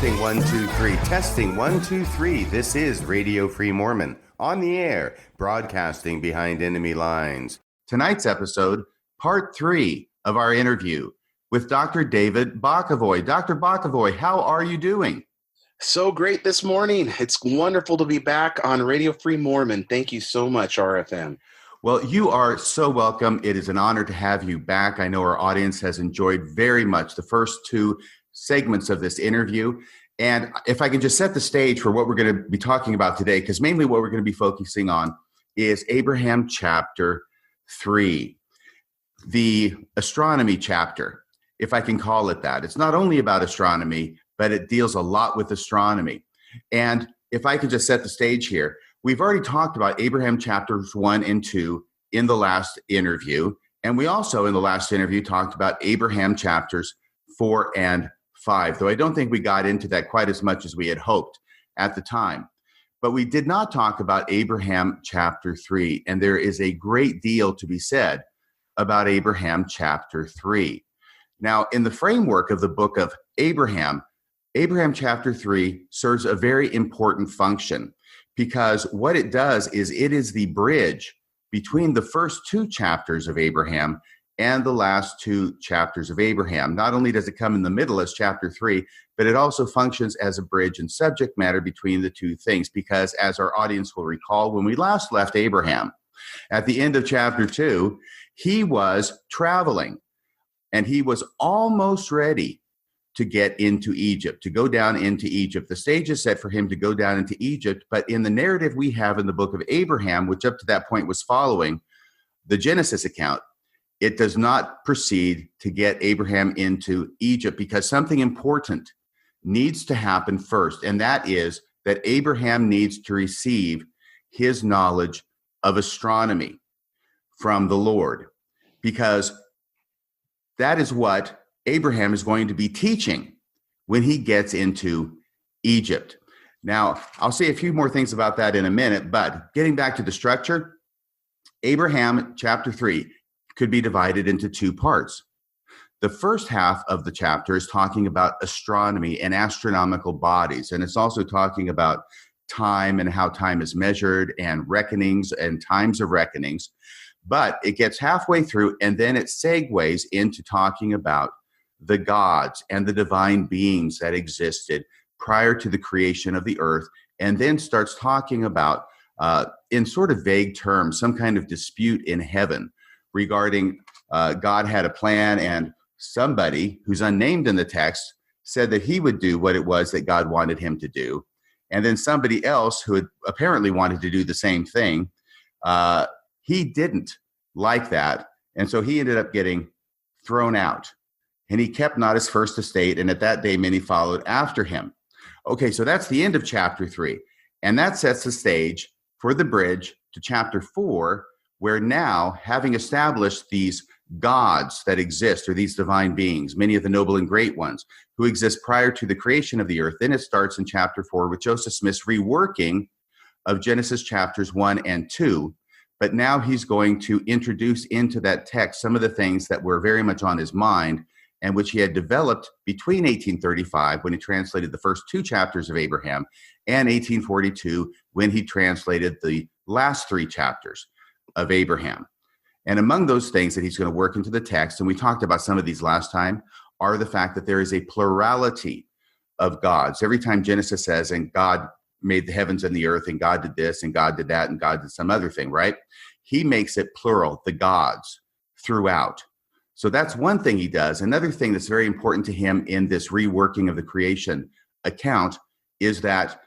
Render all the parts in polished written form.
Testing 1, 2, 3. Testing 1, 2, 3. This is Radio Free Mormon on the air, broadcasting behind enemy lines. Tonight's episode, part 3 of our interview with Dr. David Bokovoy. Dr. Bokovoy, how are you doing? So great this morning. It's wonderful to be back on Radio Free Mormon. Thank you so much, RFM. Well, you are so welcome. It is an honor to have you back. I know our audience has enjoyed very much the first 2 segments of this interview. And if I can just set the stage for what we're going to be talking about today, because mainly what we're going to be focusing on is Abraham chapter 3, the astronomy chapter, if I can call it that. It's not only about astronomy, but it deals a lot with astronomy. And if I could just set the stage here, we've already talked about Abraham chapters 1 and 2 in the last interview. And we also, in the last interview, talked about Abraham chapters 4 and 5, though I don't think we got into that quite as much as we had hoped at the time. But we did not talk about Abraham chapter 3, and there is a great deal to be said about Abraham chapter 3. Now, in the framework of the book of Abraham, Abraham chapter 3 serves a very important function, because what it does is it is the bridge between the first 2 chapters of Abraham and the last 2 chapters of Abraham. Not only does it come in the middle as chapter 3, but it also functions as a bridge in subject matter between the 2 things, because as our audience will recall, when we last left Abraham, at the end of chapter 2, he was traveling, and he was almost ready to get into Egypt, to go down into Egypt. The stage is set for him to go down into Egypt, but in the narrative we have in the book of Abraham, which up to that point was following the Genesis account, it does not proceed to get Abraham into Egypt, because something important needs to happen first, and that is that Abraham needs to receive his knowledge of astronomy from the Lord, because that is what Abraham is going to be teaching when he gets into Egypt. Now, I'll say a few more things about that in a minute, but getting back to the structure, Abraham chapter 3 could be divided into 2 parts. The first half of the chapter is talking about astronomy and astronomical bodies, and it's also talking about time and how time is measured and reckonings and times of reckonings. But it gets halfway through, and then it segues into talking about the gods and the divine beings that existed prior to the creation of the earth, and then starts talking about, in sort of vague terms, some kind of dispute in heaven regarding God had a plan, and somebody who's unnamed in the text said that he would do what it was that God wanted him to do. And then somebody else who had apparently wanted to do the same thing, he didn't like that. And so he ended up getting thrown out. And he kept not his first estate, and at that day many followed after him. Okay, so that's the end of chapter 3. And that sets the stage for the bridge to chapter 4, where now, having established these gods that exist, or these divine beings, many of the noble and great ones who exist prior to the creation of the earth, then it starts in chapter 4 with Joseph Smith's reworking of Genesis chapters 1 and 2. But now he's going to introduce into that text some of the things that were very much on his mind, and which he had developed between 1835, when he translated the first 2 chapters of Abraham, and 1842, when he translated the last 3 chapters of Abraham. And among those things that he's going to work into the text, and we talked about some of these last time, are the fact that there is a plurality of gods. Every time Genesis says, and God made the heavens and the earth, and God did this, and God did that, and God did some other thing, right? He makes it plural, the gods, throughout. So that's one thing he does. Another thing that's very important to him in this reworking of the creation account is that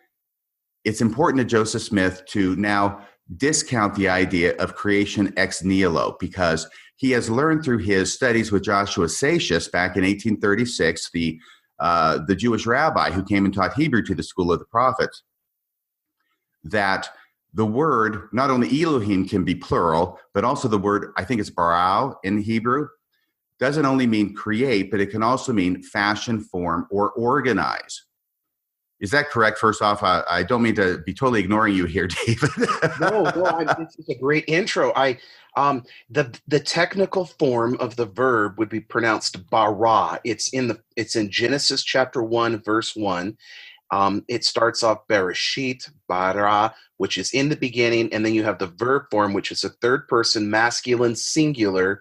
it's important to Joseph Smith to now discount the idea of creation ex nihilo, because he has learned through his studies with Joshua Seixas back in 1836, the Jewish rabbi who came and taught Hebrew to the school of the prophets, that the word, not only Elohim can be plural, but also the word, I think it's barau in Hebrew, doesn't only mean create, but it can also mean fashion, form, or organize. Is that correct? First off, I don't mean to be totally ignoring you here, David. This is a great intro. The technical form of the verb would be pronounced bara. It's in Genesis chapter 1, verse 1. It starts off Bereshit, bara, which is in the beginning, and then you have the verb form, which is a third person masculine singular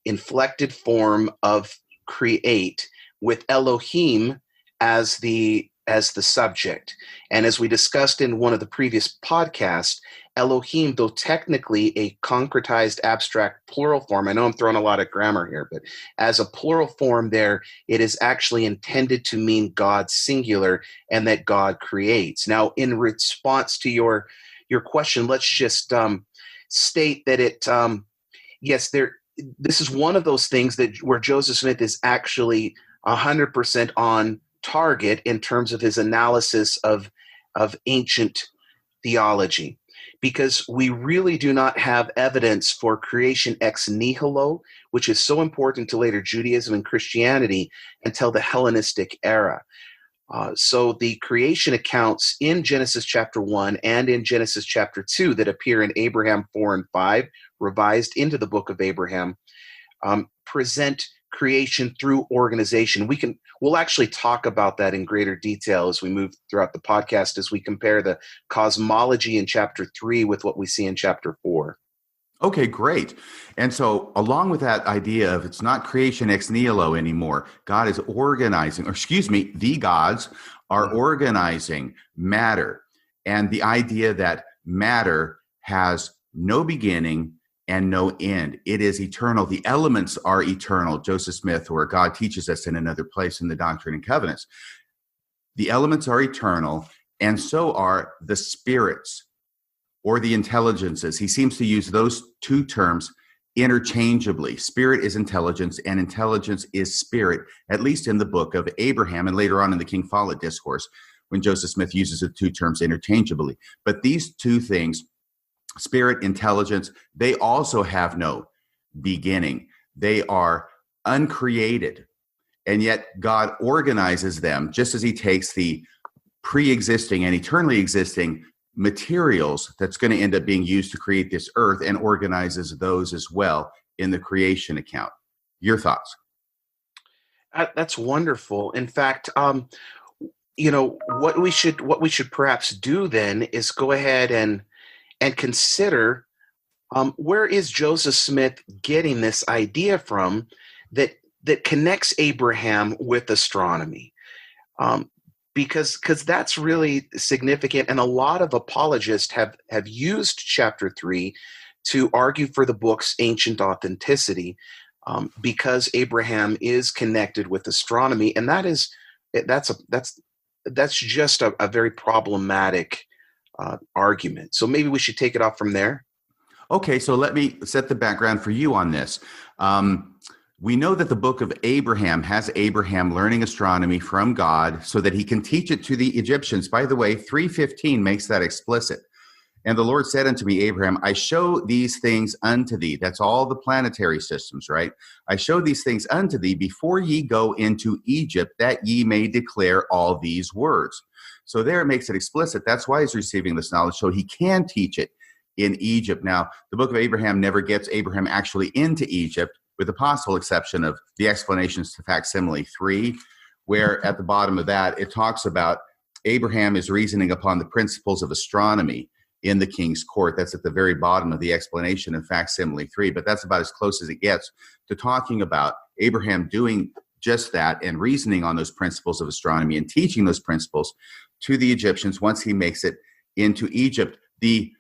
inflected form of create, with Elohim as the subject. And as we discussed in one of the previous podcasts, Elohim, though technically a concretized abstract plural form, I know I'm throwing a lot of grammar here, but as a plural form there, it is actually intended to mean God singular and that God creates. Now, in response to your question, let's just state that this is one of those things where Joseph Smith is actually 100% on target in terms of his analysis of ancient theology, because we really do not have evidence for creation ex nihilo, which is so important to later Judaism and Christianity, until the Hellenistic era. So the creation accounts in Genesis chapter 1 and in Genesis chapter 2 that appear in Abraham 4 and 5, revised into the book of Abraham, present creation through organization. We'll actually talk about that in greater detail as we move throughout the podcast, as we compare the cosmology in chapter 3 with what we see in chapter 4. Okay, great. And so along with that idea of it's not creation ex nihilo anymore, God is organizing, the gods are organizing matter. And the idea that matter has no beginning and no end. It is eternal. The elements are eternal. Joseph Smith, or God teaches us in another place in the Doctrine and Covenants. The elements are eternal, and so are the spirits or the intelligences. He seems to use those two terms interchangeably. Spirit is intelligence, and intelligence is spirit, at least in the book of Abraham, and later on in the King Follett Discourse, when Joseph Smith uses the two terms interchangeably. But these two things, spirit, intelligence, they also have no beginning. They are uncreated, and yet God organizes them just as he takes the pre-existing and eternally existing materials that's going to end up being used to create this earth and organizes those as well in the creation account. Your thoughts? That's wonderful. In fact, what we should perhaps do then is go ahead and consider where is Joseph Smith getting this idea from that connects Abraham with astronomy. Because that's really significant, and a lot of apologists have used chapter 3 to argue for the book's ancient authenticity, because Abraham is connected with astronomy, and that's just a very problematic argument. So maybe we should take it off from there. Okay, so let me set the background for you on this. We know that the book of Abraham has Abraham learning astronomy from God so that he can teach it to the Egyptians. By the way, 3:15 makes that explicit. And the Lord said unto me, Abraham, I show these things unto thee. That's all the planetary systems, right? I show these things unto thee before ye go into Egypt, that ye may declare all these words. So there it makes it explicit. That's why he's receiving this knowledge, so he can teach it in Egypt. Now, the book of Abraham never gets Abraham actually into Egypt, with the possible exception of the explanations to facsimile 3, where at the bottom of that, it talks about Abraham is reasoning upon the principles of astronomy in the king's court. That's at the very bottom of the explanation of facsimile 3, but that's about as close as it gets to talking about Abraham doing just that and reasoning on those principles of astronomy and teaching those principles to the Egyptians once he makes it into Egypt. The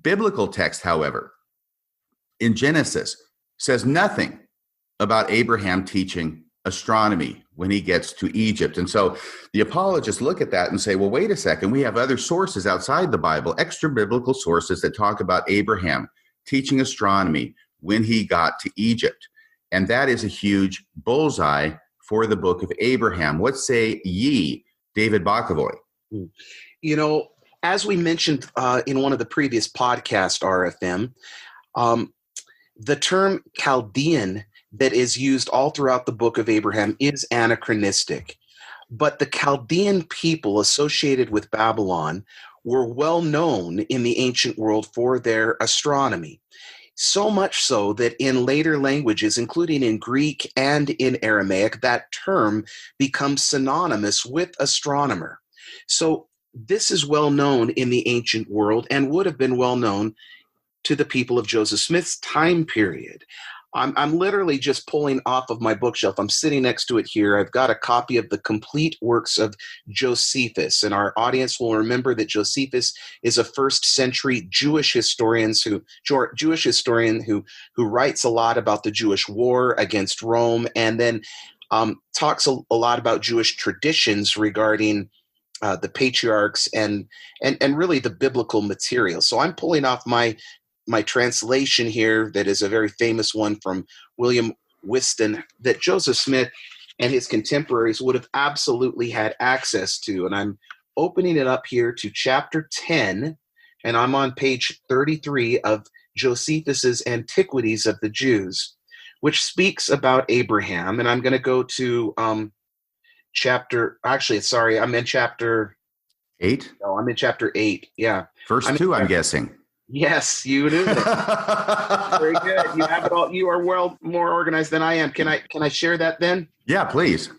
biblical text, however, in Genesis, says nothing about Abraham teaching astronomy when he gets to Egypt. And so the apologists look at that and say, well, wait a second, we have other sources outside the Bible, extra biblical sources that talk about Abraham teaching astronomy when he got to Egypt. And that is a huge bullseye for the book of Abraham. What say ye, David Bokovoy? As we mentioned in one of the previous podcasts, RFM, the term Chaldean that is used all throughout the book of Abraham is anachronistic. But the Chaldean people associated with Babylon were well known in the ancient world for their astronomy. So much so that in later languages, including in Greek and in Aramaic, that term becomes synonymous with astronomer. So this is well known in the ancient world and would have been well known to the people of Joseph Smith's time period. I'm literally just pulling off of my bookshelf. I'm sitting next to it here. I've got a copy of the complete works of Josephus, and our audience will remember that Josephus is a first-century Jewish historian who writes a lot about the Jewish war against Rome, and then talks a lot about Jewish traditions regarding the patriarchs and really the biblical material. So I'm pulling off my translation here that is a very famous one from William Whiston that Joseph Smith and his contemporaries would have absolutely had access to. And I'm opening it up here to chapter 10, and I'm on page 33 of Josephus's Antiquities of the Jews, which speaks about Abraham. And I'm going to go to I'm in chapter 8. No, I'm in chapter 8. Yeah. First two, I'm guessing. Yes, you do. Very good. You have it all. You are well more organized than I am. Can I share that then? Yeah, please.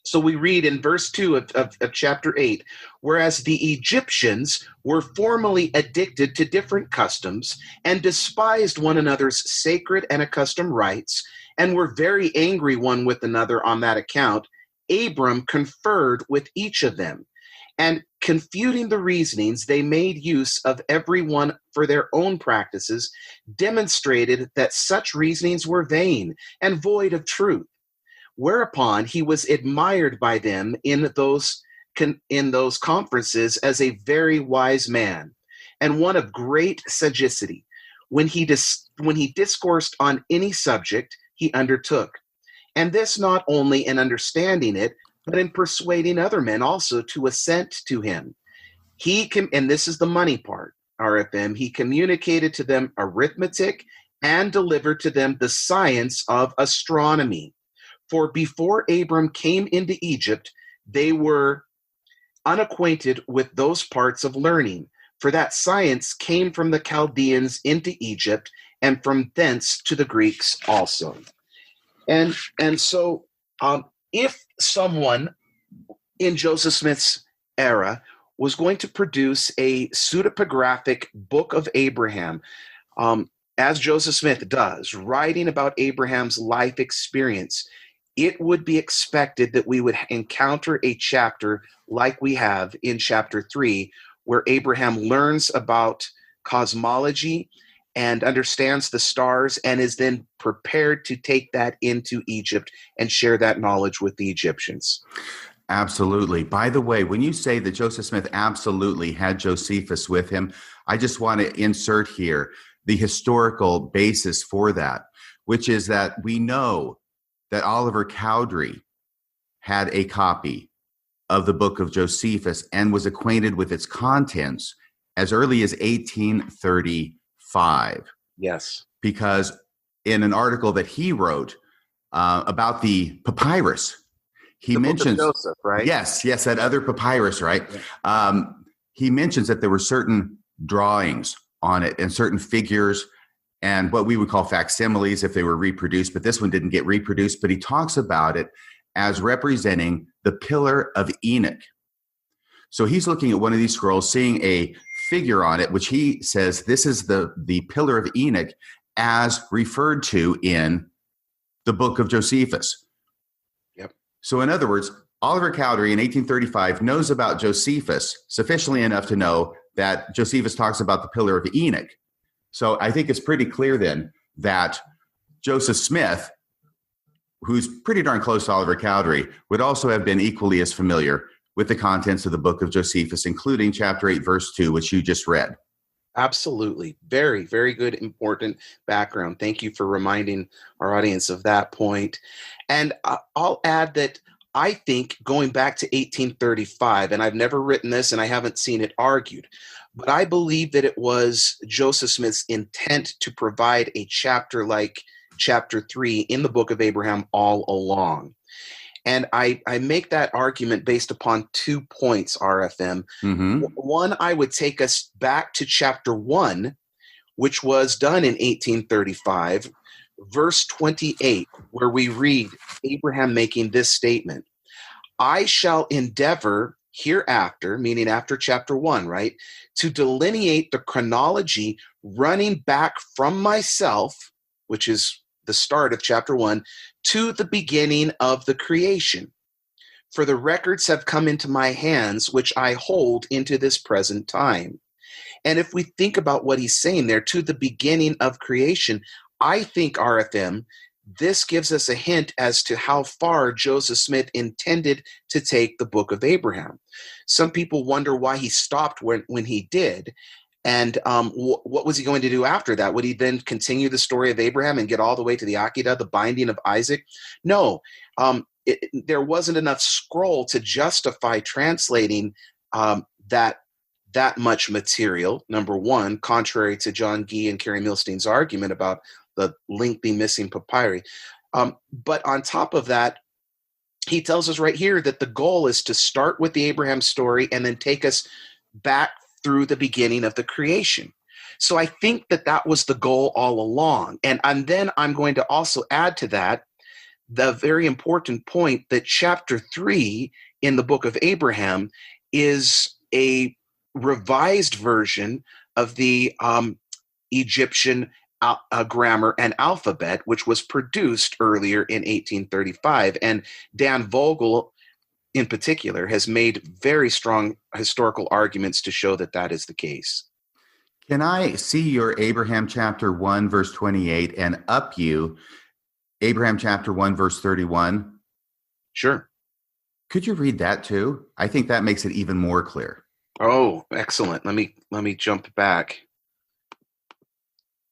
So we read in verse 2 of chapter 8, whereas the Egyptians were formerly addicted to different customs and despised one another's sacred and accustomed rites, and were very angry one with another on that account, Abram conferred with each of them. And confuting the reasonings, they made use of every one for their own practices, demonstrated that such reasonings were vain and void of truth. Whereupon he was admired by them in those conferences as a very wise man, and one of great sagacity. When he discoursed on any subject, he undertook, and this not only in understanding it, but in persuading other men also to assent to him. And this is the money part, RFM, he communicated to them arithmetic and delivered to them the science of astronomy. For before Abram came into Egypt, they were unacquainted with those parts of learning, for that science came from the Chaldeans into Egypt, and from thence to the Greeks also. And so if someone in Joseph Smith's era was going to produce a pseudepigraphic book of Abraham, as Joseph Smith does, writing about Abraham's life experience, it would be expected that we would encounter a chapter like we have in chapter 3, where Abraham learns about cosmology and understands the stars and is then prepared to take that into Egypt and share that knowledge with the Egyptians. Absolutely. By the way, when you say that Joseph Smith absolutely had Josephus with him, I just want to insert here the historical basis for that, which is that we know that Oliver Cowdery had a copy of the book of Josephus and was acquainted with its contents as early as 1835. Yes. Because in an article that he wrote about the papyrus, he mentions Joseph, right? Yes, that other papyrus, right? Yeah. He mentions that there were certain drawings on it and certain figures and what we would call facsimiles if they were reproduced, but this one didn't get reproduced. But he talks about it as representing the Pillar of Enoch. So he's looking at one of these scrolls, seeing a figure on it, which he says this is the Pillar of Enoch as referred to in the book of Josephus. Yep. So in other words, Oliver Cowdery in 1835 knows about Josephus sufficiently enough to know that Josephus talks about the Pillar of Enoch. So I think it's pretty clear then that Joseph Smith, who's pretty darn close to Oliver Cowdery, would also have been equally as familiar with the contents of the book of Josephus, including chapter 8, verse 2, which you just read. Absolutely. Very, very good, important background. Thank you for reminding our audience of that point. And I'll add that I think going back to 1835, and I've never written this and I haven't seen it argued, but I believe that it was Joseph Smith's intent to provide a chapter like chapter 3 in the book of Abraham all along. And I make that argument based upon 2 points, RFM. Mm-hmm. One, I would take us back to chapter 1, which was done in 1835, verse 28, where we read Abraham making this statement: I shall endeavor hereafter, meaning after chapter 1, right, to delineate the chronology running back from myself, which is the start of chapter 1, to the beginning of the creation. For the records have come into my hands, which I hold into this present time. And if we think about what he's saying there, to the beginning of creation, I think, RFM, this gives us a hint as to how far Joseph Smith intended to take the book of Abraham. Some people wonder why he stopped when he did. And what was he going to do after that? Would he then continue the story of Abraham and get all the way to the Akedah, the binding of Isaac? No, there wasn't enough scroll to justify translating that much material, number one, contrary to John Gee and Kerry Milstein's argument about the lengthy missing papyri. But on top of that, he tells us right here that the goal is to start with the Abraham story and then take us back through the beginning of the creation. So I think that was the goal all along. And then I'm going to also add to that the very important point that chapter 3 in the book of Abraham is a revised version of the Egyptian grammar and alphabet, which was produced earlier in 1835. And Dan Vogel, in particular, has made very strong historical arguments to show that is the case. Can I see your Abraham chapter 1, verse 28, and up you Abraham chapter 1, verse 31? Sure. Could you read that too? I think that makes it even more clear. Oh, excellent. Let me jump back.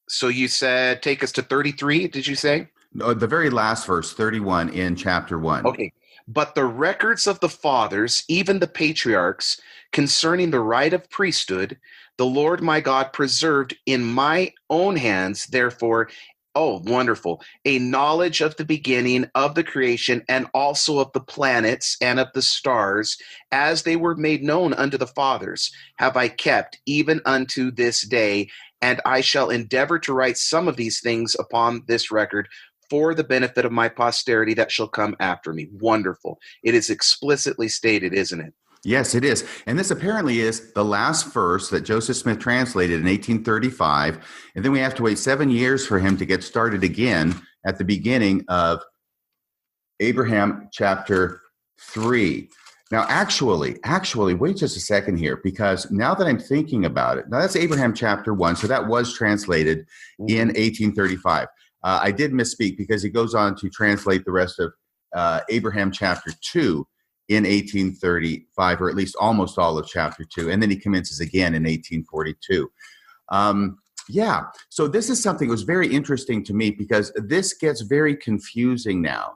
So you said take us to 33, did you say? No, the very last verse, 31 in chapter 1. Okay. But the records of the fathers, even the patriarchs, concerning the right of priesthood, the Lord my God preserved in my own hands, therefore, oh, wonderful, a knowledge of the beginning of the creation and also of the planets and of the stars, as they were made known unto the fathers, have I kept even unto this day, and I shall endeavor to write some of these things upon this record for the benefit of my posterity that shall come after me. Wonderful. It is explicitly stated, isn't it? Yes, it is. And this apparently is the last verse that Joseph Smith translated in 1835. And then we have to wait 7 years for him to get started again at the beginning of Abraham chapter 3. Now, actually, wait just a second here, because now that I'm thinking about it, now that's Abraham chapter 1. So that was translated in 1835. I did misspeak because he goes on to translate the rest of Abraham chapter 2 in 1835, or at least almost all of chapter 2. And then he commences again in 1842. So this is something that was very interesting to me because this gets very confusing now.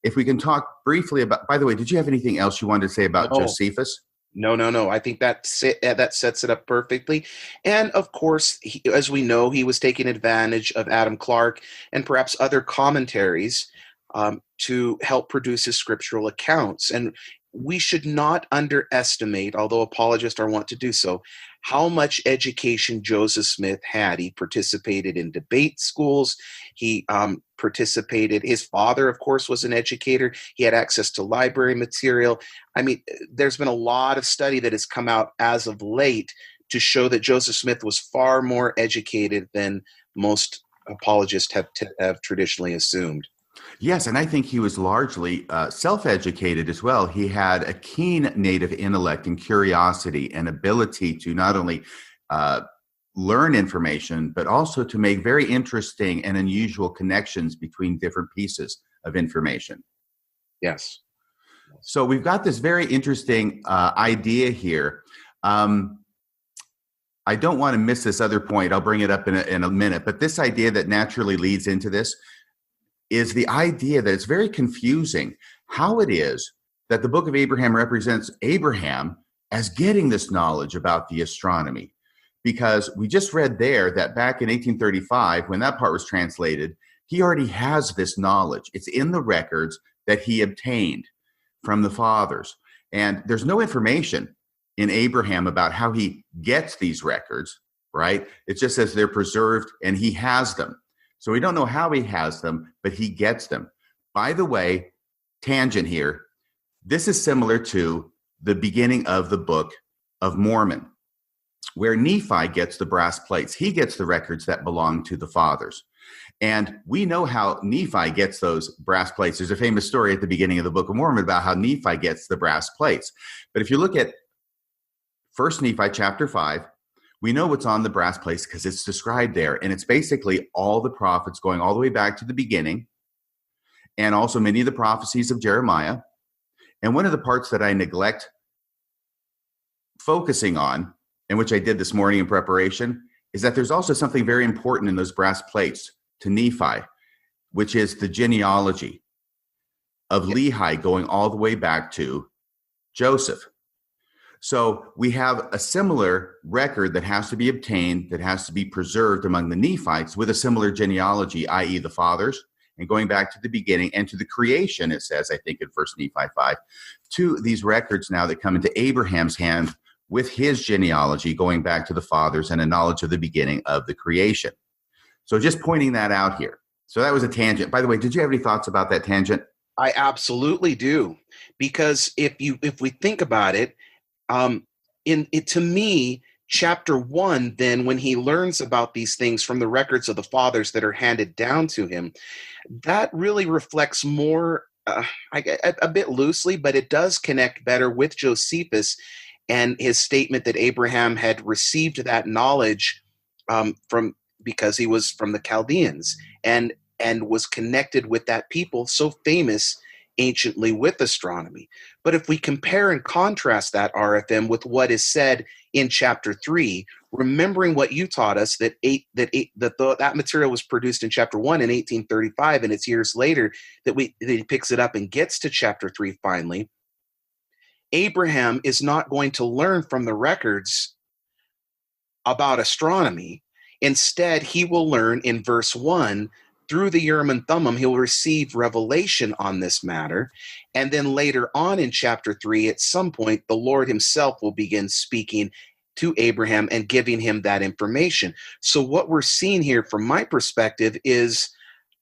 If we can talk briefly about, by the way, did you have anything else you wanted to say about Josephus? No. I think that sets it up perfectly. And of course, as we know, he was taking advantage of Adam Clarke and perhaps other commentaries to help produce his scriptural accounts. And we should not underestimate, although apologists are wont to do so, how much education Joseph Smith had. He participated in debate schools. He participated. His father, of course, was an educator. He had access to library material. I mean, there's been a lot of study that has come out as of late to show that Joseph Smith was far more educated than most apologists have traditionally assumed. Yes, and I think he was largely self-educated as well. He had a keen native intellect and curiosity and ability to not only learn information, but also to make very interesting and unusual connections between different pieces of information. Yes. So we've got this very interesting idea here. I don't want to miss this other point. I'll bring it up in a minute. But this idea that naturally leads into this is the idea that it's very confusing how it is that the book of Abraham represents Abraham as getting this knowledge about the astronomy. Because we just read there that back in 1835, when that part was translated, he already has this knowledge. It's in the records that he obtained. from the fathers. And there's no information in Abraham about how he gets these records, right? It just says they're preserved and he has them. So we don't know how he has them, but he gets them. By the way, tangent here, this is similar to the beginning of the book of Mormon, where Nephi gets the brass plates. He gets the records that belong to the fathers. And we know how Nephi gets those brass plates. There's a famous story at the beginning of the Book of Mormon about how Nephi gets the brass plates. But if you look at 1 Nephi chapter 5, we know what's on the brass plates because it's described there. And it's basically all the prophets going all the way back to the beginning, and also many of the prophecies of Jeremiah. And one of the parts that I neglect focusing on, and which I did this morning in preparation, is that there's also something very important in those brass plates to Nephi, which is the genealogy of Lehi going all the way back to Joseph. So we have a similar record that has to be obtained, that has to be preserved among the Nephites with a similar genealogy, i.e. the fathers, and going back to the beginning and to the creation, it says, I think in 1 Nephi 5, to these records now that come into Abraham's hand with his genealogy going back to the fathers and a knowledge of the beginning of the creation. So just pointing that out here. So that was a tangent. By the way, did you have any thoughts about that tangent? I absolutely do, because if we think about it, to me, chapter 1, then when he learns about these things from the records of the fathers that are handed down to him, that really reflects more, a bit loosely, but it does connect better with Josephus and his statement that Abraham had received that knowledge because he was from the Chaldeans and was connected with that people so famous anciently with astronomy. But if we compare and contrast that, RFM, with what is said in chapter 3, remembering what you taught us, that material was produced in chapter 1 in 1835, and it's years later that he picks it up and gets to chapter 3 finally, Abraham is not going to learn from the records about astronomy. Instead, he will learn in verse 1, through the Urim and Thummim, he'll receive revelation on this matter. And then later on in chapter 3, at some point, the Lord himself will begin speaking to Abraham and giving him that information. So what we're seeing here from my perspective is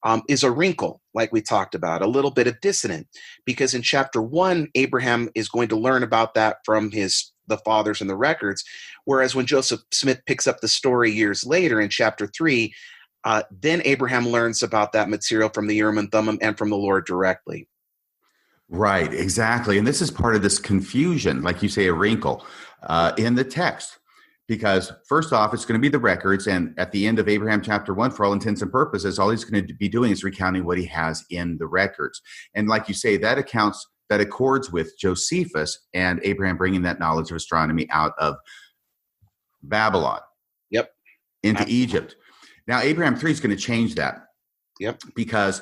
a wrinkle, like we talked about, a little bit of dissonance, because in chapter 1, Abraham is going to learn about that from the fathers and the records, whereas when Joseph Smith picks up the story years later in chapter 3, then Abraham learns about that material from the Urim and Thummim and from the Lord directly. Right, exactly. And this is part of this confusion, like you say, a wrinkle in the text. Because first off, it's going to be the records. And at the end of Abraham chapter 1, for all intents and purposes, all he's going to be doing is recounting what he has in the records. And like you say, that accords with Josephus and Abraham bringing that knowledge of astronomy out of Babylon. Yep. Into Egypt. Now, Abraham 3 is going to change that. Yep. Because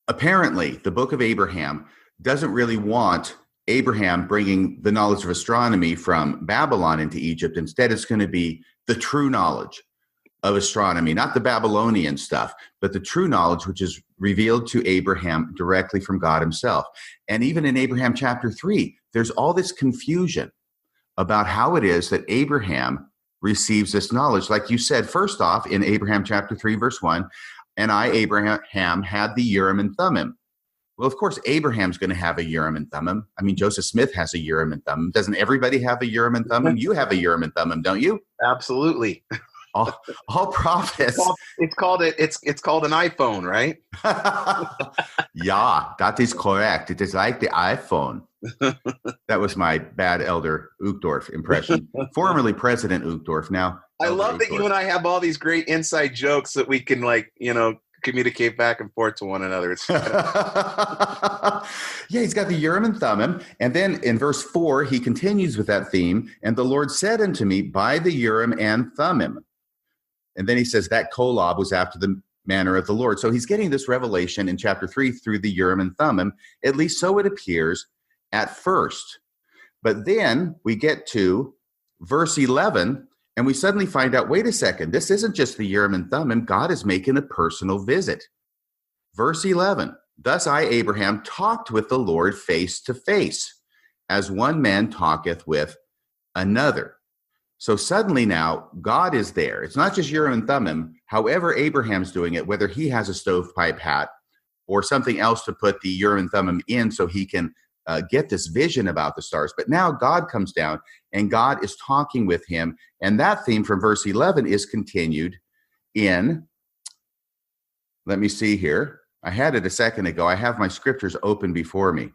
apparently the book of Abraham doesn't really want Abraham bringing the knowledge of astronomy from Babylon into Egypt. Instead, it's going to be the true knowledge of astronomy, not the Babylonian stuff, but the true knowledge which is revealed to Abraham directly from God himself. And even in Abraham chapter 3, there's all this confusion about how it is that Abraham receives this knowledge. Like you said, first off, in Abraham chapter 3, verse 1, and I, Abraham, had the Urim and Thummim. Well, of course, Abraham's going to have a Urim and Thummim. I mean, Joseph Smith has a Urim and Thummim. Doesn't everybody have a Urim and Thummim? You have a Urim and Thummim, don't you? Absolutely. All prophets. It's called an iPhone, right? Yeah, that is correct. It is like the iPhone. That was my bad Elder Uchtdorf impression. Formerly President Uchtdorf, now I Elder love that Uchtdorf. you and I have all these great inside jokes that we can, communicate back and forth to one another. Yeah, he's got the Urim and Thummim. And then in verse 4, he continues with that theme. And the Lord said unto me, by the Urim and Thummim. And then he says that Kolob was after the manner of the Lord. So he's getting this revelation in chapter 3 through the Urim and Thummim, at least so it appears at first. But then we get to verse 11, and we suddenly find out, wait a second, this isn't just the Urim and Thummim. God is making a personal visit. Verse 11, Thus I, Abraham, talked with the Lord face to face, as one man talketh with another. So suddenly now, God is there. It's not just Urim and Thummim. However Abraham's doing it, whether he has a stovepipe hat or something else to put the Urim and Thummim in so he can get this vision about the stars. But now God comes down and God is talking with him. And that theme from verse 11 is continued in, let me see here. I had it a second ago. I have my scriptures open before me.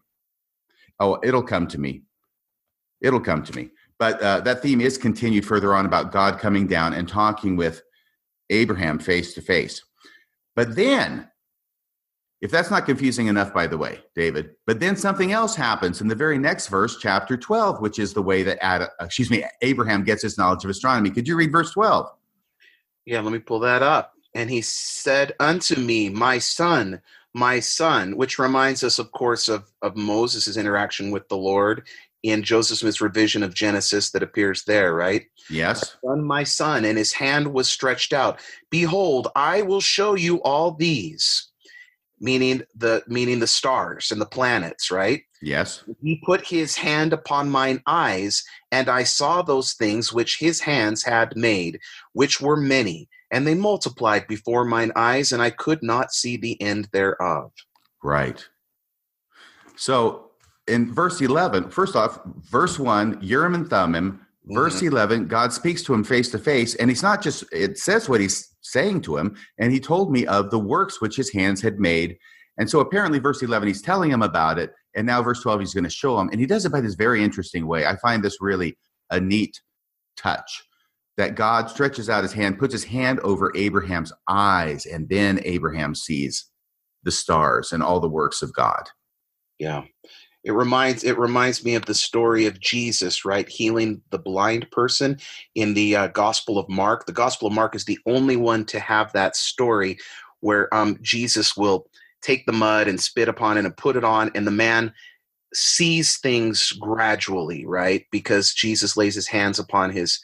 Oh, it'll come to me. It'll come to me. But that theme is continued further on about God coming down and talking with Abraham face to face. But then, if that's not confusing enough, by the way, David, but then something else happens in the very next verse, chapter 12, which is the way that Abraham gets his knowledge of astronomy. Could you read verse 12? Yeah, let me pull that up. And he said unto me, my son, which reminds us, of course, of Moses' interaction with the Lord in Joseph Smith's revision of Genesis that appears there, right? Yes. My son, and his hand was stretched out. Behold, I will show you all these, meaning the stars and the planets, right? Yes. He put his hand upon mine eyes, and I saw those things which his hands had made, which were many, and they multiplied before mine eyes, and I could not see the end thereof. Right. So in verse 11, first off, verse 1, Urim and Thummim. Verse 11, God speaks to him face to face, and he's not just, it says what he's saying to him, and he told me of the works which his hands had made. And so apparently verse 11, he's telling him about it, and now verse 12, he's going to show him, and he does it by this very interesting way. I find this really a neat touch, that God stretches out his hand, puts his hand over Abraham's eyes, and then Abraham sees the stars and all the works of God. Yeah. It reminds me of the story of Jesus, right? Healing the blind person in the Gospel of Mark. The Gospel of Mark is the only one to have that story where Jesus will take the mud and spit upon it and put it on, and the man sees things gradually, right? Because Jesus lays his hands upon his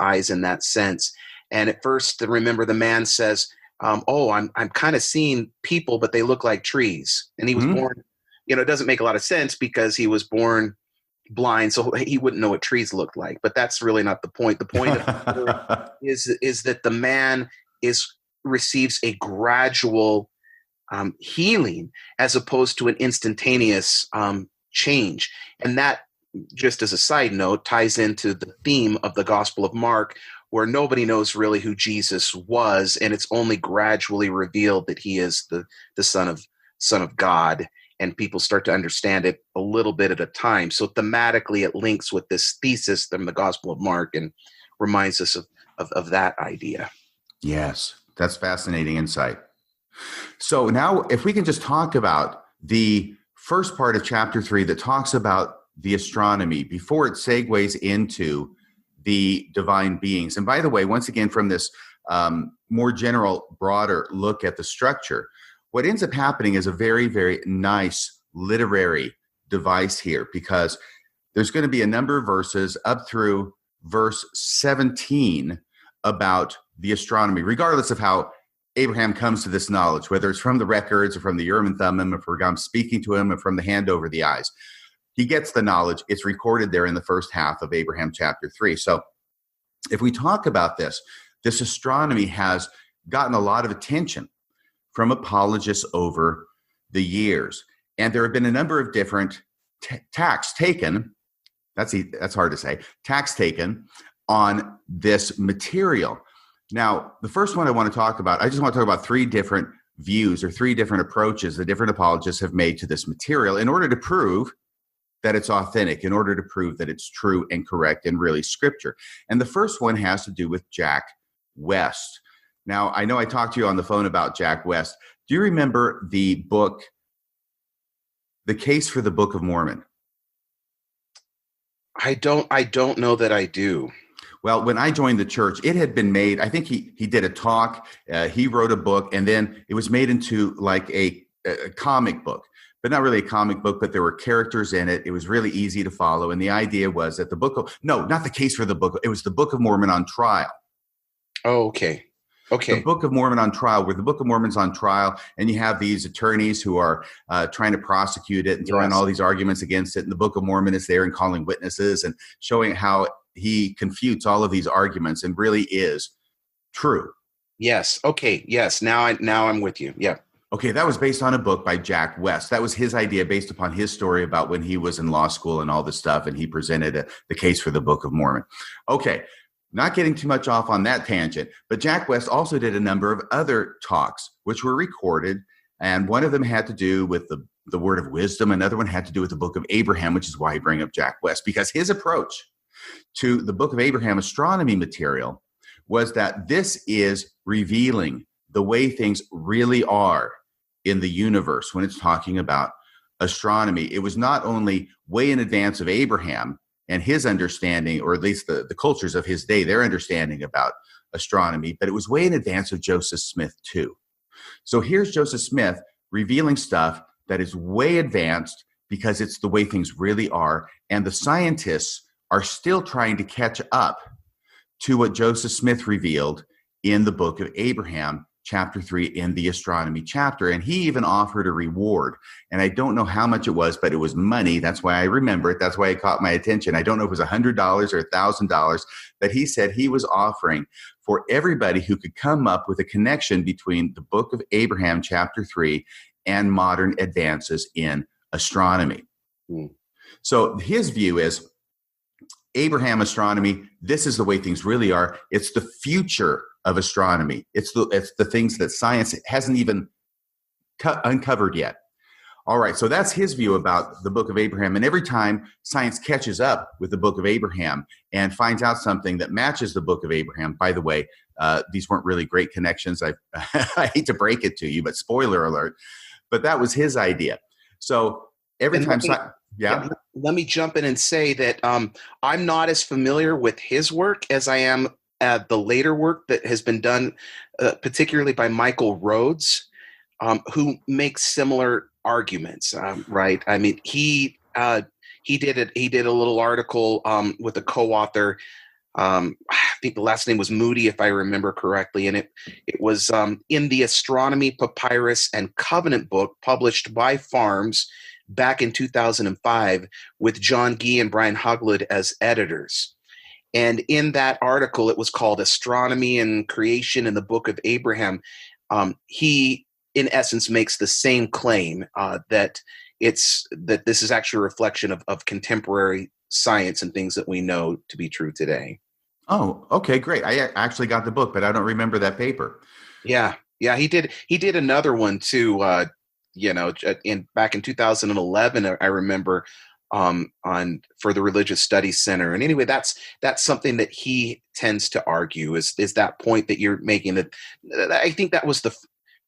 eyes in that sense. And at first, remember, the man says, I'm kind of seeing people, but they look like trees. And he was born. It doesn't make a lot of sense because he was born blind, so he wouldn't know what trees looked like. But that's really not the point. The point is that the man receives a gradual healing as opposed to an instantaneous change. And that, just as a side note, ties into the theme of the Gospel of Mark, where nobody knows really who Jesus was, and it's only gradually revealed that he is the Son of God. And people start to understand it a little bit at a time. So thematically, it links with this thesis from the Gospel of Mark and reminds us of that idea. Yes, that's fascinating insight. So now if we can just talk about the first part of chapter 3 that talks about the astronomy before it segues into the divine beings. And by the way, once again, from this more general, broader look at the structure, what ends up happening is a very, very nice literary device here, because there's going to be a number of verses up through verse 17 about the astronomy, regardless of how Abraham comes to this knowledge, whether it's from the records or from the Urim and Thummim, or from God speaking to him, or from the hand over the eyes. He gets the knowledge. It's recorded there in the first half of Abraham chapter 3. So if we talk about this astronomy has gotten a lot of attention from apologists over the years. And there have been a number of different tacks taken, that's hard to say, tacks taken on this material. Now, the first one I want to talk about, I just want to talk about 3 different views or 3 different approaches the different apologists have made to this material in order to prove that it's authentic, in order to prove that it's true and correct and really scripture. And the first one has to do with Jack West. Now, I know I talked to you on the phone about Jack West. Do you remember the book, The Case for the Book of Mormon? I don't know that I do. Well, when I joined the church, it had been made, I think he did a talk, he wrote a book, and then it was made into like a comic book, but not really a comic book, but there were characters in it. It was really easy to follow. And the idea was that not the case for the book, it was the Book of Mormon on trial. Oh, okay. Okay. The Book of Mormon on trial, where the Book of Mormon's on trial, and you have these attorneys who are trying to prosecute it and throwing all these arguments against it. And the Book of Mormon is there and calling witnesses and showing how he confutes all of these arguments and really is true. Yes. Okay. Yes. Now I'm with you. Yeah. Okay, that was based on a book by Jack West. That was his idea based upon his story about when he was in law school and all this stuff, and he presented the case for the Book of Mormon. Okay, not getting too much off on that tangent, but Jack West also did a number of other talks, which were recorded, and one of them had to do with the word of wisdom. Another one had to do with the Book of Abraham, which is why I bring up Jack West, because his approach to the Book of Abraham astronomy material was that this is revealing the way things really are in the universe when it's talking about astronomy. It was not only way in advance of Abraham and his understanding, or at least the cultures of his day, their understanding about astronomy, but it was way in advance of Joseph Smith too. So here's Joseph Smith revealing stuff that is way advanced because it's the way things really are, and the scientists are still trying to catch up to what Joseph Smith revealed in the Book of Abraham, chapter 3, in the astronomy chapter. And he even offered a reward. And I don't know how much it was, but it was money. That's why I remember it. That's why it caught my attention. I don't know if it was $100 or $1,000 that he said he was offering for everybody who could come up with a connection between the Book of Abraham, chapter 3, and modern advances in astronomy. So his view is Abraham astronomy, this is the way things really are. It's the future of astronomy. It's the things that science hasn't even uncovered yet. All right, so that's his view about the Book of Abraham. And every time science catches up with the Book of Abraham and finds out something that matches the Book of Abraham, by the way, these weren't really great connections. I hate to break it to you, but spoiler alert. But that was his idea. So every time, let me jump in and say that I'm not as familiar with his work as I am the later work that has been done, particularly by Michael Rhodes, who makes similar arguments. Right? I mean, he did it. He did a little article with a co-author. I think the last name was Moody, if I remember correctly, and it was in the Astronomy Papyrus and Covenant book published by Farms back in 2005 with John Gee and Brian Huglet as editors. And in that article, it was called Astronomy and Creation in the Book of Abraham. He, in essence, makes the same claim that this is actually a reflection of contemporary science and things that we know to be true today. Oh, okay, great. I actually got the book, but I don't remember that paper. Yeah, he did another one too. Back in 2011, I remember for the Religious Studies Center. And anyway, that's something that he tends to argue is that point that you're making. That I think that was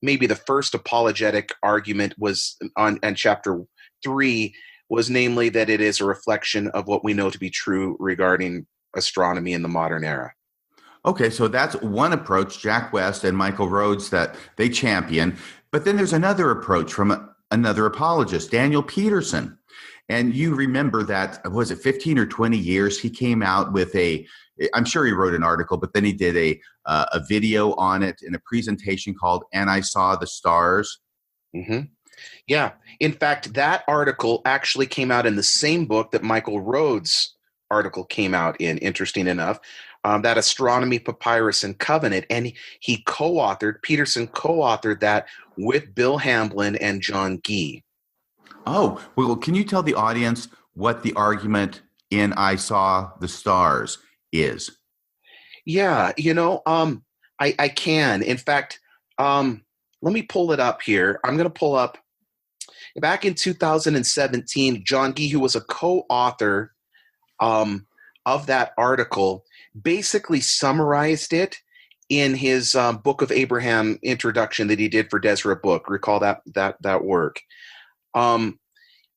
maybe the first apologetic argument was on chapter 3 was namely that it is a reflection of what we know to be true regarding astronomy in the modern era. Okay, so that's one approach, Jack West and Michael Rhodes, that they champion. But then there's another approach from another apologist, Daniel Peterson. And you remember that, was it 15 or 20 years, he came out with I'm sure he wrote an article, but then he did a video on it in a presentation called And I Saw the Stars. Mm-hmm. Yeah. In fact, that article actually came out in the same book that Michael Rhodes' article came out in, interesting enough, that Astronomy Papyrus and Covenant. And Peterson co-authored that with Bill Hamblin and John Gee. Oh, well, can you tell the audience what the argument in I Saw the Stars is? Yeah, I can. In fact, let me pull it up here. I'm going to pull up back in 2017, John Gee, who was a co-author of that article, basically summarized it in his Book of Abraham introduction that he did for Deseret Book. Recall that work. I'm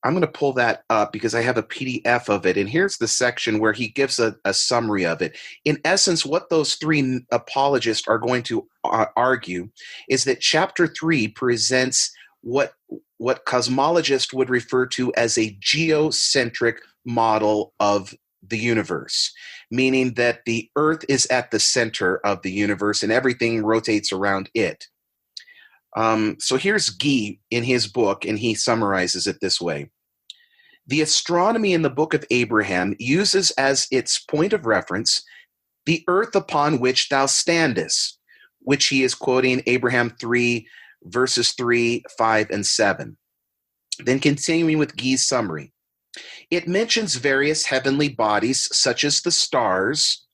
going to pull that up because I have a PDF of it. And here's the section where he gives a summary of it. In essence, what those three apologists are going to argue is that chapter 3 presents what cosmologists would refer to as a geocentric model of the universe, meaning that the Earth is at the center of the universe and everything rotates around it. So here's Guy in his book, and he summarizes it this way. The astronomy in the Book of Abraham uses as its point of reference the earth upon which thou standest, which he is quoting Abraham 3, verses 3, 5, and 7. Then continuing with Guy's summary, it mentions various heavenly bodies such as the stars,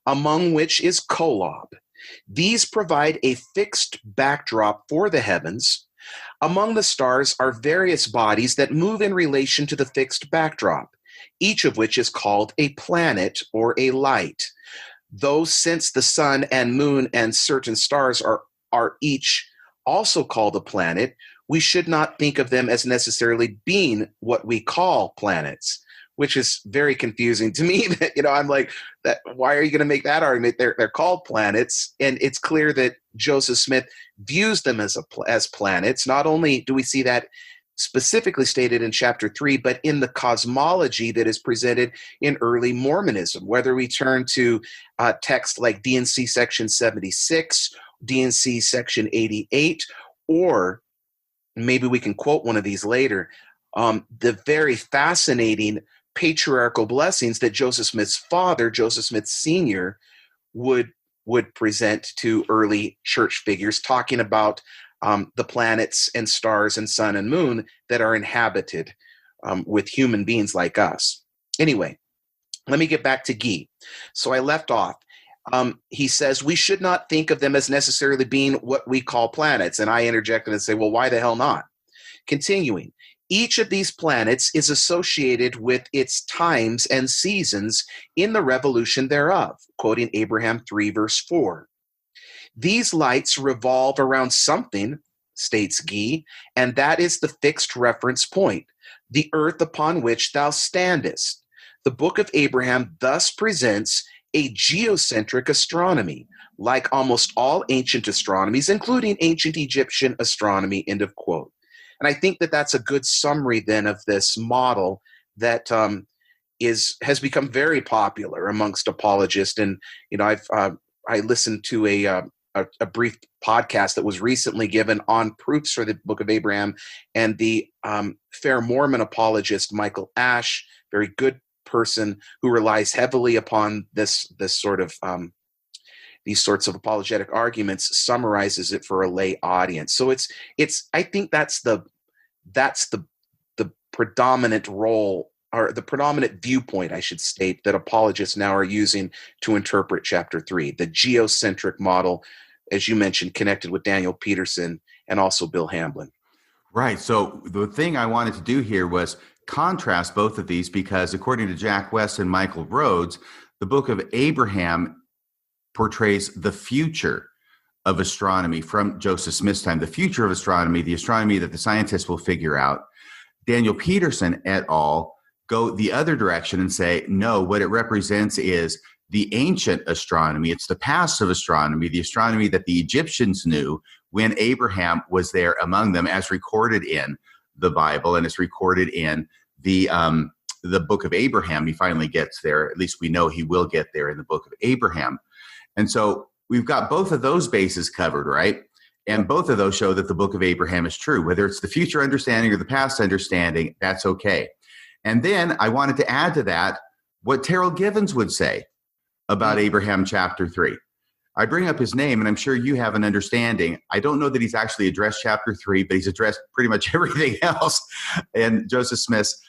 among which is Kolob. These provide a fixed backdrop for the heavens. Among the stars are various bodies that move in relation to the fixed backdrop, each of which is called a planet or a light. Though since the sun and moon and certain stars are each also called a planet, we should not think of them as necessarily being what we call planets, which is very confusing to me. I'm like, why are you going to make that argument? They're called planets, and it's clear that Joseph Smith views them as planets. Not only do we see that specifically stated in chapter 3, but in the cosmology that is presented in early Mormonism, whether we turn to texts like D&C section 76, D&C section 88, or maybe we can quote one of these later, the very fascinating patriarchal blessings that Joseph Smith's father, Joseph Smith Sr., would present to early church figures, talking about the planets and stars and sun and moon that are inhabited with human beings like us. Anyway, let me get back to Guy. So I left off. He says, we should not think of them as necessarily being what we call planets. And I interjected and say, well, why the hell not? Continuing, each of these planets is associated with its times and seasons in the revolution thereof, quoting Abraham 3, verse 4. These lights revolve around something, states Guy, and that is the fixed reference point, the earth upon which thou standest. The Book of Abraham thus presents a geocentric astronomy, like almost all ancient astronomies, including ancient Egyptian astronomy, end of quote. And I think that that's a good summary then of this model that has become very popular amongst apologists. And I listened to a brief podcast that was recently given on proofs for the Book of Abraham, and the fair Mormon apologist Michael Ash, very good person who relies heavily upon this sort of these sorts of apologetic arguments, summarizes it for a lay audience. So it's I think that's the predominant role, or the predominant viewpoint, I should state, that apologists now are using to interpret chapter 3, the geocentric model, as you mentioned, connected with Daniel Peterson and also Bill Hamblin. Right. So the thing I wanted to do here was contrast both of these, because according to Jack West and Michael Rhodes, the Book of Abraham portrays the future of astronomy from Joseph Smith's time, the future of astronomy, the astronomy that the scientists will figure out. Daniel Peterson et al. Go the other direction and say, no, what it represents is the ancient astronomy. It's the past of astronomy, the astronomy that the Egyptians knew when Abraham was there among them, as recorded in the Bible and as recorded in the Book of Abraham. He finally gets there. At least we know he will get there in the Book of Abraham. And so we've got both of those bases covered, right? And both of those show that the Book of Abraham is true. Whether it's the future understanding or the past understanding, that's okay. And then I wanted to add to that what Terrell Givens would say about Abraham chapter 3. I bring up his name, and I'm sure you have an understanding. I don't know that he's actually addressed chapter 3, but he's addressed pretty much everything else in Joseph Smith's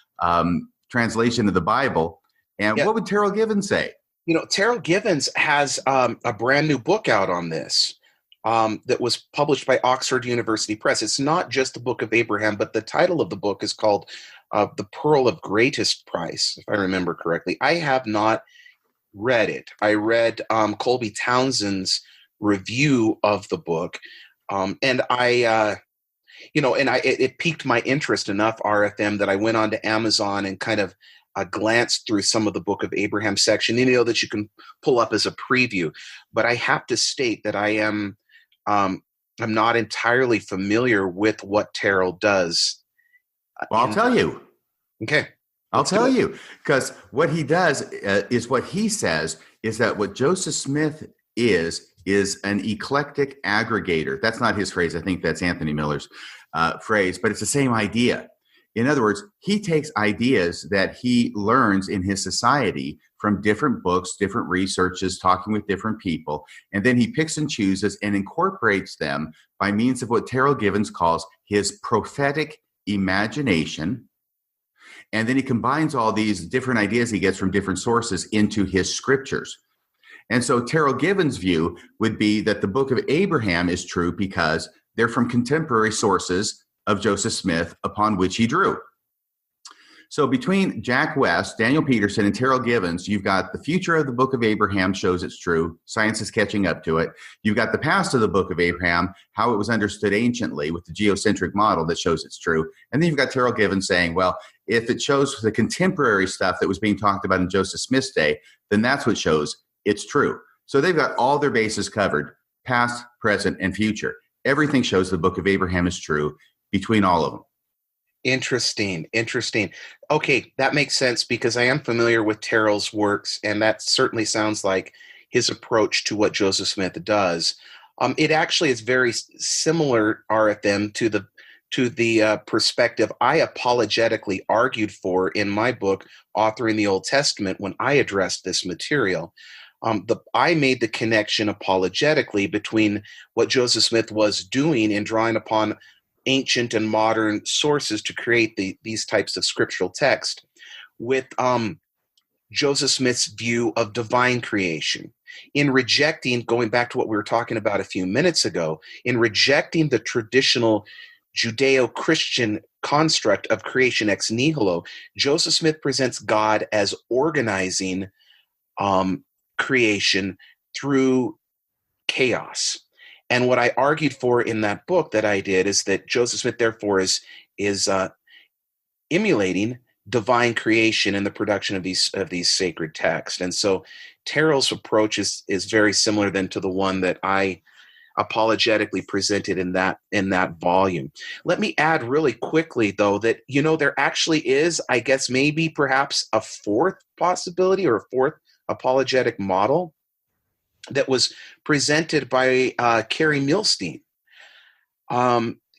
translation of the Bible. And what would Terrell Givens say? Terrell Givens has a brand new book out on this that was published by Oxford University Press. It's not just the Book of Abraham, but the title of the book is called The Pearl of Greatest Price, if I remember correctly. I have not read it. I read Colby Townsend's review of the book, and it piqued my interest enough, RFM, that I went on to Amazon and kind of glanced through some of the Book of Abraham section, that you can pull up as a preview. But I have to state that I'm not entirely familiar with what Terrell does. Well, I'll tell you. Okay. I'll tell you, because what he does is what he says is that what Joseph Smith is an eclectic aggregator. That's not his phrase. I think that's Anthony Miller's phrase, but it's the same idea. In other words, he takes ideas that he learns in his society from different books, different researches, talking with different people, and then he picks and chooses and incorporates them by means of what Terrell Givens calls his prophetic imagination. And then he combines all these different ideas he gets from different sources into his scriptures. And so Terrell Givens' view would be that the book of Abraham is true because they're from contemporary sources of Joseph Smith upon which he drew. So between Jack West, Daniel Peterson, and Terrell Givens, you've got the future of the book of Abraham shows it's true. Science is catching up to it. You've got the past of the book of Abraham, how it was understood anciently with the geocentric model that shows it's true. And then you've got Terrell Givens saying, well, if it shows the contemporary stuff that was being talked about in Joseph Smith's day, then that's what shows it's true. So they've got all their bases covered, past, present, and future. Everything shows the book of Abraham is true between all of them. Interesting. Okay, that makes sense because I am familiar with Terrell's works, and that certainly sounds like his approach to what Joseph Smith does. It actually is very similar, RFM, to the perspective I apologetically argued for in my book, Authoring the Old Testament, when I addressed this material. I made the connection apologetically between what Joseph Smith was doing in drawing upon ancient and modern sources to create these types of scriptural text with Joseph Smith's view of divine creation. In rejecting, going back to what we were talking about a few minutes ago, in rejecting the traditional Judeo-Christian construct of creation ex nihilo, Joseph Smith presents God as organizing creation through chaos. And what I argued for in that book that I did is that Joseph Smith, therefore, is emulating divine creation in the production of these sacred texts. And so Terrell's approach is very similar then to the one that I apologetically presented in that volume. Let me add really quickly, though, that there actually is, I guess, maybe perhaps a fourth possibility or a fourth apologetic model that was presented by Carrie Milstein.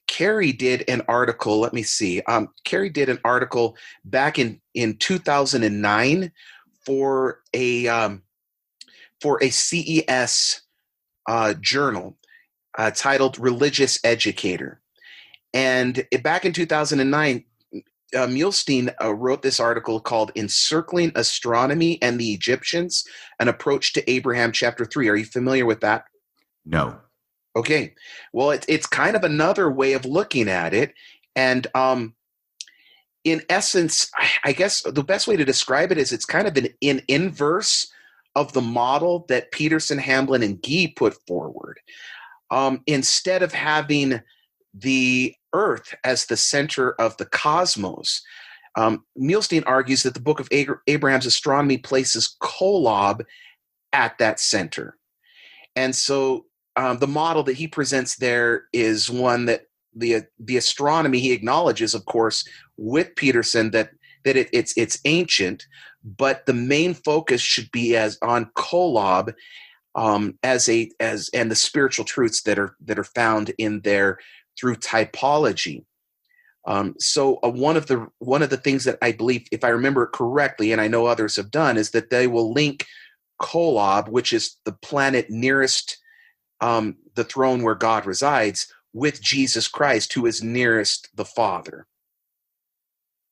Carrie did an article, let me see. Carrie did an article back in 2009 for a CES journal titled Religious Educator. And back in 2009, Milstein wrote this article called Encircling Astronomy and the Egyptians, An Approach to Abraham, Chapter 3. Are you familiar with that? No. Okay. Well, it's kind of another way of looking at it. And in essence, I guess the best way to describe it is it's kind of an inverse of the model that Peterson, Hamblin, and Gee put forward. Instead of having the Earth as the center of the cosmos, Milstein argues that the book of Abraham's astronomy places Kolob at that center. And so the model that he presents there is one that the astronomy he acknowledges, of course, with Peterson that it's ancient, but the main focus should be on Kolob and the spiritual truths that are found in there through typology. So one of the things that I believe, if I remember it correctly, and I know others have done, is that they will link Kolob, which is the planet nearest the throne where God resides, with Jesus Christ, who is nearest the Father,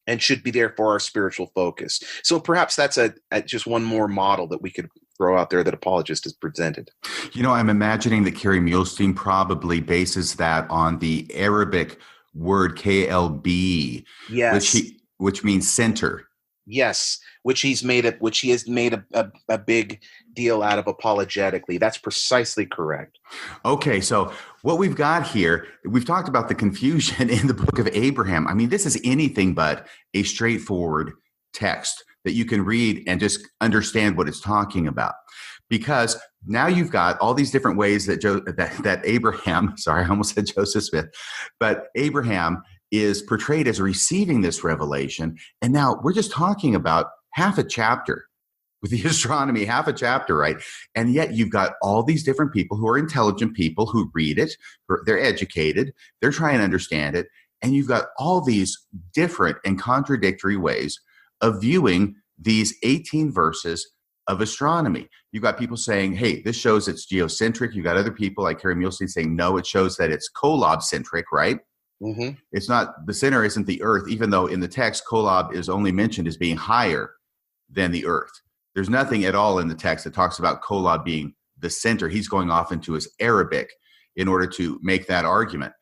and should be therefore our spiritual focus. So perhaps that's just one more model that we could throw out there that apologist has presented. I'm imagining that Carrie Milstein probably bases that on the Arabic word KLB, yes, which means center. Yes, which he has made a big deal out of apologetically. That's precisely correct. Okay, so what we've got here, we've talked about the confusion in the book of Abraham. I mean, this is anything but a straightforward text that you can read and just understand what it's talking about. Because now you've got all these different ways that Abraham, sorry, I almost said Joseph Smith, but Abraham is portrayed as receiving this revelation. And now we're just talking about half a chapter with the astronomy, half a chapter, right? And yet you've got all these different people who are intelligent people who read it, they're educated, they're trying to understand it. And you've got all these different and contradictory ways of viewing these 18 verses of astronomy. You've got people saying, hey, this shows it's geocentric. You've got other people like Harry Mulestein saying, no, it shows that it's Kolob-centric, right? Mm-hmm. It's not, the center isn't the Earth, even though in the text, Kolob is only mentioned as being higher than the Earth. There's nothing at all in the text that talks about Kolob being the center. He's going off into his Arabic in order to make that argument.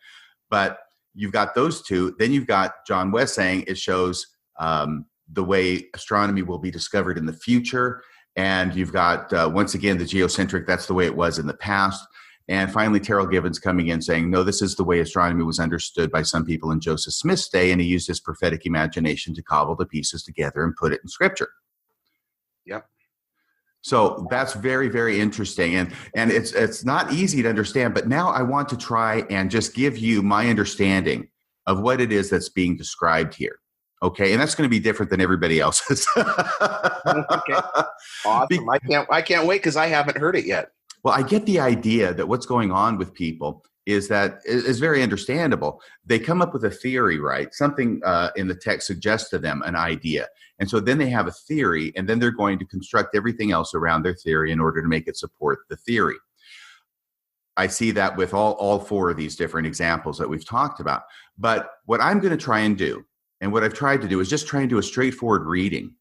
But you've got those two. Then you've got John West saying it shows the way astronomy will be discovered in the future. And you've got, once again, the geocentric, that's the way it was in the past. And finally, Terrell Gibbons coming in saying, no, this is the way astronomy was understood by some people in Joseph Smith's day, and he used his prophetic imagination to cobble the pieces together and put it in Scripture. Yep. So that's very, very interesting. And it's not easy to understand, but now I want to try and just give you my understanding of what it is that's being described here. Okay, and that's going to be different than everybody else's. Okay, awesome. I can't wait because I haven't heard it yet. Well, I get the idea that what's going on with people is that is very understandable. They come up with a theory, right? Something in the text suggests to them an idea. And so then they have a theory, and then they're going to construct everything else around their theory in order to make it support the theory. I see that with all four of these different examples that we've talked about. But what I'm going to try and do, and what I've tried to do, is just try and do a straightforward reading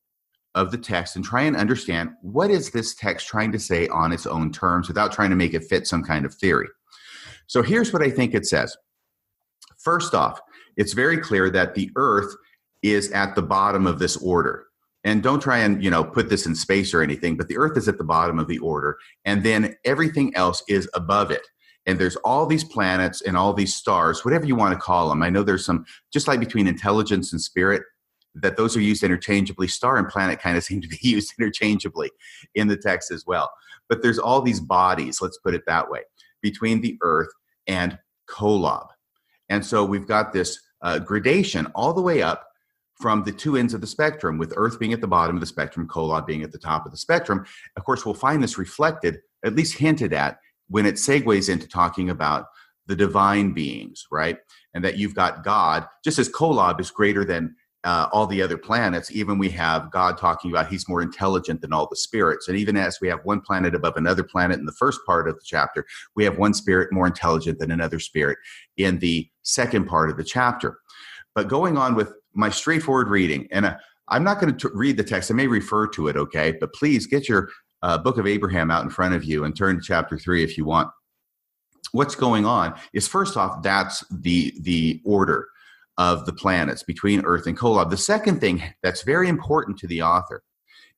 of the text and try and understand what is this text trying to say on its own terms without trying to make it fit some kind of theory. So here's what I think it says. First off, it's very clear that the Earth is at the bottom of this order. And don't try and, put this in space or anything, but the Earth is at the bottom of the order, and then everything else is above it. And there's all these planets and all these stars, whatever you want to call them. I know there's some, just like between intelligence and spirit, that those are used interchangeably. Star and planet kind of seem to be used interchangeably in the text as well. But there's all these bodies, let's put it that way, between the Earth and Kolob. And so we've got this gradation all the way up from the two ends of the spectrum, with Earth being at the bottom of the spectrum, Kolob being at the top of the spectrum. Of course, we'll find this reflected, at least hinted at, when it segues into talking about the divine beings, right? And that you've got God, just as Kolob is greater than all the other planets, even we have God talking about he's more intelligent than all the spirits. And even as we have one planet above another planet in the first part of the chapter, we have one spirit more intelligent than another spirit in the second part of the chapter. But going on with my straightforward reading, and I'm not going to read the text. I may refer to it, okay? But please get your Book of Abraham out in front of you and turn to chapter 3 if you want. What's going on is, first off, that's the order of the planets between Earth and Kolob. The second thing that's very important to the author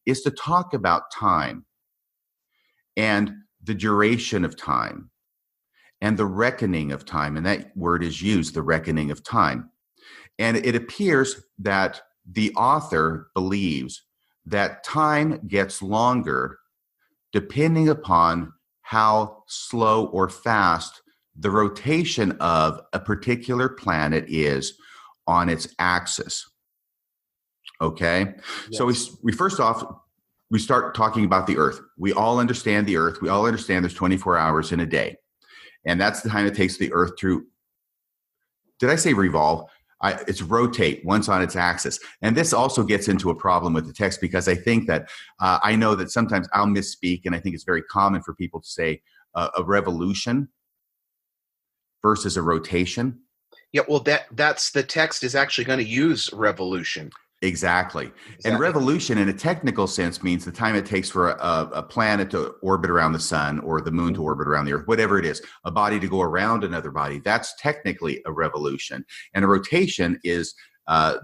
is to talk about time and the duration of time and the reckoning of time. And that word is used, the reckoning of time. And it appears that the author believes that time gets longer depending upon how slow or fast the rotation of a particular planet is on its axis. Okay? Yes. So we first off, we start talking about the Earth. We all understand the Earth. We all understand there's 24 hours in a day. And that's the time it takes the Earth to, did I say revolve? It's rotate once on its axis. And this also gets into a problem with the text, because I think that I know that sometimes I'll misspeak, and I think it's very common for people to say a revolution versus a rotation. Yeah, well, that's the text is actually going to use revolution. Exactly. And revolution in a technical sense means the time it takes for a planet to orbit around the sun, or the moon to orbit around the Earth, whatever it is, a body to go around another body. That's technically a revolution. And a rotation is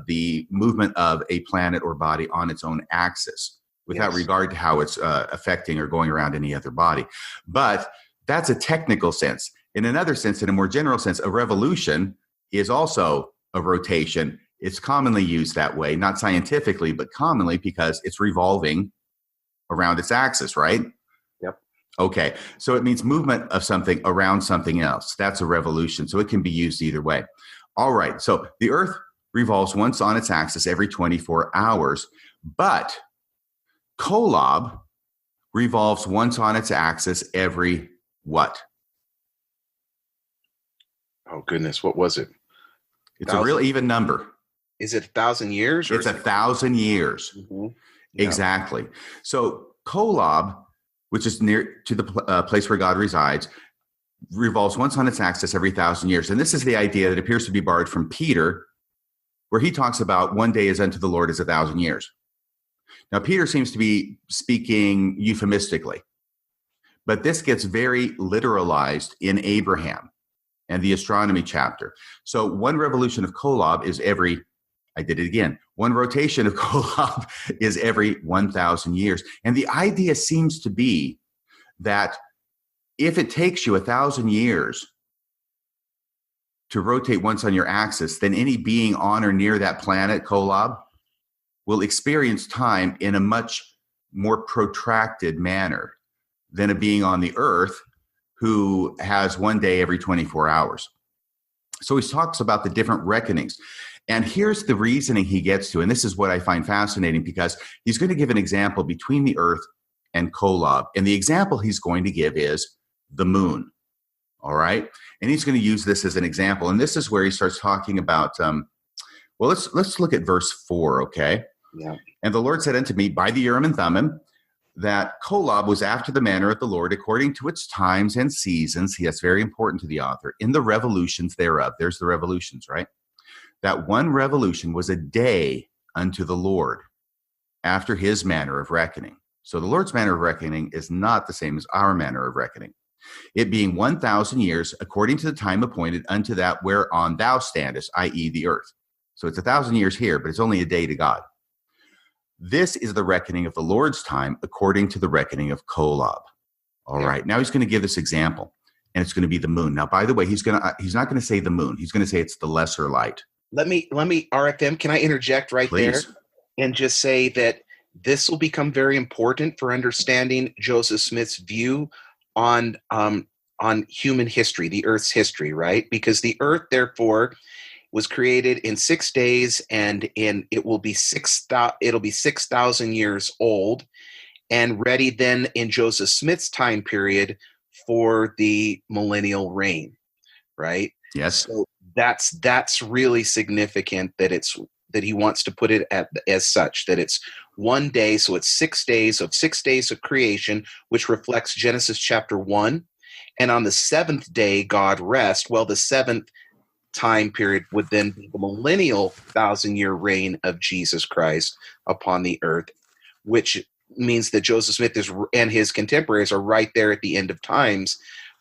the movement of a planet or body on its own axis, without regard to how it's affecting or going around any other body. But that's a technical sense. In another sense, in a more general sense, a revolution is also a rotation. It's commonly used that way, not scientifically, but commonly, because it's revolving around its axis, right? Yep. Okay. So it means movement of something around something else. That's a revolution. So it can be used either way. All right. So the Earth revolves once on its axis every 24 hours, but Kolob revolves once on its axis every what? Oh, goodness. What was it? It's a real even number. Is it 1,000 years? It's 1,000 years. Mm-hmm. Yeah. Exactly. So Kolob, which is near to the place where God resides, revolves once on its axis every 1,000 years. And this is the idea that appears to be borrowed from Peter, where he talks about one day is unto the Lord as 1,000 years. Now, Peter seems to be speaking euphemistically, but this gets very literalized in Abraham and the astronomy chapter. So one revolution of Kolob is one rotation of Kolob is every 1,000 years. And the idea seems to be that if it takes you 1,000 years to rotate once on your axis, then any being on or near that planet, Kolob, will experience time in a much more protracted manner than a being on the Earth who has one day every 24 hours. So he talks about the different reckonings. And here's the reasoning he gets to, and this is what I find fascinating, because he's going to give an example between the Earth and Kolob. And the example he's going to give is the moon. All right? And he's going to use this as an example. And this is where he starts talking about, let's look at verse 4, okay? Yeah. And the Lord said unto me by the Urim and Thummim that Kolob was after the manner of the Lord according to its times and seasons. That's very important to the author. In the revolutions thereof. There's the revolutions, right? That one revolution was a day unto the Lord after his manner of reckoning. So the Lord's manner of reckoning is not the same as our manner of reckoning. It being 1,000 years according to the time appointed unto that whereon thou standest, i.e. the earth. So it's 1,000 years here, but it's only a day to God. This is the reckoning of the Lord's time according to the reckoning of Kolob. All right. Now he's going to give this example, and it's going to be the moon. Now, by the way, he's not going to say the moon. He's going to say it's the lesser light. Let me RFM, can I interject right Please. there and just say that this will become very important for understanding Joseph Smith's view on human history, the Earth's history, right? Because the Earth, therefore, was created in 6 days, and it will be 6,000 years old, and ready then in Joseph Smith's time period for the millennial reign, right? Yes. So that's really significant that he wants to put it as such, that it's one day. So it's 6 days of creation, which reflects Genesis chapter 1. And on the seventh day, God rest. Well, the seventh time period would then be the millennial 1,000-year reign of Jesus Christ upon the earth, which means that Joseph Smith and his contemporaries are right there at the end of times,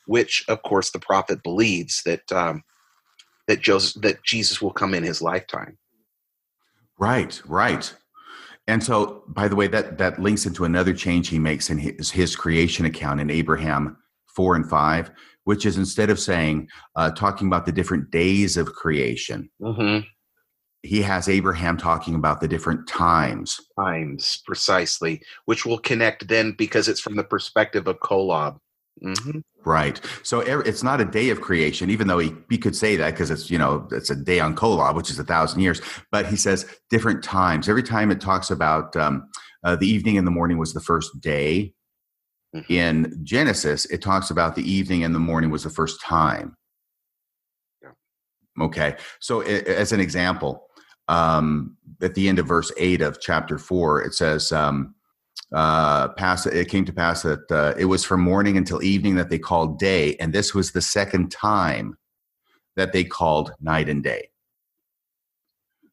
which, of course, the prophet believes that Jesus will come in his lifetime. Right. And so, by the way, that links into another change he makes in his creation account in Abraham 4 and 5, which is instead of talking about the different days of creation, he has Abraham talking about the different times. Times, precisely, which will connect then because it's from the perspective of Kolob. Right. So it's not a day of creation, even though he could say that because it's a day on Kolob, which is 1,000 years. But he says different times. Every time it talks about the evening and the morning was the first day. In Genesis, it talks about the evening and the morning was the first time. Okay. So as an example, at the end of verse 8 of chapter 4, it says, it came to pass that it was from morning until evening that they called day, and this was the second time that they called night and day.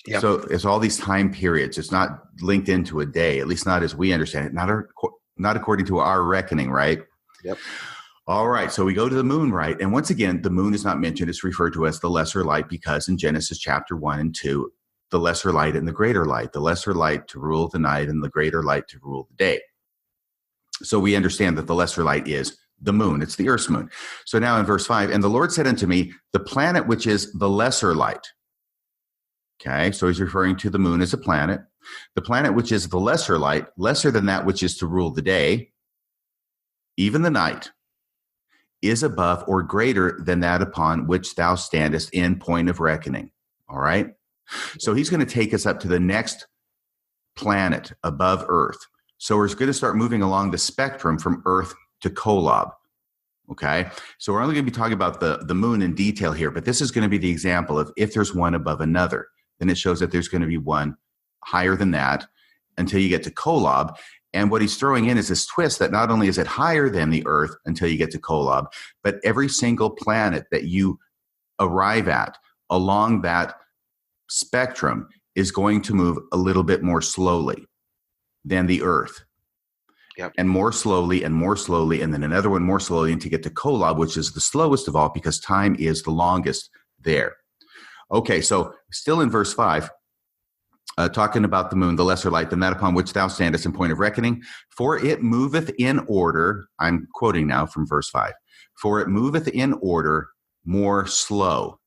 Yep. So it's all these time periods. It's not linked into a day, at least not as we understand it, not according to our reckoning, right? Yep. All right, so we go to the moon, right? And once again, the moon is not mentioned. It's referred to as the lesser light because in Genesis chapter 1 and 2, the lesser light and the greater light, the lesser light to rule the night and the greater light to rule the day. So we understand that the lesser light is the moon. It's the Earth's moon. So now in verse 5, and the Lord said unto me, the planet which is the lesser light. Okay, so he's referring to the moon as a planet. The planet which is the lesser light, lesser than that which is to rule the day, even the night, is above or greater than that upon which thou standest in point of reckoning. All right. So he's going to take us up to the next planet above Earth. So we're going to start moving along the spectrum from Earth to Kolob. Okay. So we're only going to be talking about the moon in detail here, but this is going to be the example of if there's one above another, then it shows that there's going to be one higher than that until you get to Kolob. And what he's throwing in is this twist that not only is it higher than the Earth until you get to Kolob, but every single planet that you arrive at along that spectrum is going to move a little bit more slowly than the Earth. Yep. And more slowly, and then another one more slowly until you get to Kolob, which is the slowest of all because time is the longest there. Okay, so still in verse 5, talking about the moon, the lesser light than that upon which thou standest in point of reckoning, for it moveth in order, I'm quoting now from verse 5, for it moveth in order more slow.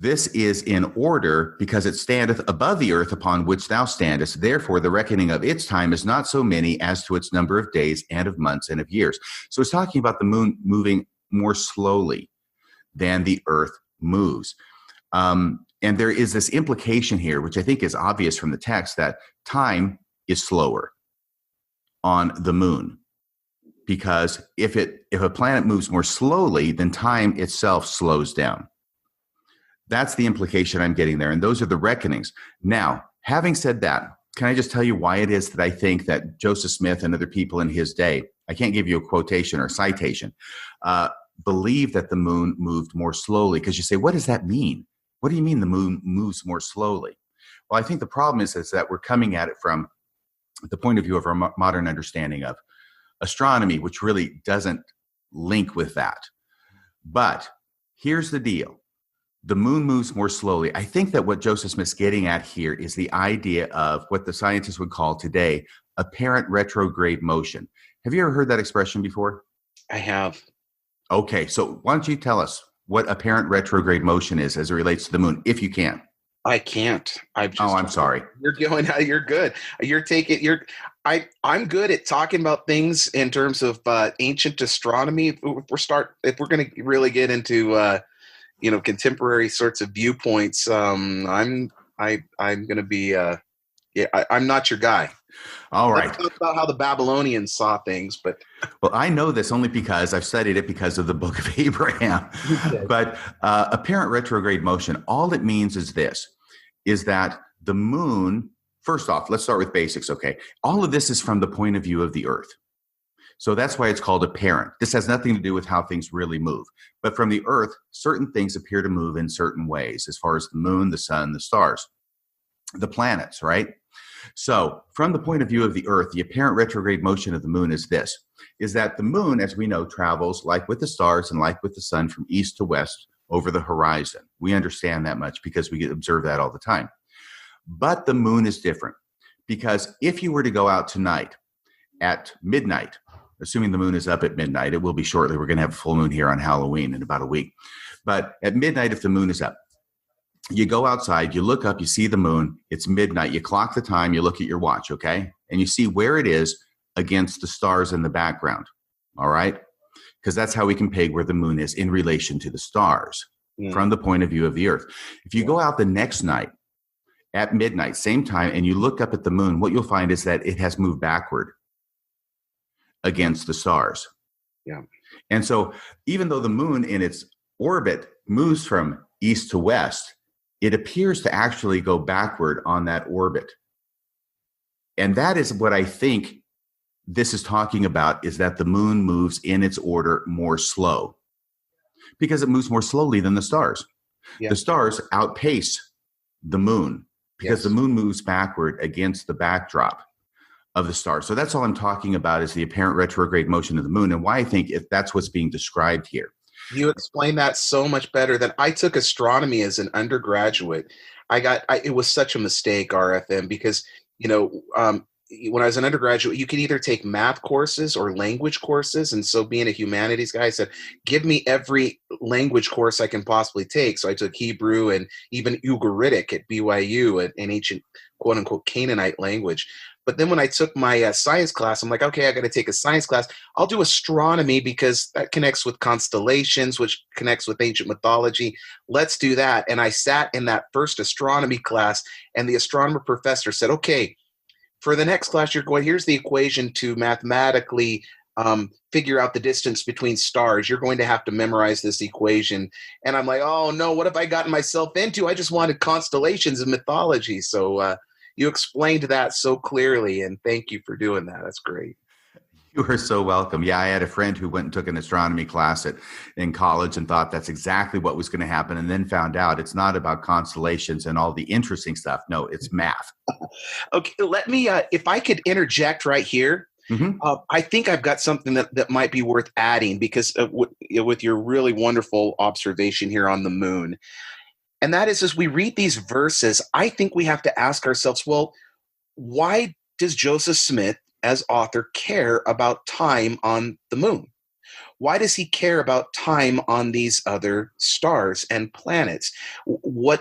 This is in order because it standeth above the earth upon which thou standest. Therefore, the reckoning of its time is not so many as to its number of days and of months and of years. So it's talking about the moon moving more slowly than the earth moves. And there is this implication here, which I think is obvious from the text, that time is slower on the moon. Because if a planet moves more slowly, then time itself slows down. That's the implication I'm getting there. And those are the reckonings. Now, having said that, can I just tell you why it is that I think that Joseph Smith and other people in his day, I can't give you a quotation or citation, believe that the moon moved more slowly? Because you say, what does that mean? What do you mean the moon moves more slowly? Well, I think the problem is that we're coming at it from the point of view of our modern understanding of astronomy, which really doesn't link with that. But here's the deal. The moon moves more slowly. I think that what Joseph Smith's getting at here is the idea of what the scientists would call today apparent retrograde motion. Have you ever heard that expression before? I have. Okay, so why don't you tell us what apparent retrograde motion is as it relates to the moon, if you can? I can't. I'm sorry. You're going. You're good. I'm good at talking about things in terms of ancient astronomy. If we're going to really get into contemporary sorts of viewpoints, I'm going to be I'm not your guy. All right. Let's talk about how the Babylonians saw things, but well, I know this only because I've studied it because of the Book of Abraham. Okay. But apparent retrograde motion, all it means is this: is that the moon. First off, let's start with basics. Okay, all of this is from the point of view of the Earth. So that's why it's called apparent. This has nothing to do with how things really move. But from the Earth, certain things appear to move in certain ways, as far as the moon, the sun, the stars, the planets, right? So from the point of view of the Earth, the apparent retrograde motion of the moon is this, is that the moon, as we know, travels like with the stars and like with the sun from east to west over the horizon. We understand that much because we observe that all the time. But the moon is different because if you were to go out tonight at midnight, assuming the moon is up at midnight, it will be shortly. We're going to have a full moon here on Halloween in about a week. But at midnight, if the moon is up, you go outside, you look up, you see the moon, it's midnight, you clock the time, you look at your watch, okay? And you see where it is against the stars in the background, all right? Because that's how we can peg where the moon is in relation to the stars from the point of view of the Earth. If you go out the next night at midnight, same time, and you look up at the moon, what you'll find is that it has moved backward against the stars. Yeah. And so even though the moon in its orbit moves from east to west, it appears to actually go backward on that orbit. And that is what I think this is talking about, is that the moon moves in its order more slow because it moves more slowly than the stars. Yeah. The stars outpace the moon because the moon moves backward against the backdrop of the stars. So that's all I'm talking about, is the apparent retrograde motion of the moon, and why I think that's what's being described here. You explain that so much better than I took astronomy as an undergraduate. It was such a mistake, RFM, because when I was an undergraduate, you could either take math courses or language courses. And so being a humanities guy, I said, give me every language course I can possibly take. So I took Hebrew and even Ugaritic at BYU, an ancient quote unquote Canaanite language. But then when I took my science class, I'm like, okay, I got to take a science class. I'll do astronomy because that connects with constellations, which connects with ancient mythology. Let's do that. And I sat in that first astronomy class, and the astronomer professor said, okay, for the next class, here's the equation to mathematically figure out the distance between stars. You're going to have to memorize this equation. And I'm like, oh no, what have I gotten myself into? I just wanted constellations and mythology. So you explained that so clearly, and thank you for doing that. That's great. You are so welcome. Yeah, I had a friend who went and took an astronomy class in college and thought that's exactly what was going to happen, and then found out it's not about constellations and all the interesting stuff. No, it's math. Okay, let me, if I could interject right here. Mm-hmm. I think I've got something that might be worth adding, because with your really wonderful observation here on the moon. And that is, as we read these verses, I think we have to ask ourselves, well, why does Joseph Smith, as author, care about time on the moon? Why does he care about time on these other stars and planets? Why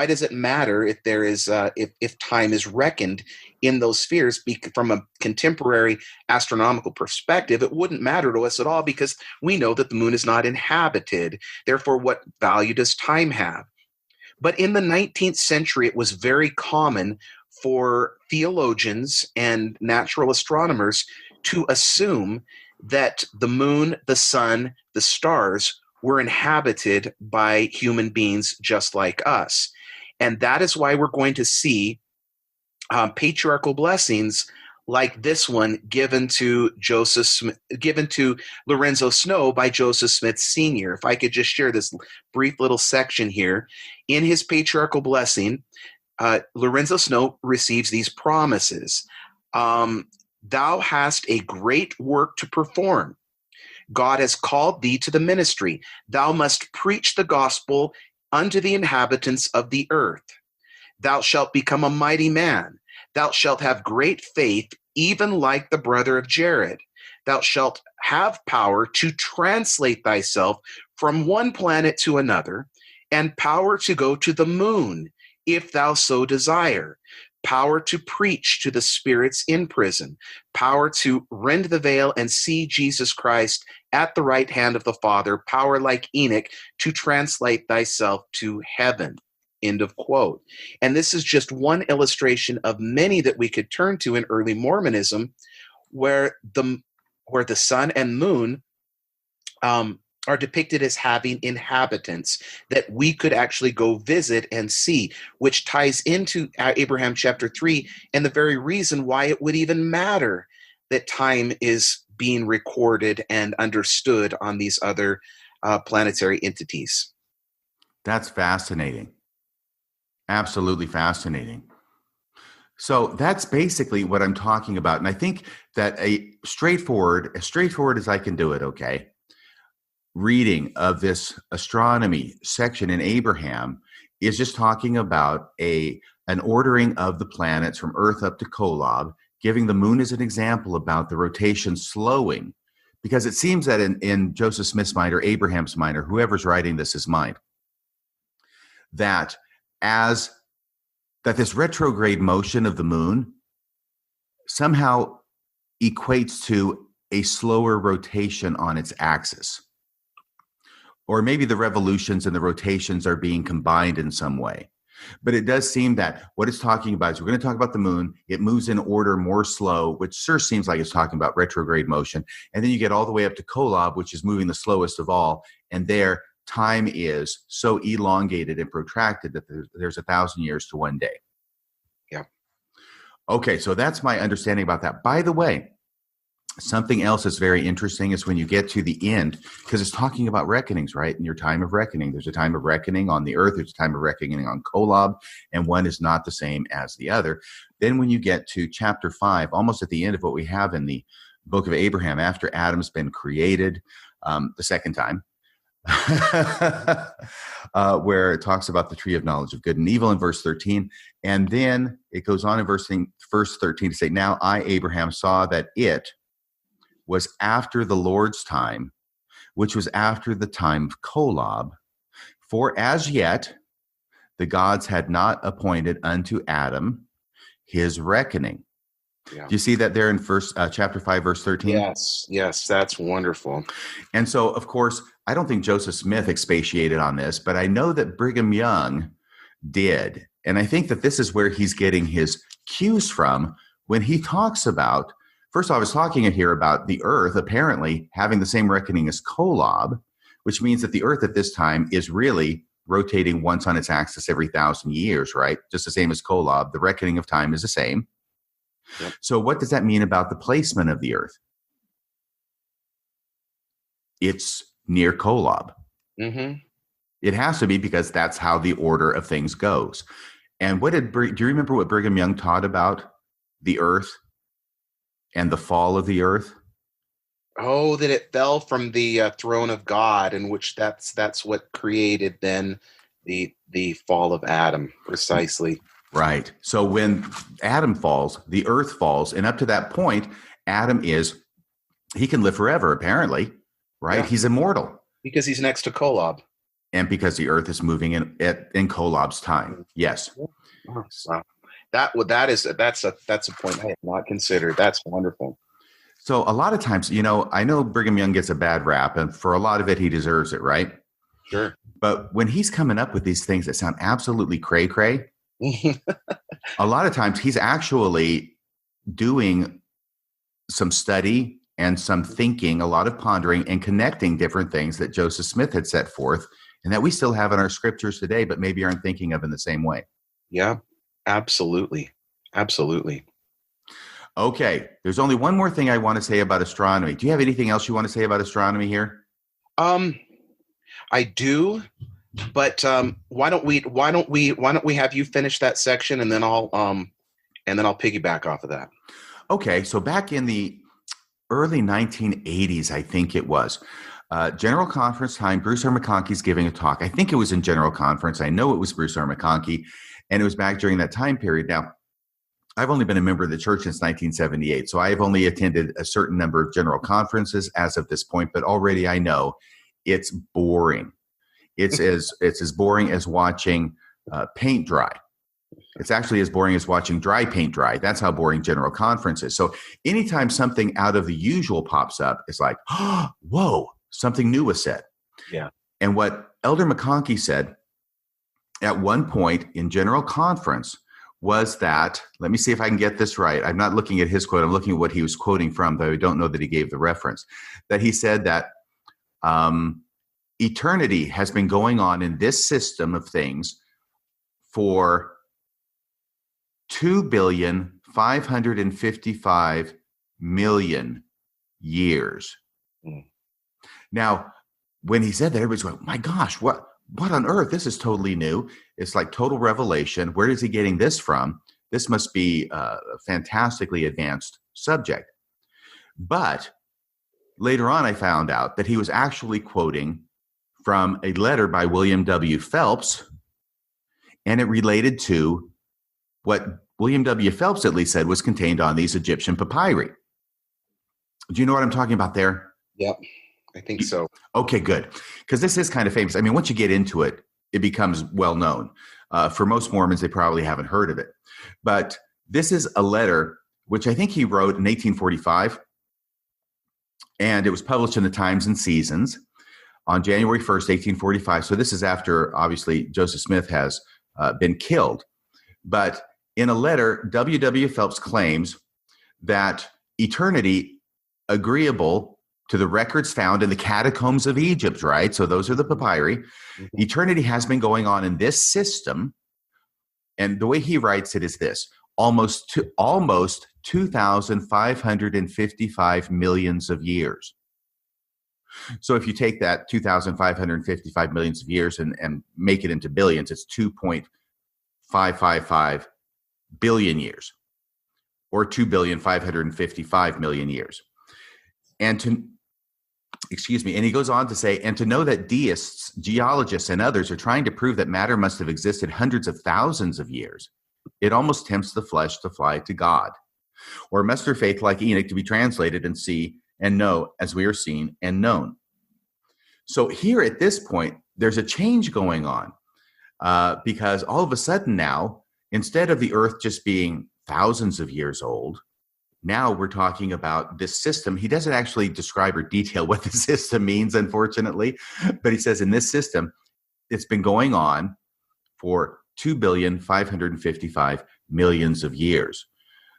does it matter if there is if time is reckoned in those spheres? From a contemporary astronomical perspective, it wouldn't matter to us at all, because we know that the moon is not inhabited. Therefore, what value does time have? But in the 19th century, it was very common for theologians and natural astronomers to assume that the moon, the sun, the stars were inhabited by human beings just like us. And that is why we're going to see patriarchal blessings like this one given to Lorenzo Snow by Joseph Smith Sr. If I could just share this brief little section here. In his patriarchal blessing, Lorenzo Snow receives these promises. Thou hast a great work to perform. God has called thee to the ministry. Thou must preach the gospel unto the inhabitants of the earth. Thou shalt become a mighty man. Thou shalt have great faith, even like the brother of Jared. Thou shalt have power to translate thyself from one planet to another, and power to go to the moon, if thou so desire. Power to preach to the spirits in prison, power to rend the veil and see Jesus Christ at the right hand of the Father, power like Enoch to translate thyself to heaven. End of quote. And this is just one illustration of many that we could turn to in early Mormonism, where the sun and moon are depicted as having inhabitants that we could actually go visit and see, which ties into Abraham chapter 3 and the very reason why it would even matter that time is being recorded and understood on these other planetary entities. That's fascinating. Absolutely fascinating. So that's basically what I'm talking about. And I think that as straightforward as I can do it, okay, reading of this astronomy section in Abraham is just talking about an ordering of the planets from Earth up to Kolob, giving the moon as an example about the rotation slowing, because it seems that in Joseph Smith's mind, or Abraham's mind, or whoever's writing this' mind, that this retrograde motion of the moon somehow equates to a slower rotation on its axis. Or maybe the revolutions and the rotations are being combined in some way. But it does seem that what it's talking about is, we're going to talk about the moon. It moves in order more slow, which sure seems like it's talking about retrograde motion. And then you get all the way up to Kolob, which is moving the slowest of all. And there, time is so elongated and protracted that there's 1,000 years to one day. Yeah. Okay, so that's my understanding about that. By the way, something else that's very interesting is when you get to the end, because it's talking about reckonings, right? In your time of reckoning, there's a time of reckoning on the earth, there's a time of reckoning on Kolob, and one is not the same as the other. Then when you get to chapter 5, almost at the end of what we have in the book of Abraham, after Adam's been created the second time, where it talks about the tree of knowledge of good and evil in verse 13. And then it goes on in verse 13 to say, now I, Abraham, saw that it was after the Lord's time, which was after the time of Kolob. For as yet the gods had not appointed unto Adam his reckoning. Yeah. Do you see that there in chapter 5, verse 13? Yes, that's wonderful. And so, of course, I don't think Joseph Smith expatiated on this, but I know that Brigham Young did. And I think that this is where he's getting his cues from when he talks about, first off, he's talking here about the earth apparently having the same reckoning as Kolob, which means that the earth at this time is really rotating once on its axis every 1,000 years, right? Just the same as Kolob. The reckoning of time is the same. Yep. So what does that mean about the placement of the earth? It's near Kolob. Mm-hmm. It has to be, because that's how the order of things goes. And do you remember what Brigham Young taught about the earth and the fall of the earth? Oh, that it fell from the throne of God, in which that's what created then the fall of Adam, precisely. Right. So when Adam falls, the earth falls, and up to that point, Adam he can live forever, apparently, right? Yeah. He's immortal. Because he's next to Kolob. And because the earth is moving in Kolob's time. Yes. Wow. That's a point I have not considered. That's wonderful. So a lot of times, I know Brigham Young gets a bad rap, and for a lot of it, he deserves it, right? Sure. But when he's coming up with these things that sound absolutely cray-cray, a lot of times he's actually doing some study and some thinking, a lot of pondering and connecting different things that Joseph Smith had set forth and that we still have in our scriptures today, but maybe aren't thinking of in the same way. Yeah, absolutely. Absolutely. Okay, there's only one more thing I want to say about astronomy. Do you have anything else you want to say about astronomy here? I do, but why don't we have you finish that section, and then I'll piggyback off of that. Okay, so back in the early 1980s, I think it was, General Conference time, Bruce R. McConkey's giving a talk. I think it was in General Conference. I know it was Bruce R. McConkey, and it was back during that time period. Now, I've only been a member of the church since 1978, so I've only attended a certain number of general conferences as of this point, but already I know it's boring. It's as boring as watching paint dry. It's actually as boring as watching dry paint dry. That's how boring general conference is. So anytime something out of the usual pops up, it's like, oh, whoa, something new was said. Yeah. And what Elder McConkey said at one point in general conference was that, let me see if I can get this right. I'm not looking at his quote. I'm looking at what he was quoting from, though I don't know that he gave the reference. That he said that eternity has been going on in this system of things for 2,555,000,000 years. Mm. Now, when he said that, everybody's going, my gosh, what on earth? This is totally new. It's like total revelation. Where is he getting this from? This must be a fantastically advanced subject. But later on, I found out that he was actually quoting from a letter by William W. Phelps, and it related to what William W. Phelps at least said was contained on these Egyptian papyri. Do you know what I'm talking about there? Yep, I think so. Okay, good. Because this is kind of famous. I mean, once you get into it, it becomes well known. For most Mormons, they probably haven't heard of it. But this is a letter which I think he wrote in 1845, and it was published in the Times and Seasons on January 1st, 1845. So this is after, obviously, Joseph Smith has been killed. But in a letter, W. W. Phelps claims that eternity, agreeable to the records found in the catacombs of Egypt, right? So those are the papyri. Mm-hmm. Eternity has been going on in this system. And the way he writes it is this: almost 2,555 millions of years. So if you take that 2,555 millions of years and make it into billions, it's 2.555 billion years, or 2,555,000,000 years. And Excuse me. And he goes on to say, and to know that deists, geologists, and others are trying to prove that matter must have existed hundreds of thousands of years, it almost tempts the flesh to fly to God. Or must their faith, like Enoch, to be translated and see and know as we are seen and known. So here at this point, there's a change going on because all of a sudden now, instead of the earth just being thousands of years old, now we're talking about this system. He doesn't actually describe or detail what the system means, unfortunately, but he says in this system, it's been going on for 2,555,000,000 of years.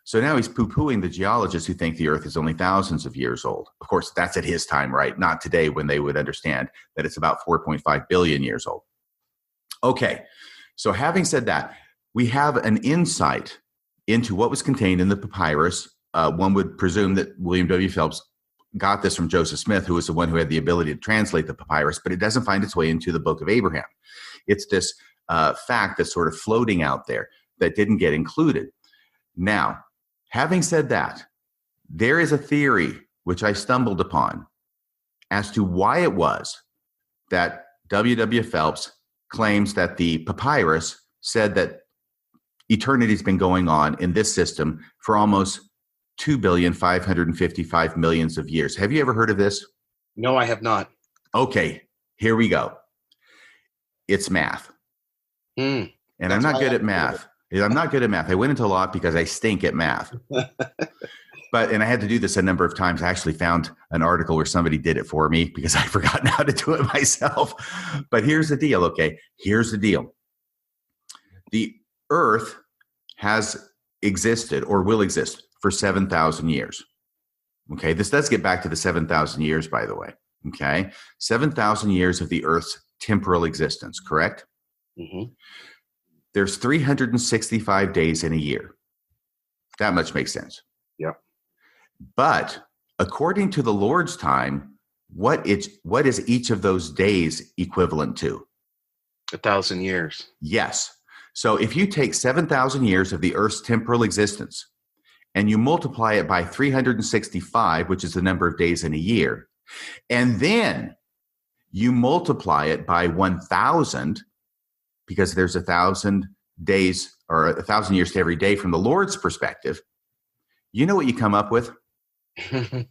So now he's poo-pooing the geologists who think the earth is only thousands of years old. Of course, that's at his time, right? Not today, when they would understand that it's about 4.5 billion years old. Okay, so having said that, we have an insight into what was contained in the papyrus. One would presume that William W. Phelps got this from Joseph Smith, who was the one who had the ability to translate the papyrus, but it doesn't find its way into the Book of Abraham. It's this fact that's sort of floating out there that didn't get included. Now, having said that, there is a theory which I stumbled upon as to why it was that W. Phelps claims that the papyrus said that eternity's been going on in this system for almost 2,555,000,000 of years. Have you ever heard of this? No, I have not. Okay, here we go. It's math. And I'm not good at math. I'm not good at math. I went into law because I stink at math. And I had to do this a number of times. I actually found an article where somebody did it for me because I'd forgotten how to do it myself. But here's the deal, okay? Here's the deal. The earth has existed or will exist for 7,000 years. Okay, this does get back to the 7,000 years, by the way. Okay, 7,000 years of the earth's temporal existence, correct? Mm-hmm. There's 365 days in a year. That much makes sense. Yep. But according to the Lord's time, what is each of those days equivalent to? 1,000 years. Yes. So if you take 7,000 years of the earth's temporal existence and you multiply it by 365, which is the number of days in a year, and then you multiply it by 1,000, because there's 1,000 days or 1,000 years to every day from the Lord's perspective, you know what you come up with? The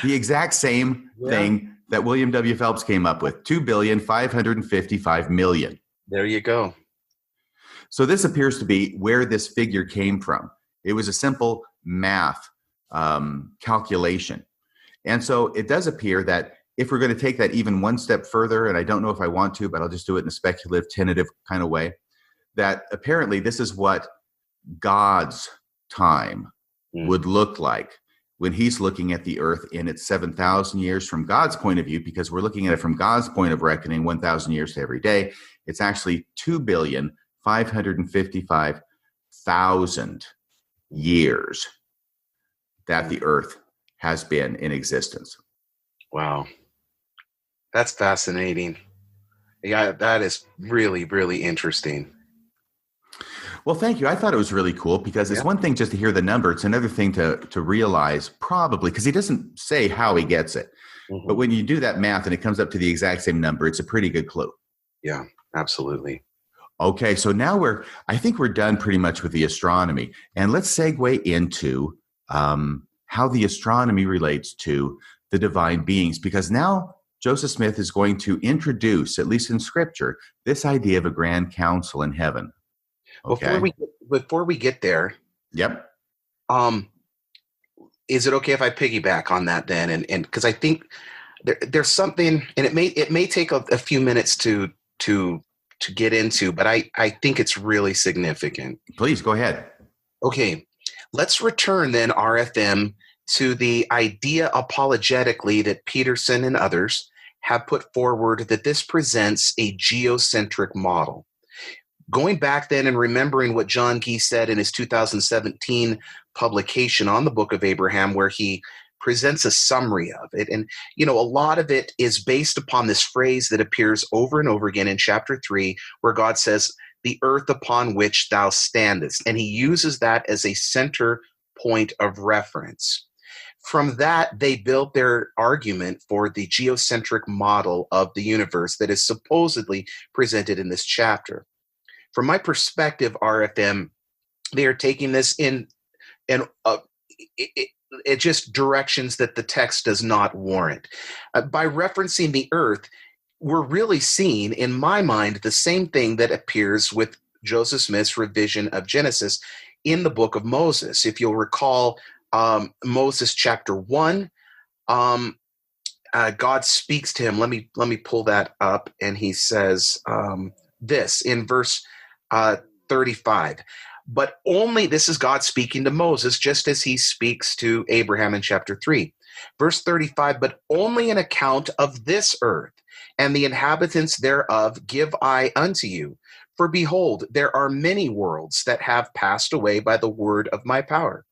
exact same thing that William W. Phelps came up with, 2,555,000,000. There you go. So this appears to be where this figure came from. It was a simple math calculation. And so it does appear that if we're going to take that even one step further, and I don't know if I want to, but I'll just do it in a speculative, tentative kind of way, that apparently this is what God's time would look like when he's looking at the earth in its 7,000 years from God's point of view, because we're looking at it from God's point of reckoning, 1,000 years to every day. It's actually 2,555,000 years that the earth has been in existence. Wow. That's fascinating. Yeah, that is really, really interesting. Well, thank you. I thought it was really cool because it's one thing just to hear the number. It's another thing to realize, probably, because he doesn't say how he gets it. Mm-hmm. But when you do that math and it comes up to the exact same number, it's a pretty good clue. Yeah, absolutely. Okay, so now I think we're done pretty much with the astronomy. And let's segue into how the astronomy relates to the divine beings, because now Joseph Smith is going to introduce, at least in Scripture, this idea of a grand council in heaven. Okay. Before we get there, yep. Is it okay if I piggyback on that then? And because I think there's something, and it may take a few minutes to get into, but I think it's really significant. Please go ahead. Okay, let's return then, RFM, to the idea apologetically that Peterson and others have put forward, that this presents a geocentric model. Going back then and remembering what John Gee said in his 2017 publication on the Book of Abraham, where he presents a summary of it. And, a lot of it is based upon this phrase that appears over and over again in chapter 3, where God says, the earth upon which thou standest. And he uses that as a center point of reference. From that, they built their argument for the geocentric model of the universe that is supposedly presented in this chapter. From my perspective, RFM, they are taking this in and it just directions that the text does not warrant. By referencing the earth, we're really seeing, in my mind, the same thing that appears with Joseph Smith's revision of Genesis in the book of Moses. If you'll recall, Moses chapter 1, God speaks to him. Let me pull that up, and he says this in verse 35. But only, this is God speaking to Moses, just as he speaks to Abraham in chapter 3. Verse 35, but only an account of this earth and the inhabitants thereof give I unto you. For behold, there are many worlds that have passed away by the word of my power.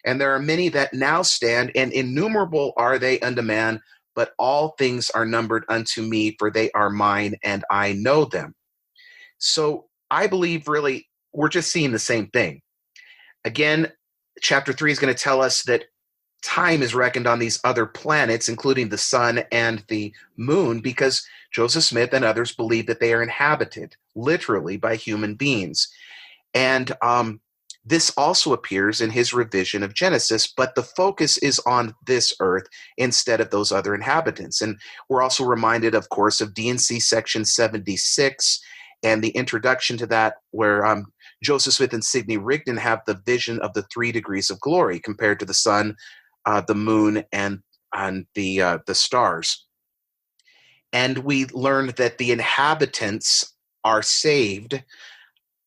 And there are many that now stand, and innumerable are they unto man, but all things are numbered unto me, for they are mine, and I know them. So I believe really we're just seeing the same thing. Again, chapter 3 is going to tell us that time is reckoned on these other planets, including the sun and the moon, because Joseph Smith and others believe that they are inhabited literally by human beings. And this also appears in his revision of Genesis, but the focus is on this earth instead of those other inhabitants. And we're also reminded, of course, of D&C section 76 and the introduction to that, where Joseph Smith and Sidney Rigdon have the vision of the 3 degrees of glory compared to the sun, the moon, and the stars. And we learned that the inhabitants are saved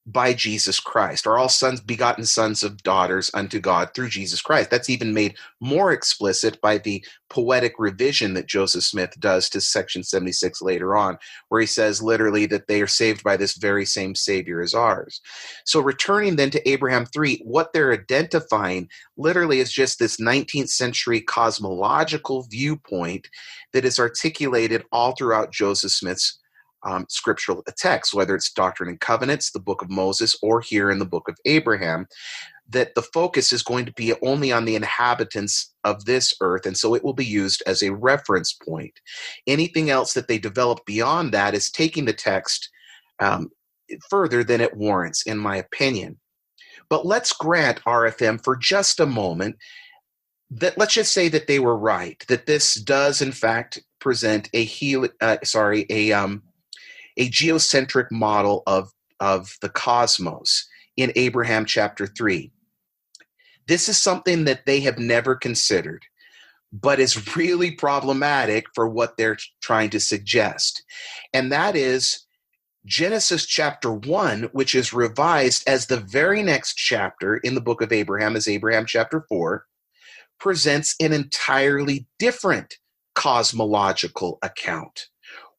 by Jesus Christ, are all sons, begotten sons of daughters unto God through Jesus Christ. That's even made more explicit by the poetic revision that Joseph Smith does to section 76 later on, where he says literally that they are saved by this very same Savior as ours. So returning then to Abraham 3, what they're identifying literally is just this 19th century cosmological viewpoint that is articulated all throughout Joseph Smith's scriptural text, whether it's Doctrine and Covenants, the book of Moses, or here in the book of Abraham, that the focus is going to be only on the inhabitants of this earth, and so it will be used as a reference point. Anything else that they develop beyond that is taking the text further than it warrants, in my opinion. But let's grant RFM for just a moment that, let's just say that they were right, that this does in fact present a geocentric model of the cosmos in Abraham chapter 3. This is something that they have never considered, but is really problematic for what they're trying to suggest. And that is Genesis chapter 1, which is revised as the very next chapter in the book of Abraham, as Abraham chapter 4, presents an entirely different cosmological account,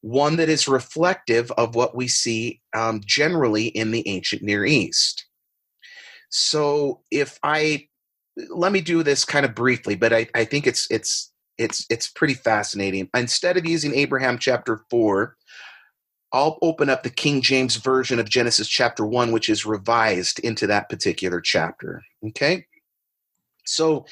one that is reflective of what we see generally in the ancient Near East. So let me do this kind of briefly, but I think it's pretty fascinating. Instead of using Abraham chapter 4, I'll open up the King James Version of Genesis chapter 1, which is revised into that particular chapter. Okay? So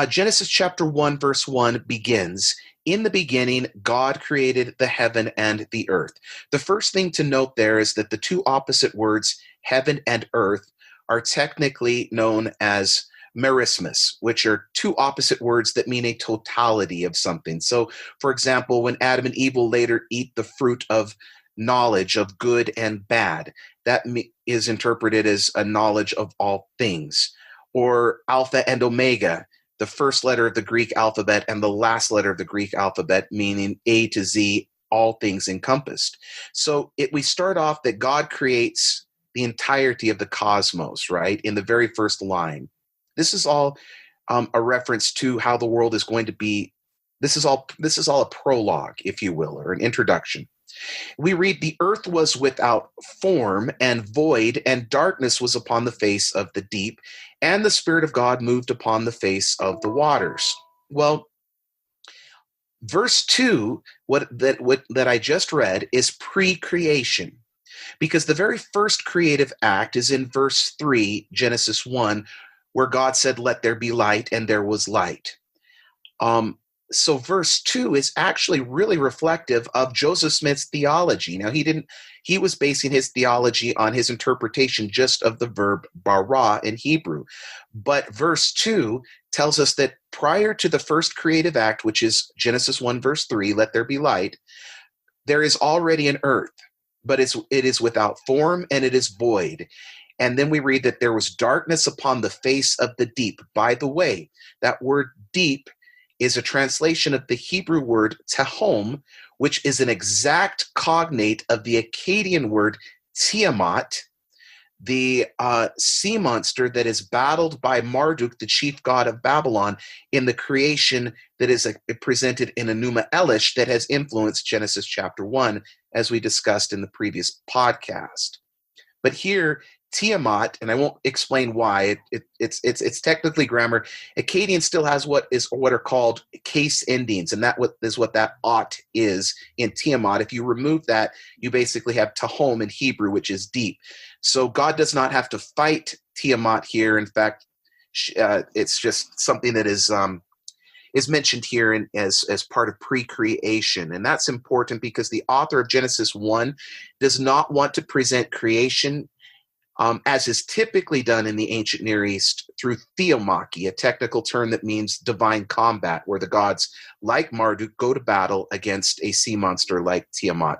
Genesis chapter 1, verse 1 begins, "In the beginning, God created the heaven and the earth." The first thing to note there is that the two opposite words, heaven and earth, are technically known as merismus, which are two opposite words that mean a totality of something. So, for example, when Adam and Eve will later eat the fruit of knowledge of good and bad, that is interpreted as a knowledge of all things. Or alpha and omega, the first letter of the Greek alphabet and the last letter of the Greek alphabet, meaning A to Z, all things encompassed. So we start off that God creates the entirety of the cosmos, right, in the very first line. This is all a reference to how the world is going to be. This is all a prologue, if you will, or an introduction. We read, "The earth was without form and void, and darkness was upon the face of the deep, and the Spirit of God moved upon the face of the waters." Well, verse 2, that I just read, is pre-creation, because the very first creative act is in verse 3, Genesis 1, where God said, "Let there be light," and there was light. So verse 2 is actually really reflective of Joseph Smith's theology. Now, he was basing his theology on his interpretation just of the verb bara in Hebrew. But verse 2 tells us that prior to the first creative act, which is Genesis 1, verse 3, let there be light, there is already an earth, but it is without form and it is void. And then we read that there was darkness upon the face of the deep. By the way, that word deep is a translation of the Hebrew word tehom, which is an exact cognate of the Akkadian word Tiamat, the sea monster that is battled by Marduk, the chief god of Babylon, in the creation that is presented in Enuma Elish that has influenced Genesis chapter 1, as we discussed in the previous podcast. But here, Tiamat, and I won't explain why, it's technically grammar. Akkadian still has what are called case endings, and that is what that ot is in Tiamat. If you remove that, you basically have Tahom in Hebrew, which is deep. So God does not have to fight Tiamat here. In fact, it's just something that is mentioned here as part of pre-creation. And that's important because the author of Genesis 1 does not want to present creation as is typically done in the ancient Near East through theomachy, a technical term that means divine combat, where the gods, like Marduk, go to battle against a sea monster like Tiamat.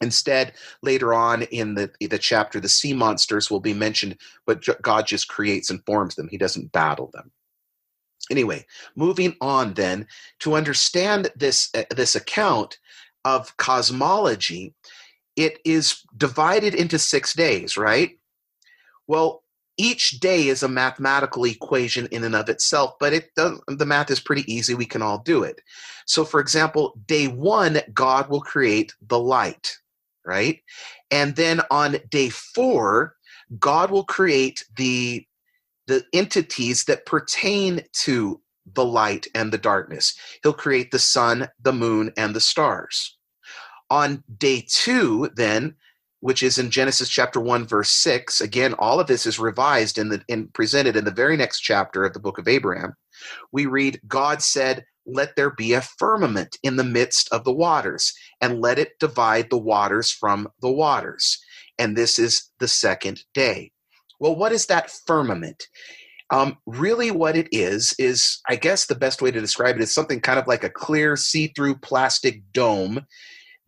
Instead, later on in the chapter, the sea monsters will be mentioned, but God just creates and forms them. He doesn't battle them. Anyway, moving on then, to understand this account of cosmology, it is divided into 6 days, right? Well, each day is a mathematical equation in and of itself, but the math is pretty easy. We can all do it. So, for example, day 1, God will create the light, right? And then on day 4, God will create the entities that pertain to the light and the darkness. He'll create the sun, the moon, and the stars. On day 2, then, which is in Genesis chapter 1, verse 6, again, all of this is revised and presented in the very next chapter of the book of Abraham. We read, God said, let there be a firmament in the midst of the waters, and let it divide the waters from the waters. And this is the 2nd day. Well, what is that firmament? Really what it is, I guess the best way to describe it is something kind of like a clear, see-through plastic dome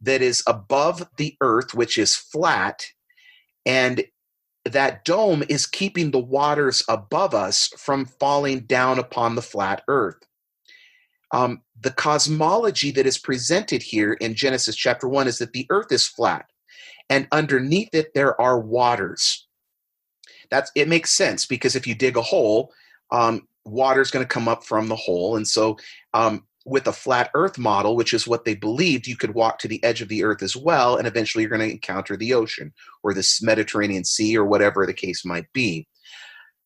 that is above the earth, which is flat, and that dome is keeping the waters above us from falling down upon the flat earth. The cosmology that is presented here in Genesis chapter 1 is that the earth is flat, and underneath it there are waters. It makes sense, because if you dig a hole, water is going to come up from the hole, and so with a flat earth model, which is what they believed, you could walk to the edge of the earth as well, and eventually you're going to encounter the ocean or the Mediterranean Sea or whatever the case might be.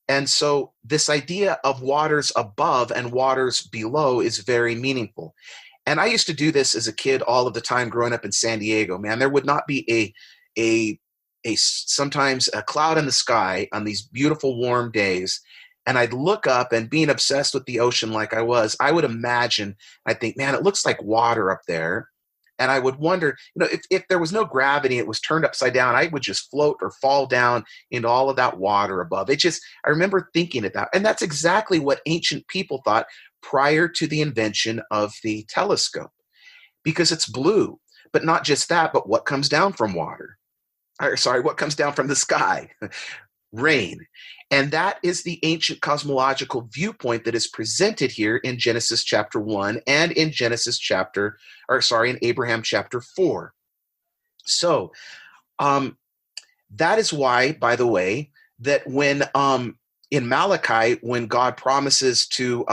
And so this idea of waters above and waters below is very meaningful. And I used to do this as a kid all of the time growing up in San Diego. Man, there would not be sometimes a cloud in the sky on these beautiful warm days, and I'd look up, and being obsessed with the ocean like I would imagine, I'd think, man, it looks like water up there. And I would wonder, if there was no gravity, it was turned upside down, I would just float or fall down into all of that water above. I remember thinking it that, and that's exactly what ancient people thought prior to the invention of the telescope, because it's blue. But not just that, but what comes down from water? What comes down from the sky? Rain. And that is the ancient cosmological viewpoint that is presented here in Genesis chapter 1 and in in Abraham chapter 4. So that is why, by the way, that when in Malachi, when God promises to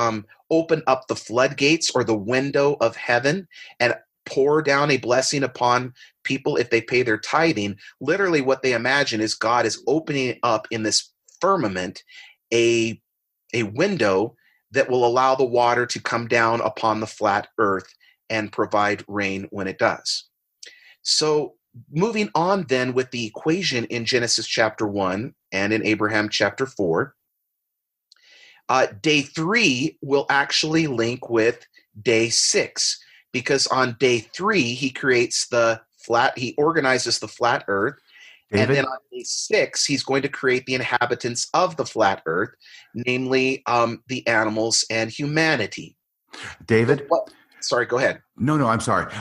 open up the floodgates or the window of heaven and pour down a blessing upon people if they pay their tithing, literally what they imagine is God is opening up in this firmament a window that will allow the water to come down upon the flat earth and provide rain when it does. So moving on then with the equation in Genesis chapter 1 and in Abraham chapter 4, Day 3 will actually link with day 6, because on day 3 he organizes the flat earth. David? And then on day 6, he's going to create the inhabitants of the flat earth, namely the animals and humanity. David? Sorry, go ahead. No, I'm sorry.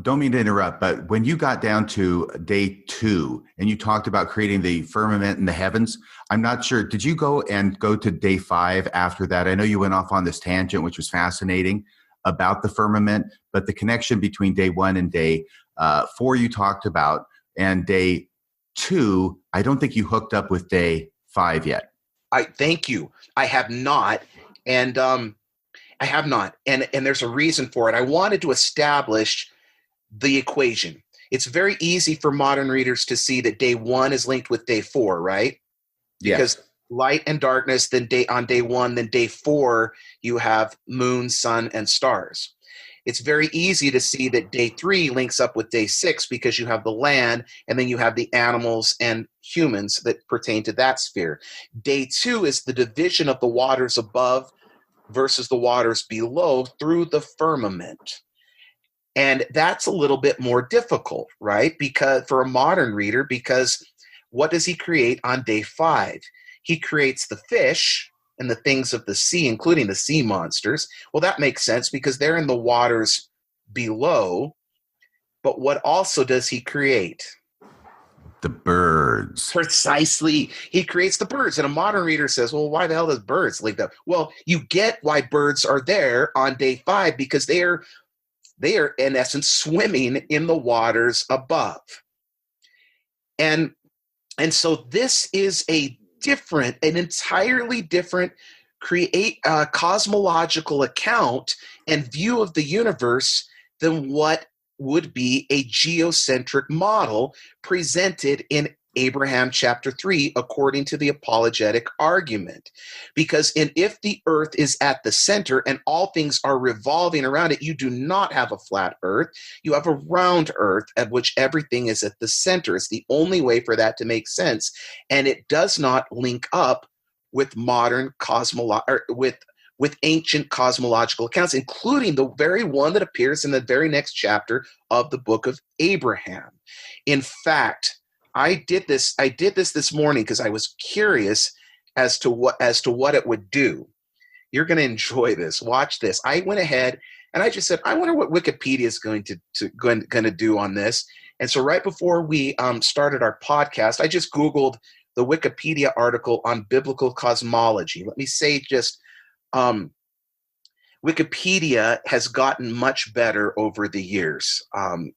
Don't mean to interrupt, but when you got down to day 2 and you talked about creating the firmament in the heavens, I'm not sure. Did you go to day 5 after that? I know you went off on this tangent, which was fascinating about the firmament, but the connection between day 1 and day 4 you talked about, and day 2, I don't think you hooked up with day 5 yet. Thank you. I have not. And I have not, and there's a reason for it. I wanted to establish the equation. It's very easy for modern readers to see that day 1 is linked with day 4, right? Yes. Because light and darkness, then on day 1, then day 4, you have moon, sun, and stars. It's very easy to see that day 3 links up with day 6 because you have the land, and then you have the animals and humans that pertain to that sphere. Day 2 is the division of the waters above versus the waters below through the firmament. And that's a little bit more difficult, right? Because for a modern reader, because what does he create on day 5? He creates the fish and the things of the sea, including the sea monsters. Well, that makes sense because they're in the waters below. But what also does he create? The birds. Precisely. He creates the birds. And a modern reader says, well, why the hell does birds link up? Well, you get why birds are there on day 5 because they are in essence swimming in the waters above. And so this is an entirely different cosmological account and view of the universe than what would be a geocentric model presented in Abraham chapter 3, according to the apologetic argument. Because if the earth is at the center and all things are revolving around it, you do not have a flat earth. You have a round earth at which everything is at the center. It's the only way for that to make sense. And it does not link up with modern with ancient cosmological accounts, including the very one that appears in the very next chapter of the book of Abraham. In fact, I did this this morning because I was curious as to what it would do. You're going to enjoy this. Watch this. I went ahead and I just said, I wonder what Wikipedia is going to do on this. And so right before we started our podcast, I just Googled the Wikipedia article on biblical cosmology. Let me say just Wikipedia has gotten much better over the years.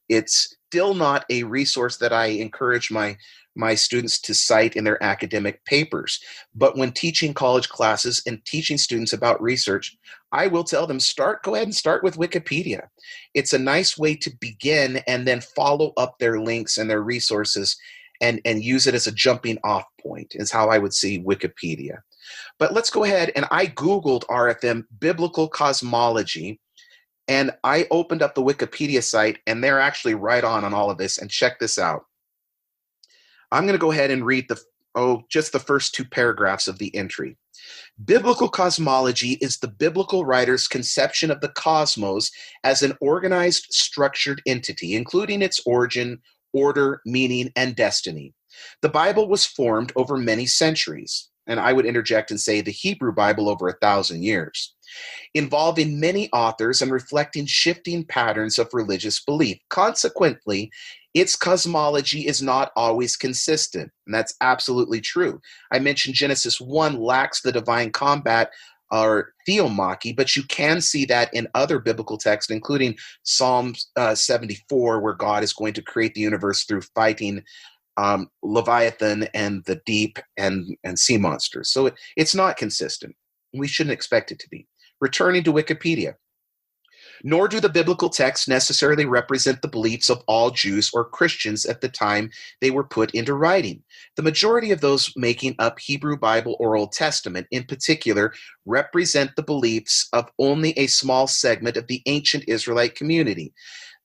It's still not a resource that I encourage my students to cite in their academic papers. But when teaching college classes and teaching students about research, I will tell them, go ahead and start with Wikipedia. It's a nice way to begin and then follow up their links and their resources and use it as a jumping off point is how I would see Wikipedia. But let's go ahead, and I Googled RFM biblical cosmology, and I opened up the Wikipedia site, and they're actually right on all of this, and check this out. I'm going to go ahead and read just the first 2 paragraphs of the entry. Biblical cosmology is the biblical writer's conception of the cosmos as an organized, structured entity, including its origin, order, meaning, and destiny. The Bible was formed over many centuries, and I would interject and say the Hebrew Bible over 1,000 years, involving many authors and reflecting shifting patterns of religious belief. Consequently, its cosmology is not always consistent, and that's absolutely true. I mentioned Genesis 1 lacks the divine combat or theomachy, but you can see that in other biblical texts, including Psalm 74, where God is going to create the universe through fighting Leviathan and the deep and sea monsters. So it's not consistent. We shouldn't expect it to be. Returning to Wikipedia. Nor do the biblical texts necessarily represent the beliefs of all Jews or Christians at the time they were put into writing. The majority of those making up Hebrew Bible or Old Testament, in particular, represent the beliefs of only a small segment of the ancient Israelite community.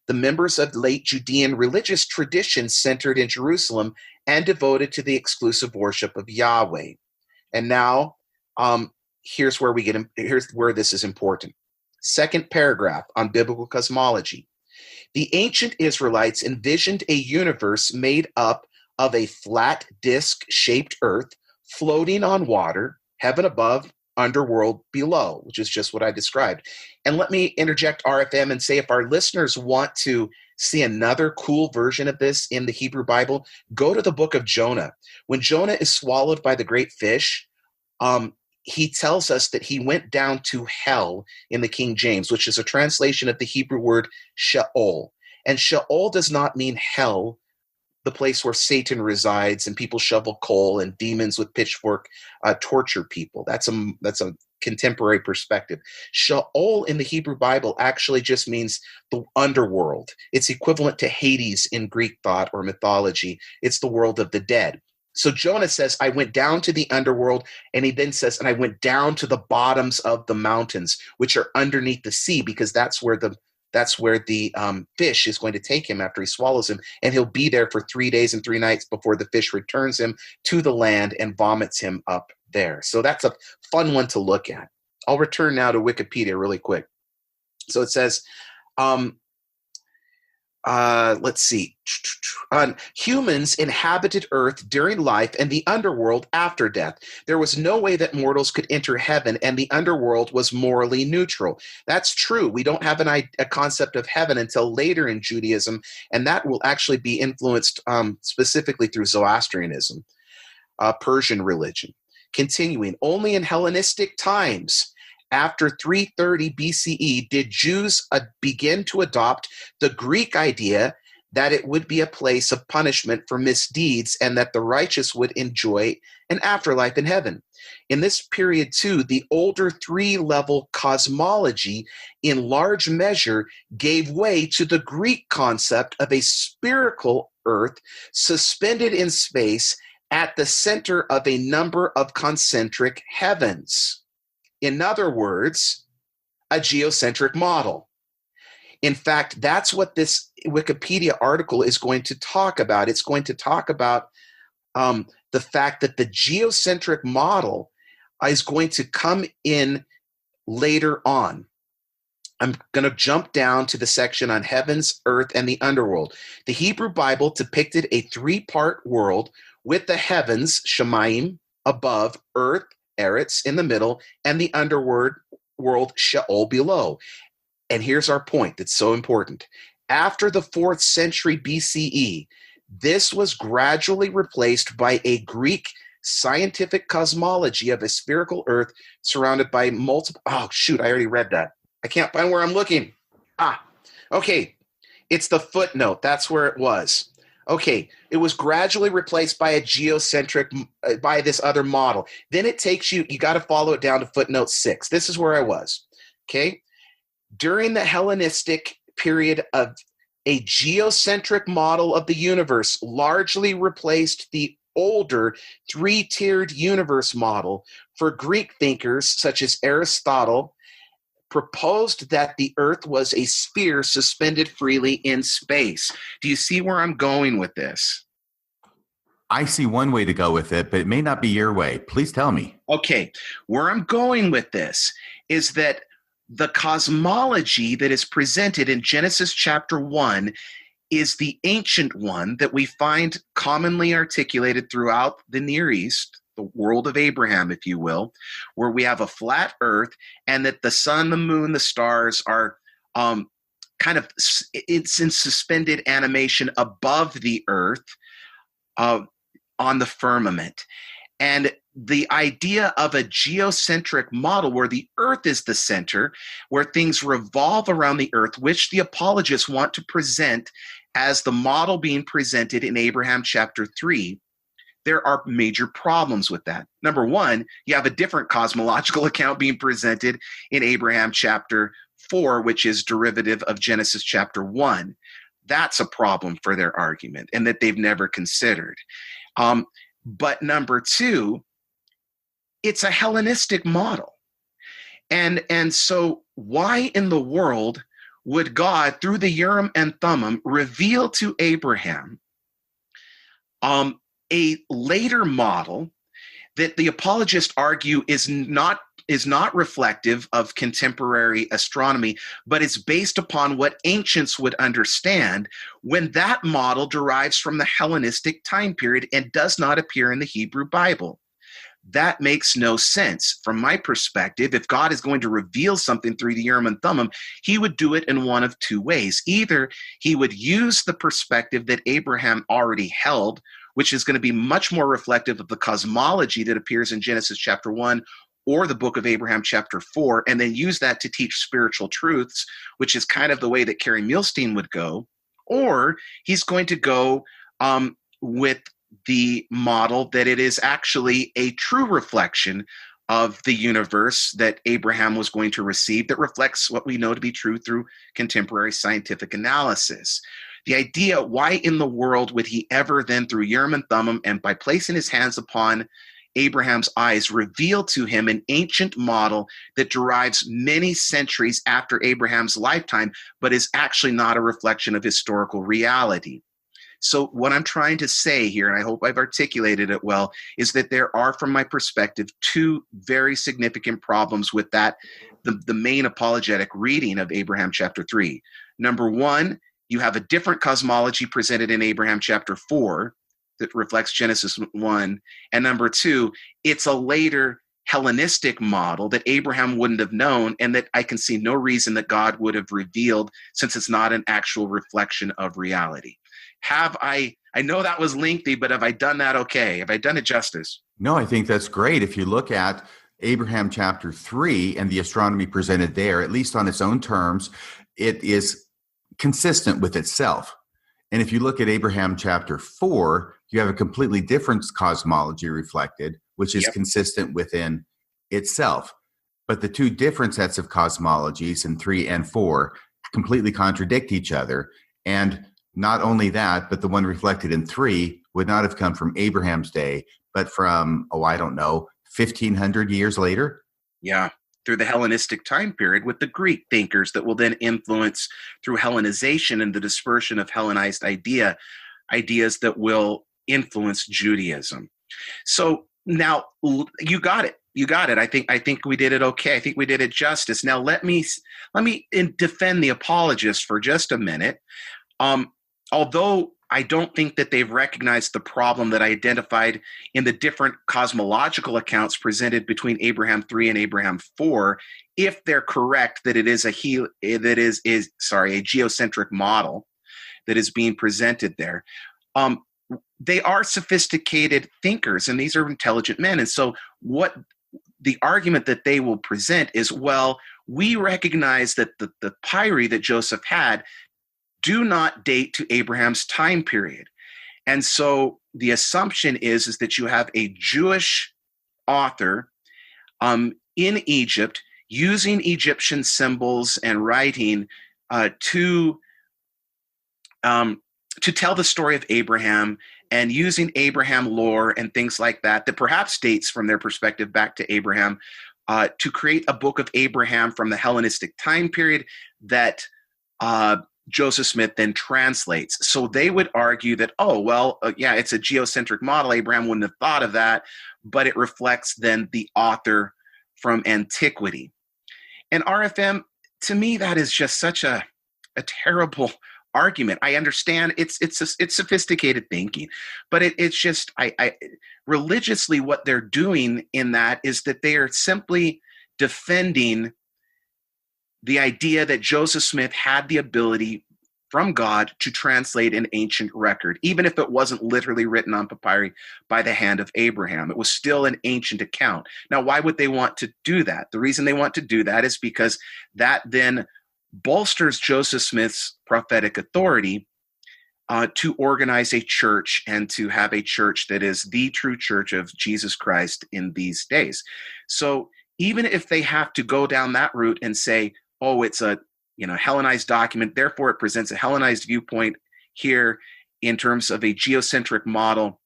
The members of late Judean religious traditions centered in Jerusalem and devoted to the exclusive worship of Yahweh. And now here's where this is important. Second paragraph on biblical cosmology. The ancient Israelites envisioned a universe made up of a flat disc-shaped earth floating on water, heaven above, underworld below, which is just what I described. And let me interject RFM and say, if our listeners want to see another cool version of this in the Hebrew Bible, go to the book of Jonah. When Jonah is swallowed by the great fish, he tells us that he went down to hell in the King James, which is a translation of the Hebrew word Sheol. And Sheol does not mean hell, the place where Satan resides and people shovel coal and demons with pitchfork torture people. That's a contemporary perspective. Sheol in the Hebrew Bible actually just means the underworld. It's equivalent to Hades in Greek thought or mythology. It's the world of the dead. So Jonah says, I went down to the underworld, and he then says, and I went down to the bottoms of the mountains, which are underneath the sea, because that's where the fish is going to take him after he swallows him, and he'll be there for 3 days and 3 nights before the fish returns him to the land and vomits him up there. So that's a fun one to look at. I'll return now to Wikipedia really quick. So it says, let's see. Humans inhabited Earth during life and the underworld after death. There was no way that mortals could enter heaven, and the underworld was morally neutral. That's true. We don't have a concept of heaven until later in Judaism, and that will actually be influenced specifically through Zoroastrianism, Persian religion. Continuing, only in Hellenistic times, after 330 BCE, did Jews begin to adopt the Greek idea that it would be a place of punishment for misdeeds and that the righteous would enjoy an afterlife in heaven. In this period, too, the older three-level cosmology in large measure gave way to the Greek concept of a spherical earth suspended in space at the center of a number of concentric heavens. In other words, a geocentric model. In fact, that's what this Wikipedia article is going to talk about. It's going to talk about the fact that the geocentric model is going to come in later on. I'm going to jump down to the section on heavens, earth, and the underworld. The Hebrew Bible depicted a three-part world with the heavens, Shemayim, above, earth, Eretz, in the middle, and the underworld, Sheol, below. And here's our point that's so important. After the 4th century BCE, this was gradually replaced by a Greek scientific cosmology of a spherical earth surrounded by multiple... Oh, shoot, I already read that. I can't find where I'm looking. Okay. It's the footnote. That's where it was. Okay, it was gradually replaced by a geocentric, by this other model. Then it takes you got to follow it down to footnote 6. This is where I was, okay? During the Hellenistic period of a geocentric model of the universe largely replaced the older three-tiered universe model. For Greek thinkers such as Aristotle, proposed that the earth was a sphere suspended freely in space. Do you see where I'm going with this? I see one way to go with it, but it may not be your way. Please tell me. Okay, where I'm going with this is that the cosmology that is presented in Genesis chapter 1 is the ancient one that we find commonly articulated throughout the Near East, the world of Abraham, if you will, where we have a flat earth and that the sun, the moon, the stars are it's in suspended animation above the earth on the firmament. And the idea of a geocentric model where the earth is the center, where things revolve around the earth, which the apologists want to present as the model being presented in Abraham chapter 3, there are major problems with that. Number one, you have a different cosmological account being presented in Abraham chapter 4, which is derivative of Genesis chapter 1. That's a problem for their argument and that they've never considered. But number two, it's a Hellenistic model. And so why in the world would God, through the Urim and Thummim, reveal to Abraham a later model that the apologists argue is not is not reflective of contemporary astronomy, but it's based upon what ancients would understand when that model derives from the Hellenistic time period and does not appear in the Hebrew Bible. That makes no sense. From my perspective, if God is going to reveal something through the Urim and Thummim, he would do it in one of two ways. Either he would use the perspective that Abraham already held, which is going to be much more reflective of the cosmology that appears in Genesis chapter 1 or the book of Abraham chapter 4, and then use that to teach spiritual truths, which is kind of the way that Carrie Milstein would go. Or he's going to go with the model that it is actually a true reflection of the universe that Abraham was going to receive, that reflects what we know to be true through contemporary scientific analysis. The idea, why in the world would he ever then, through Urim and Thummim and by placing his hands upon Abraham's eyes, reveal to him an ancient model that derives many centuries after Abraham's lifetime, but is actually not a reflection of historical reality? So what I'm trying to say here, and I hope I've articulated it well, is that there are, from my perspective, two very significant problems with that, the main apologetic reading of Abraham chapter 3. Number one, you have a different cosmology presented in Abraham chapter 4 that reflects Genesis 1. And number two, it's a later Hellenistic model that Abraham wouldn't have known, and that I can see no reason that God would have revealed, since it's not an actual reflection of reality. I know that was lengthy, but have I done that okay? Have I done it justice? No, I think that's great. If you look at Abraham chapter 3 and the astronomy presented there, at least on its own terms, it is consistent with itself. And if you look at Abraham chapter 4, you have a completely different cosmology reflected, which is consistent within itself. But the two different sets of cosmologies in 3 and 4 completely contradict each other. And not only that, but the one reflected in 3 would not have come from Abraham's day, but from, 1,500 years later. Yeah, through the Hellenistic time period with the Greek thinkers that will then influence through Hellenization and the dispersion of Hellenized ideas that will influence Judaism. So now you got it. You got it. I think we did it okay. I think we did it justice. Now let me defend the apologists for just a minute. Although I don't think that they've recognized the problem that I identified in the different cosmological accounts presented between Abraham 3 and Abraham 4, if they're correct that it is a geocentric model that is being presented there. They are sophisticated thinkers, and these are intelligent men. And so what the argument that they will present is, well, we recognize that the papyri that Joseph had do not date to Abraham's time period. And so the assumption is that you have a Jewish author in Egypt using Egyptian symbols and writing to tell the story of Abraham, and using Abraham lore and things like that perhaps dates from their perspective back to Abraham, to create a book of Abraham from the Hellenistic time period that Joseph Smith then translates. So they would argue that, it's a geocentric model. Abraham wouldn't have thought of that, but it reflects then the author from antiquity. And RFM, to me, that is just such a terrible argument. I understand it's sophisticated thinking, but it's just religiously what they're doing in that is that they are simply defending the idea that Joseph Smith had the ability from God to translate an ancient record, even if it wasn't literally written on papyri by the hand of Abraham. It was still an ancient account. Now, why would they want to do that? The reason they want to do that is because that then bolsters Joseph Smith's prophetic authority to organize a church and to have a church that is the true church of Jesus Christ in these days. So even if they have to go down that route and say, it's a Hellenized document, therefore it presents a Hellenized viewpoint here in terms of a geocentric model,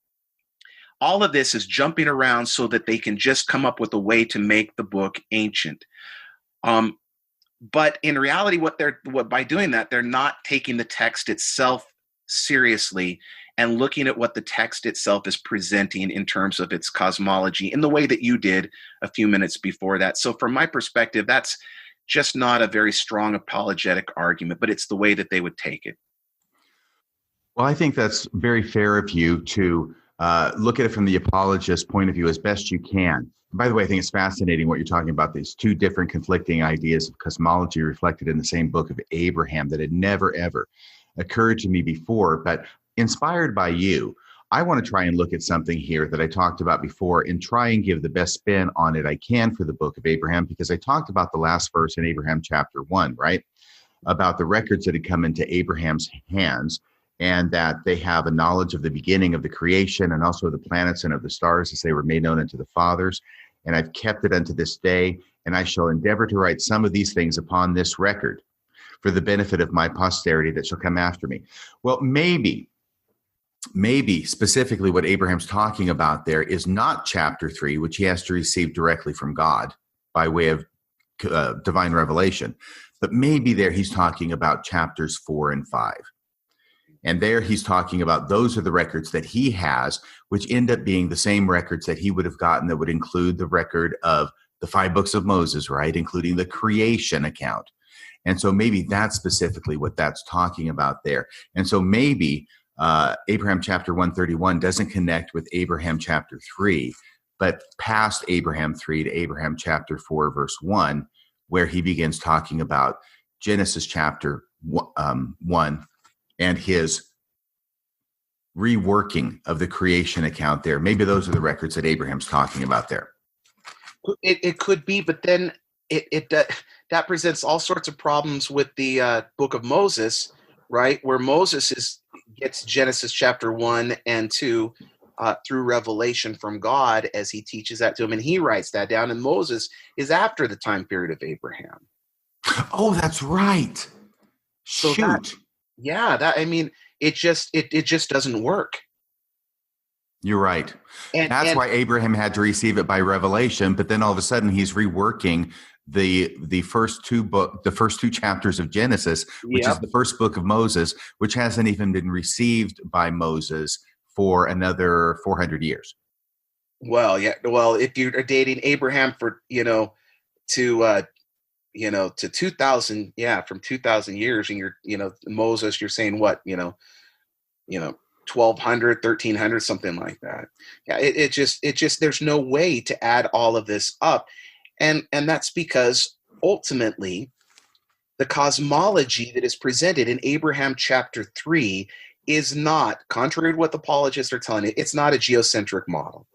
all of this is jumping around so that they can just come up with a way to make the book ancient. But in reality, by doing that, they're not taking the text itself seriously, and looking at what the text itself is presenting in terms of its cosmology in the way that you did a few minutes before that. So from my perspective, that's just not a very strong apologetic argument, but it's the way that they would take it. Well, I think that's very fair of you to look at it from the apologist's point of view as best you can. By the way, I think it's fascinating what you're talking about, these two different conflicting ideas of cosmology reflected in the same book of Abraham that had never, ever occurred to me before. But inspired by you, I want to try and look at something here that I talked about before and try and give the best spin on it I can for the book of Abraham, because I talked about the last verse in Abraham chapter 1, right? About the records that had come into Abraham's hands, and that they have a knowledge of the beginning of the creation and also of the planets and of the stars as they were made known unto the fathers. And I've kept it unto this day, and I shall endeavor to write some of these things upon this record for the benefit of my posterity that shall come after me. Well, maybe specifically what Abraham's talking about there is not chapter 3, which he has to receive directly from God by way of divine revelation, but maybe there he's talking about chapters 4 and 5. And there he's talking about those are the records that he has, which end up being the same records that he would have gotten that would include the record of the 5 books of Moses, right? Including the creation account. And so maybe that's specifically what that's talking about there. And so maybe Abraham chapter 131 doesn't connect with Abraham chapter 3, but past Abraham 3 to Abraham chapter 4, verse 1, where he begins talking about Genesis chapter 1 and his reworking of the creation account there. Maybe those are the records that Abraham's talking about there. It could be, but then that presents all sorts of problems with the book of Moses, right? Where Moses gets Genesis chapter 1 and 2 through revelation from God as he teaches that to him, and he writes that down, and Moses is after the time period of Abraham. Oh, that's right. So Shoot. It just doesn't work. You're right. And that's why Abraham had to receive it by revelation, but then all of a sudden he's reworking the first two chapters of Genesis, which is the first book of Moses, which hasn't even been received by Moses for another 400 years. Well, yeah. Well, if you're dating Abraham for to 2000, from 2000 years, and you're Moses, you're saying what 1200, 1300, something like that. Yeah, it just there's no way to add all of this up, and that's because ultimately the cosmology that is presented in Abraham chapter 3 is not, contrary to what the apologists are telling you, it's not a geocentric model.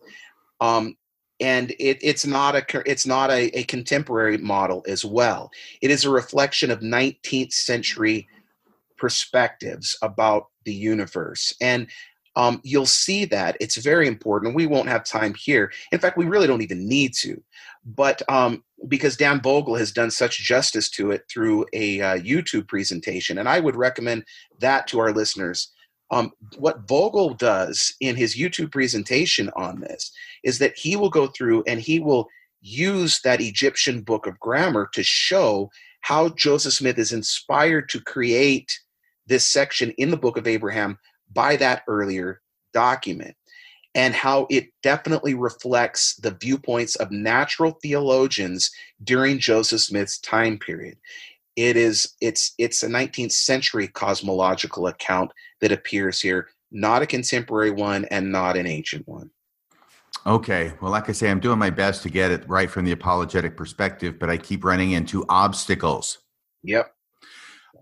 And it's not a contemporary model as well. It is a reflection of 19th century perspectives about the universe. And you'll see that it's very important. We won't have time here. In fact, we really don't even need to. But because Dan Vogel has done such justice to it through a YouTube presentation, and I would recommend that to our listeners. What Vogel does in his YouTube presentation on this is that he will go through and he will use that Egyptian book of grammar to show how Joseph Smith is inspired to create this section in the book of Abraham by that earlier document, and how it definitely reflects the viewpoints of natural theologians during Joseph Smith's time period. It's a 19th century cosmological account that appears here, not a contemporary one and not an ancient one. Okay. Well, like I say, I'm doing my best to get it right from the apologetic perspective, but I keep running into obstacles. Yep.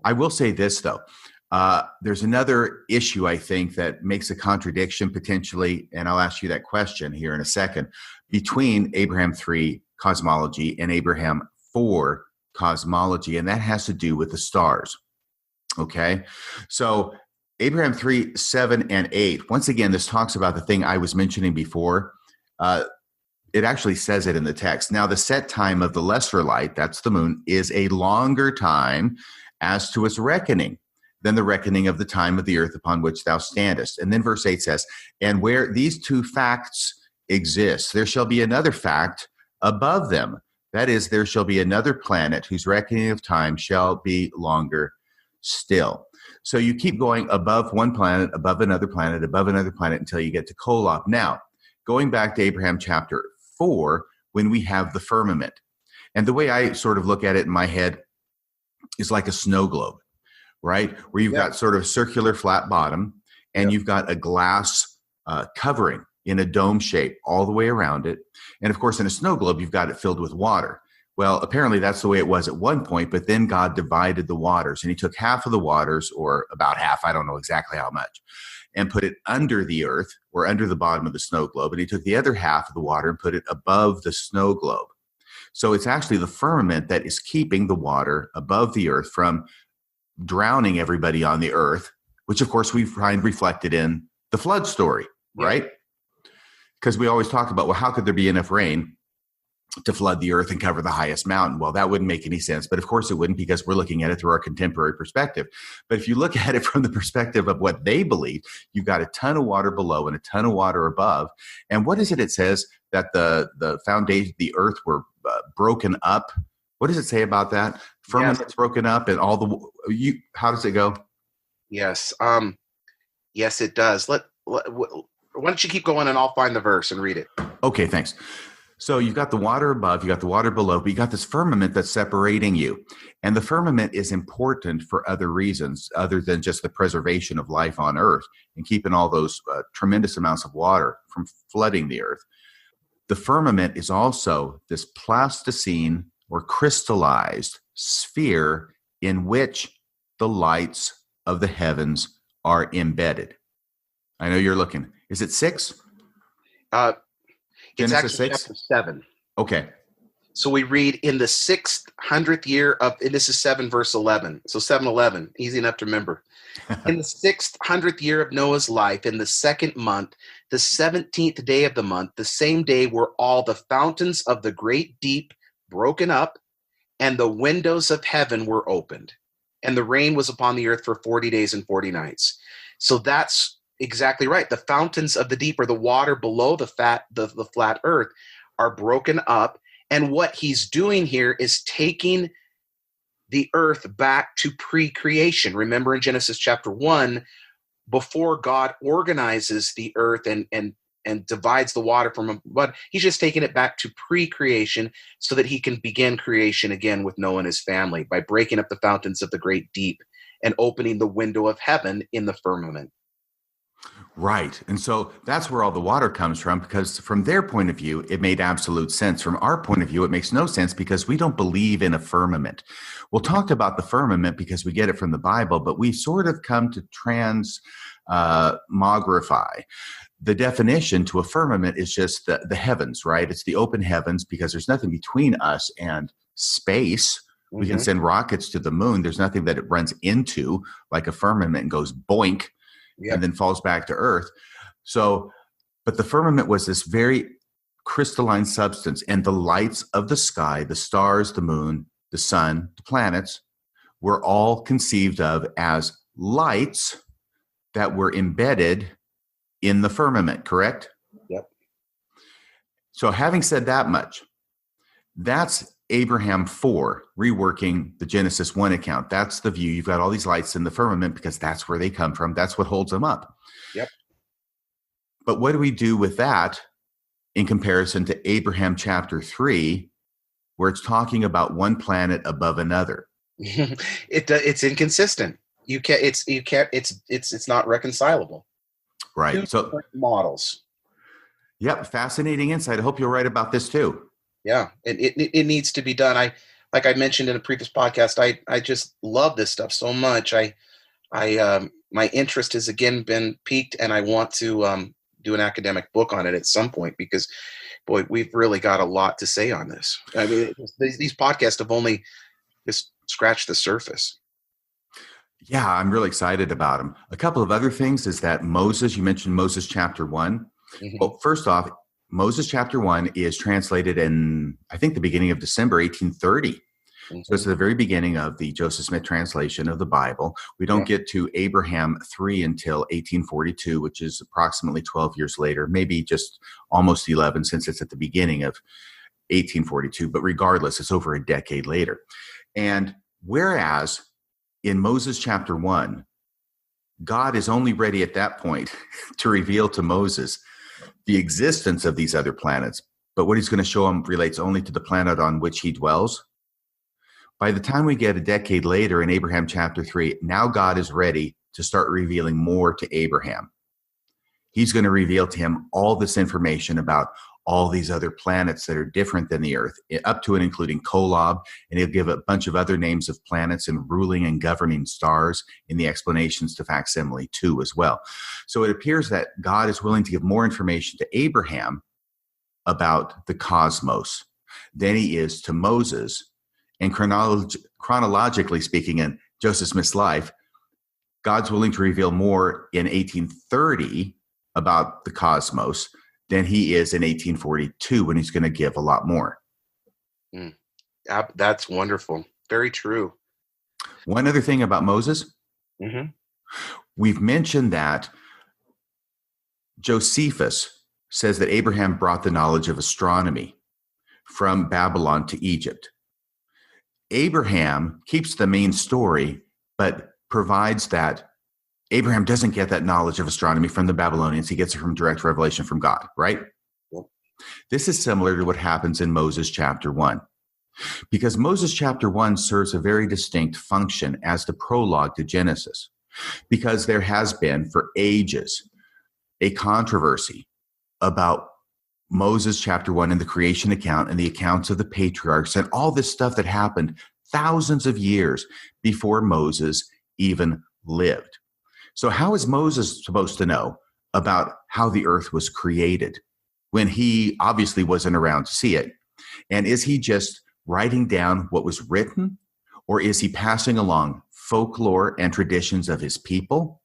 I will say this, though. There's another issue, I think, that makes a contradiction potentially, and I'll ask you that question here in a second, between Abraham 3 cosmology and Abraham 4 cosmology, and that has to do with the stars. Okay? So Abraham 3, 7, and 8, once again, this talks about the thing I was mentioning before. It actually says it in the text. Now, the set time of the lesser light, that's the moon, is a longer time as to its reckoning than the reckoning of the time of the earth upon which thou standest. And then verse 8 says, and where these two facts exist, there shall be another fact above them. That is, there shall be another planet whose reckoning of time shall be longer still. So you keep going above one planet, above another planet, above another planet until you get to Kolob. Now, going back to Abraham chapter 4, when we have the firmament. And the way I sort of look at it in my head is like a snow globe, right? Where you've got sort of circular flat bottom, and you've got a glass covering in a dome shape all the way around it. And of course, in a snow globe, you've got it filled with water. Well, apparently that's the way it was at one point, but then God divided the waters, and he took half of the waters, or about half, I don't know exactly how much, and put it under the earth or under the bottom of the snow globe. And he took the other half of the water and put it above the snow globe. So it's actually the firmament that is keeping the water above the earth from drowning everybody on the earth, which of course we find reflected in the flood story, right? Because we always talk about, well, how could there be enough rain to flood the earth and cover the highest mountain? Well, that wouldn't make any sense. But of course it wouldn't, because we're looking at it through our contemporary perspective. But if you look at it from the perspective of what they believe, you've got a ton of water below and a ton of water above. And what is it? It says that the foundation, the earth were broken up. What does it say about that? Firmament's broken up, and all the how does it go? Yes. Yes, it does. Why don't you keep going, and I'll find the verse and read it. Okay, thanks. So you've got the water above, you got the water below, but you got this firmament that's separating you. And the firmament is important for other reasons other than just the preservation of life on earth and keeping all those tremendous amounts of water from flooding the earth. The firmament is also this plasticine or crystallized sphere in which the lights of the heavens are embedded. I know you're looking. Is it 6? It's Genesis actually 6? chapter 7. Okay. So we read in the 600th year of, and this is 7 verse 11. So 7:11, easy enough to remember. In the 600th year of Noah's life, in the second month, the 17th day of the month, the same day were all the fountains of the great deep broken up, and the windows of heaven were opened, and the rain was upon the earth for 40 days and 40 nights. So that's exactly right. The fountains of the deep, or the water below the flat earth, are broken up. And what he's doing here is taking the earth back to pre-creation. Remember in Genesis chapter 1, before God organizes the earth and divides the water from mud, he's just taking it back to pre-creation so that he can begin creation again with Noah and his family by breaking up the fountains of the great deep and opening the window of heaven in the firmament. Right. And so that's where all the water comes from, because from their point of view, it made absolute sense. From our point of view, it makes no sense because we don't believe in a firmament. We'll talk about the firmament because we get it from the Bible, but we sort of come to transmogrify. The definition to a firmament is just the heavens, right? It's the open heavens because there's nothing between us and space. Mm-hmm. We can send rockets to the moon. There's nothing that it runs into like a firmament and goes boink. Yep. And then falls back to earth. So, but the firmament was this very crystalline substance, and the lights of the sky, the stars, the moon, the sun, the planets, were all conceived of as lights that were embedded in the firmament, correct? Yep. So having said that much, that's Abraham 4, reworking the Genesis 1 account. That's the view. You've got all these lights in the firmament because that's where they come from. That's what holds them up. Yep. But what do we do with that in comparison to Abraham chapter 3, where it's talking about one planet above another? It's inconsistent. It's not reconcilable. Right. Two different models. Yep. Fascinating insight. I hope you'll write about this too. Yeah, it needs to be done. Like I mentioned in a previous podcast, I just love this stuff so much. My interest has again been piqued, and I want to do an academic book on it at some point because, boy, we've really got a lot to say on this. I mean, these podcasts have only just scratched the surface. Yeah, I'm really excited about them. A couple of other things is that Moses, you mentioned Moses chapter 1. Mm-hmm. Well, first off, Moses chapter 1 is translated in, I think, the beginning of December 1830. Mm-hmm. So it's the very beginning of the Joseph Smith translation of the Bible. We don't get to Abraham 3 until 1842, which is approximately 12 years later, maybe just almost 11 since it's at the beginning of 1842. But regardless, it's over a decade later. And whereas in Moses chapter 1, God is only ready at that point to reveal to Moses the existence of these other planets, but what he's going to show him relates only to the planet on which he dwells. By the time we get a decade later in Abraham chapter 3, now God is ready to start revealing more to Abraham. He's going to reveal to him all this information about all these other planets that are different than the Earth, up to and including Kolob, and he'll give a bunch of other names of planets and ruling and governing stars in the explanations to facsimile 2 as well. So it appears that God is willing to give more information to Abraham about the cosmos than he is to Moses. And chronologically speaking, in Joseph Smith's life, God's willing to reveal more in 1830 about the cosmos than he is in 1842 when he's going to give a lot more. That's wonderful. Very true. One other thing about Moses. Mm-hmm. We've mentioned that Josephus says that Abraham brought the knowledge of astronomy from Babylon to Egypt. Abraham keeps the main story, but provides that Abraham doesn't get that knowledge of astronomy from the Babylonians. He gets it from direct revelation from God, right? Yep. This is similar to what happens in Moses chapter 1, because Moses chapter 1 serves a very distinct function as the prologue to Genesis, because there has been for ages a controversy about Moses chapter 1 and the creation account and the accounts of the patriarchs and all this stuff that happened thousands of years before Moses even lived. So how is Moses supposed to know about how the earth was created when he obviously wasn't around to see it? And is he just writing down what was written, or is he passing along folklore and traditions of his people?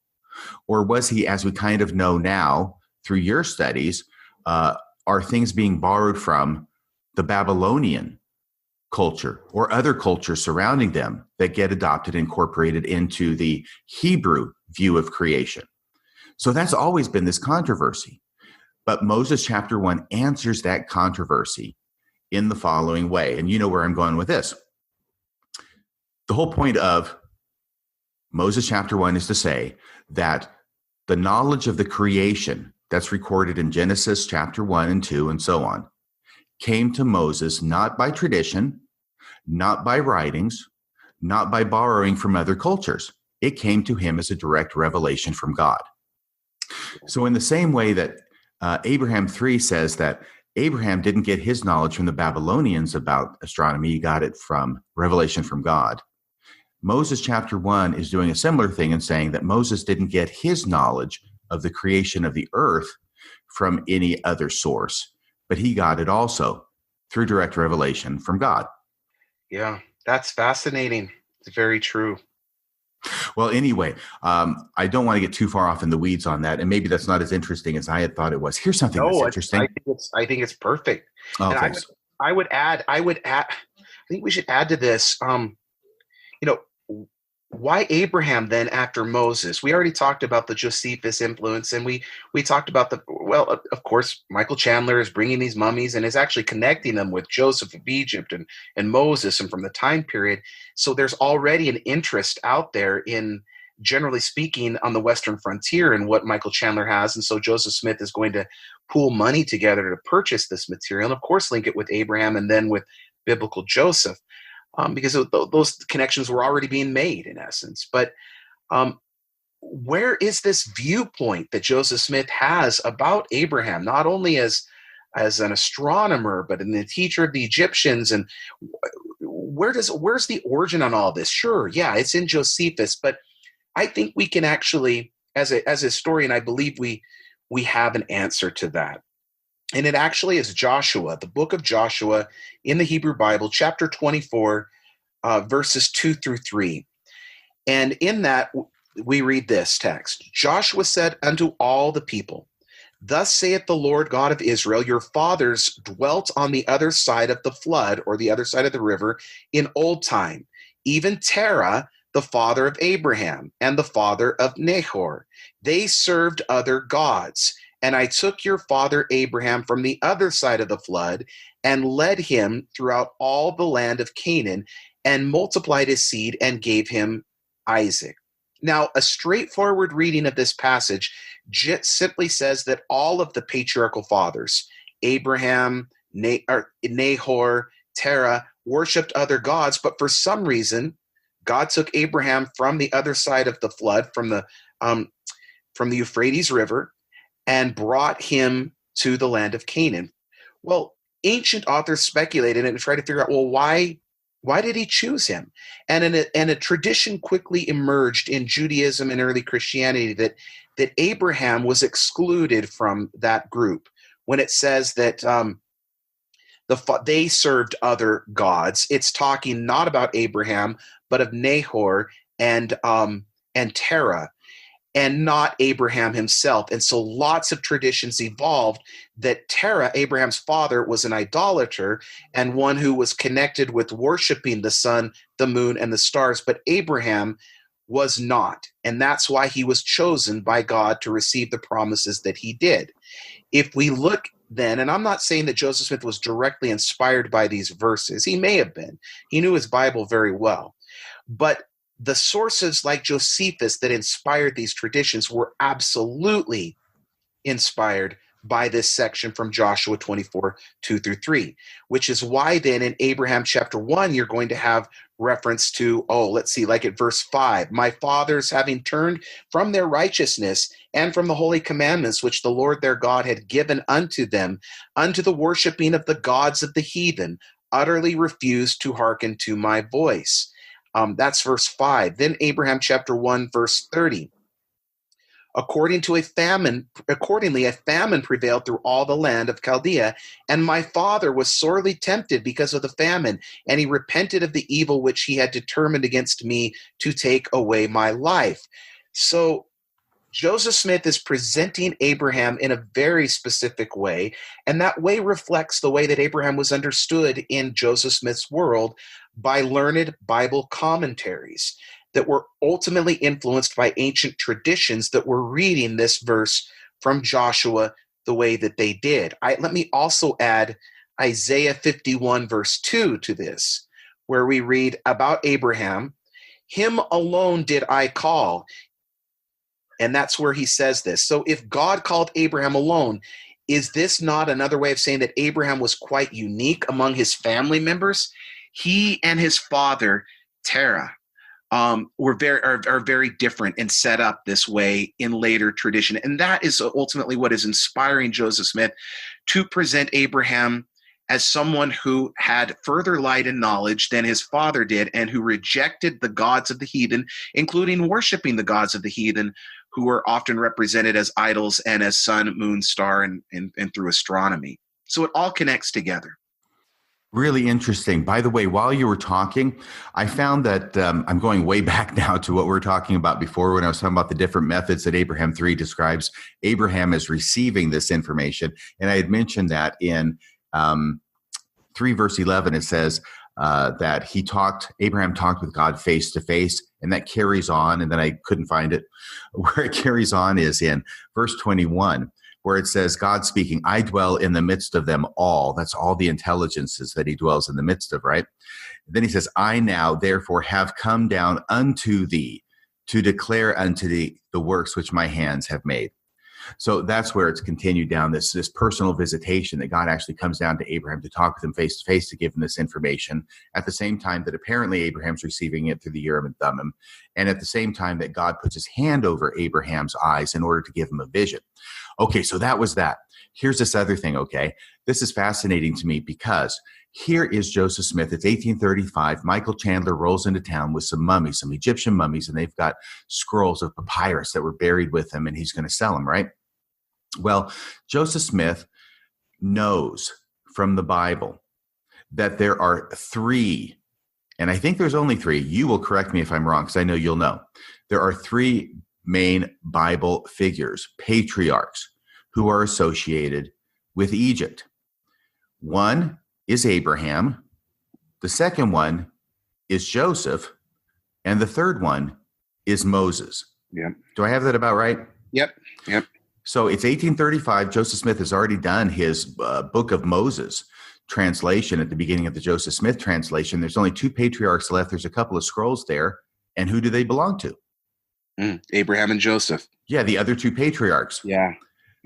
Or was he, as we kind of know now through your studies, are things being borrowed from the Babylonian culture or other cultures surrounding them that get adopted and incorporated into the Hebrew view of creation? So that's always been this controversy. But Moses chapter 1 answers that controversy in the following way. And you know where I'm going with this. The whole point of Moses chapter 1 is to say that the knowledge of the creation that's recorded in Genesis chapter 1 and 2 and so on came to Moses not by tradition, not by writings, not by borrowing from other cultures. It came to him as a direct revelation from God. So in the same way that Abraham 3 says that Abraham didn't get his knowledge from the Babylonians about astronomy, he got it from revelation from God. Moses chapter 1 is doing a similar thing and saying that Moses didn't get his knowledge of the creation of the earth from any other source, but he got it also through direct revelation from God. Yeah, that's fascinating. It's very true. Well, anyway, I don't want to get too far off in the weeds on that, and maybe that's not as interesting as I had thought it was. Here's something that's interesting. I think it's perfect. Oh, and thanks. I would add. I think we should add to this. Why Abraham then after Moses? We already talked about the Josephus influence, and we talked about of course, Michael Chandler is bringing these mummies and is actually connecting them with Joseph of Egypt and Moses and from the time period. So there's already an interest out there in, generally speaking, on the Western frontier and what Michael Chandler has. And so Joseph Smith is going to pool money together to purchase this material and, of course, link it with Abraham and then with biblical Joseph. Because those connections were already being made in essence. But where is this viewpoint that Joseph Smith has about Abraham, not only as an astronomer, but in the teacher of the Egyptians? And where's the origin on all this? Sure, yeah, it's in Josephus, but I think we can actually, as a historian, I believe we have an answer to that. And it actually is Joshua, the book of Joshua in the Hebrew Bible, chapter 24, verses 2 through 3. And in that, we read this text. Joshua said unto all the people, Thus saith the Lord God of Israel, your fathers dwelt on the other side of the flood, or the other side of the river, in old time, even Terah, the father of Abraham, and the father of Nahor. They served other gods. And I took your father Abraham from the other side of the flood and led him throughout all the land of Canaan and multiplied his seed and gave him Isaac. Now, a straightforward reading of this passage simply says that all of the patriarchal fathers, Abraham, Nahor, Terah, worshipped other gods, but for some reason, God took Abraham from the other side of the flood, from the Euphrates River, and brought him to the land of Canaan. Well, ancient authors speculated and tried to figure out, well, why did he choose him? And a tradition quickly emerged in Judaism and early Christianity that Abraham was excluded from that group when it says that they served other gods. It's talking not about Abraham, but of Nahor and Terah, and not Abraham himself. And so lots of traditions evolved that Terah, Abraham's father, was an idolater and one who was connected with worshiping the sun, the moon, and the stars. But Abraham was not. And that's why he was chosen by God to receive the promises that he did. If we look then, and I'm not saying that Joseph Smith was directly inspired by these verses. He may have been. He knew his Bible very well. But the sources like Josephus that inspired these traditions were absolutely inspired by this section from Joshua 24, 2-3, which is why then in Abraham chapter 1, you're going to have reference to, like at verse 5, my fathers having turned from their righteousness and from the holy commandments which the Lord their God had given unto them, unto the worshiping of the gods of the heathen, utterly refused to hearken to my voice. That's verse 5. Then Abraham chapter 1, verse 30. Accordingly, a famine prevailed through all the land of Chaldea, and my father was sorely tempted because of the famine, and he repented of the evil which he had determined against me to take away my life. So Joseph Smith is presenting Abraham in a very specific way, and that way reflects the way that Abraham was understood in Joseph Smith's world by learned Bible commentaries that were ultimately influenced by ancient traditions that were reading this verse from Joshua the way that they did. Let me also add Isaiah 51 verse 2 to this, where we read about Abraham, him alone did I call. And that's where he says this. So if God called Abraham alone, is this not another way of saying that Abraham was quite unique among his family members? He and his father, Terah, are very different and set up this way in later tradition. And that is ultimately what is inspiring Joseph Smith to present Abraham as someone who had further light and knowledge than his father did, and who rejected the gods of the heathen, including worshiping the gods of the heathen, who are often represented as idols and as sun, moon, star, and through astronomy. So it all connects together. Really interesting. By the way, while you were talking, I found that I'm going way back now to what we were talking about before when I was talking about the different methods that Abraham 3 describes Abraham as receiving this information. And I had mentioned that in 3 verse 11, it says that Abraham talked with God face to face, and that carries on. And then I couldn't find it. Where it carries on is in verse 21. Where it says, God speaking, I dwell in the midst of them all. That's all the intelligences that he dwells in the midst of, right? Then he says, I now, therefore, have come down unto thee to declare unto thee the works which my hands have made. So that's where it's continued down this personal visitation that God actually comes down to Abraham to talk with him face to face, to give him this information at the same time that apparently Abraham's receiving it through the Urim and Thummim, and at the same time that God puts his hand over Abraham's eyes in order to give him a vision. Okay, so that was that. Here's this other thing, okay? This is fascinating to me because here is Joseph Smith. It's 1835. Michael Chandler rolls into town with some mummies, some Egyptian mummies, and they've got scrolls of papyrus that were buried with him, and he's going to sell them, right? Well, Joseph Smith knows from the Bible that there are 3, and I think there's only 3. You will correct me if I'm wrong, because I know you'll know. There are 3 main Bible figures, patriarchs, who are associated with Egypt. One is Abraham, the second one is Joseph, and the third one is Moses. Yep. Do I have that about right? Yep. So it's 1835. Joseph Smith has already done his Book of Moses translation at the beginning of the Joseph Smith translation. There's only 2 patriarchs left. There's a couple of scrolls there, And who do they belong to? Abraham and Joseph. Yeah, the other two patriarchs. Yeah.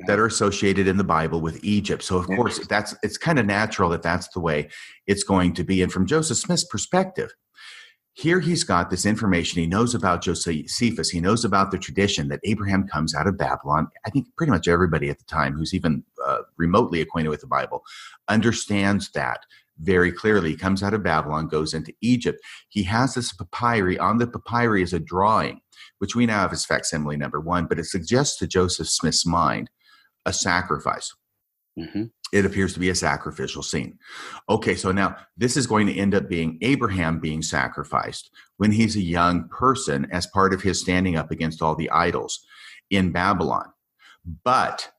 That are associated in the Bible with Egypt. So of course, it's kind of natural that that's the way it's going to be. And from Joseph Smith's perspective, here he's got this information. He knows about Josephus. He knows about the tradition that Abraham comes out of Babylon. I think pretty much everybody at the time who's even remotely acquainted with the Bible understands that very clearly. He comes out of Babylon, goes into Egypt. He has this papyri. On the papyri is a drawing, which we now have as facsimile number 1, but it suggests to Joseph Smith's mind a sacrifice. It appears to be a sacrificial scene. Okay, so now this is going to end up being Abraham being sacrificed when he's a young person as part of his standing up against all the idols in Babylon. But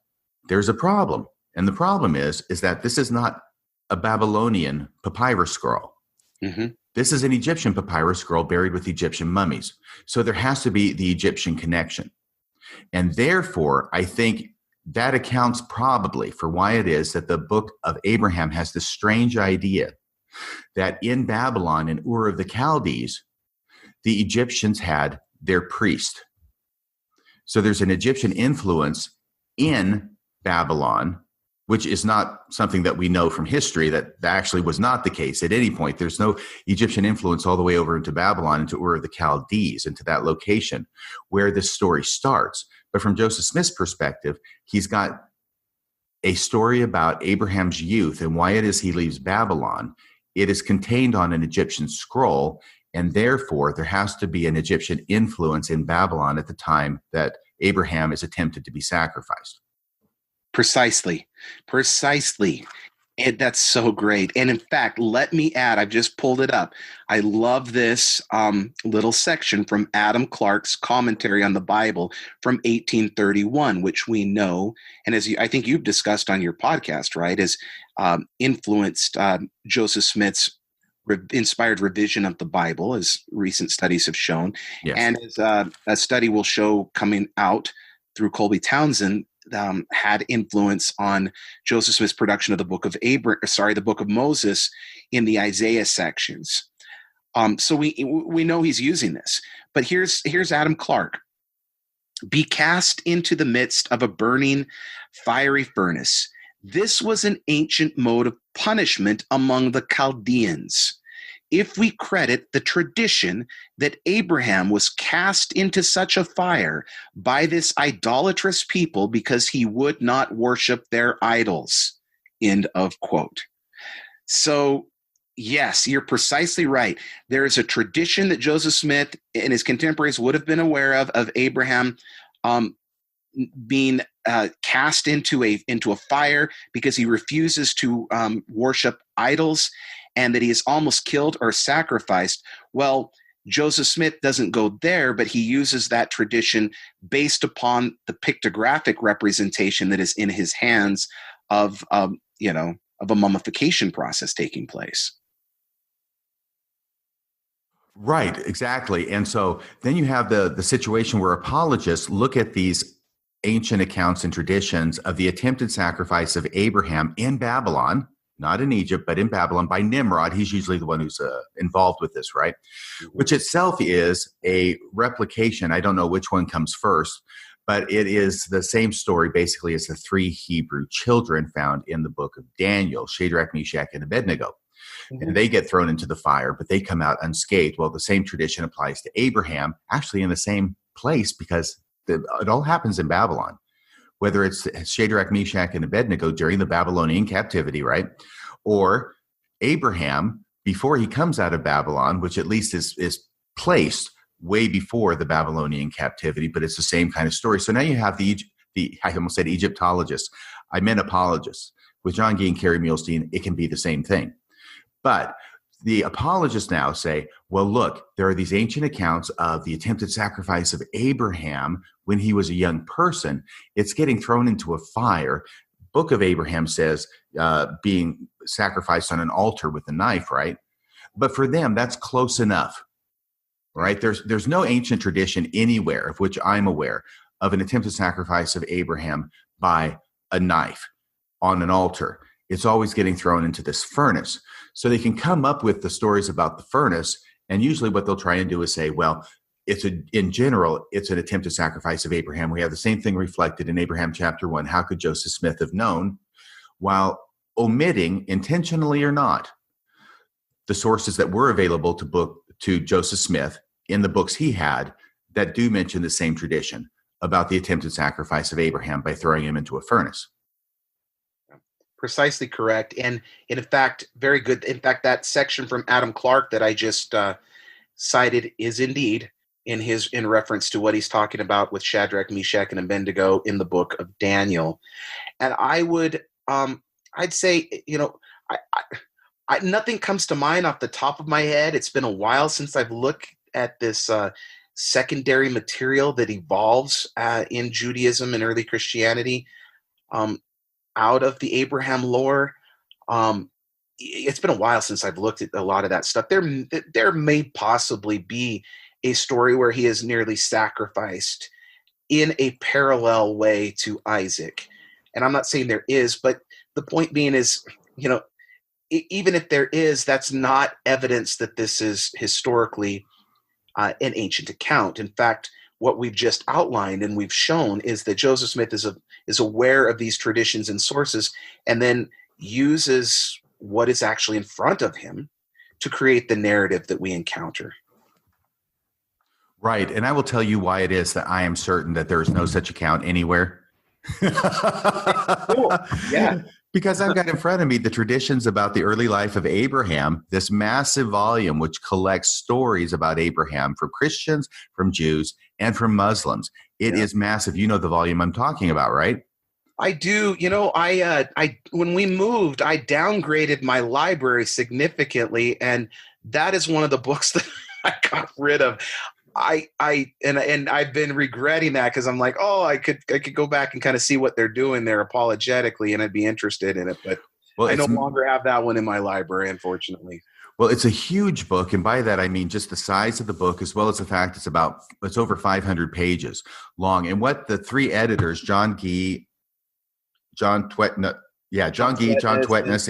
there's a problem. And the problem is that this is not a Babylonian papyrus scroll. This is an Egyptian papyrus scroll buried with Egyptian mummies. So there has to be the Egyptian connection. And therefore, I think that accounts probably for why it is that the book of Abraham has this strange idea that in Babylon, in Ur of the Chaldees, the Egyptians had their priest. So there's an Egyptian influence in Babylon, which is not something that we know from history that actually was not the case at any point. There's no Egyptian influence all the way over into Babylon, into Ur of the Chaldees, into that location where this story starts. But from Joseph Smith's perspective, he's got a story about Abraham's youth and why it is he leaves Babylon. It is contained on an Egyptian scroll, and therefore there has to be an Egyptian influence in Babylon at the time that Abraham is attempted to be sacrificed. Precisely. And that's so great. And in fact, let me add, I've just pulled it up. I love this little section from Adam Clarke's commentary on the Bible from 1831, which we know, and I think you've discussed on your podcast, right, has influenced Joseph Smith's inspired revision of the Bible, as recent studies have shown. Yes. And as a study will show coming out through Colby Townsend, had influence on Joseph Smith's production of the book of Moses in the Isaiah sections. So we know he's using this. But here's Adam Clarke. Be cast into the midst of a burning, fiery furnace. This was an ancient mode of punishment among the Chaldeans. If we credit the tradition that Abraham was cast into such a fire by this idolatrous people because he would not worship their idols. End of quote. So, yes, you're precisely right. There is a tradition that Joseph Smith and his contemporaries would have been aware of Abraham being cast into a fire because he refuses to worship idols, and that he is almost killed or sacrificed. Well, Joseph Smith doesn't go there, but he uses that tradition based upon the pictographic representation that is in his hands of a mummification process taking place. Right, exactly. And so then you have the situation where apologists look at these ancient accounts and traditions of the attempted sacrifice of Abraham in Babylon, not in Egypt, but in Babylon by Nimrod. He's usually the one who's involved with this, right? Which itself is a replication. I don't know which one comes first, but it is the same story basically as the 3 Hebrew children found in the book of Daniel, Shadrach, Meshach, and Abednego. And they get thrown into the fire, but they come out unscathed. Well, the same tradition applies to Abraham, actually in the same place, because it all happens in Babylon. Whether it's Shadrach, Meshach, and Abednego during the Babylonian captivity, right? Or Abraham before he comes out of Babylon, which at least is placed way before the Babylonian captivity, but it's the same kind of story. So now you have the I almost said Egyptologists. I meant apologists. With John Gee and Kerry Muhlestein, it can be the same thing. But the apologists now say, well, look, there are these ancient accounts of the attempted sacrifice of Abraham when he was a young person. It's getting thrown into a fire. Book of Abraham says being sacrificed on an altar with a knife, right? But for them, that's close enough, right? There's no ancient tradition anywhere of which I'm aware of an attempted sacrifice of Abraham by a knife on an altar. It's always getting thrown into this furnace. So they can come up with the stories about the furnace, and usually what they'll try and do is say, well, in general, it's an attempted sacrifice of Abraham. We have the same thing reflected in Abraham chapter 1. How could Joseph Smith have known, while omitting, intentionally or not, the sources that were available to Joseph Smith in the books he had that do mention the same tradition about the attempted sacrifice of Abraham by throwing him into a furnace. Precisely correct. And in fact, very good. In fact, that section from Adam Clark that I just cited is indeed in reference to what he's talking about with Shadrach, Meshach, and Abednego in the book of Daniel. And I would, I'd say, nothing comes to mind off the top of my head. It's been a while since I've looked at this secondary material that evolves in Judaism and early Christianity out of the Abraham lore. It's been a while since I've looked at a lot of that stuff. There may possibly be a story where he is nearly sacrificed in a parallel way to Isaac. And I'm not saying there is, but the point being is, even if there is, that's not evidence that this is historically an ancient account. In fact, what we've just outlined and we've shown is that Joseph Smith is aware of these traditions and sources, and then uses what is actually in front of him to create the narrative that we encounter. Right. And I will tell you why it is that I am certain that there is no such account anywhere. Cool. Yeah. Because I've got in front of me the traditions about the early life of Abraham, this massive volume which collects stories about Abraham from Christians, from Jews, and from Muslims. It is massive. You know the volume I'm talking about, right? I do. I when we moved, I downgraded my library significantly, and that is one of the books that I got rid of. And I've been regretting that because I'm like, I could go back and kind of see what they're doing there apologetically, and I'd be interested in it. But I no longer have that one in my library, unfortunately. Well, it's a huge book, and by that I mean just the size of the book, as well as the fact it's over 500 pages long. And what the three editors, John Twetness,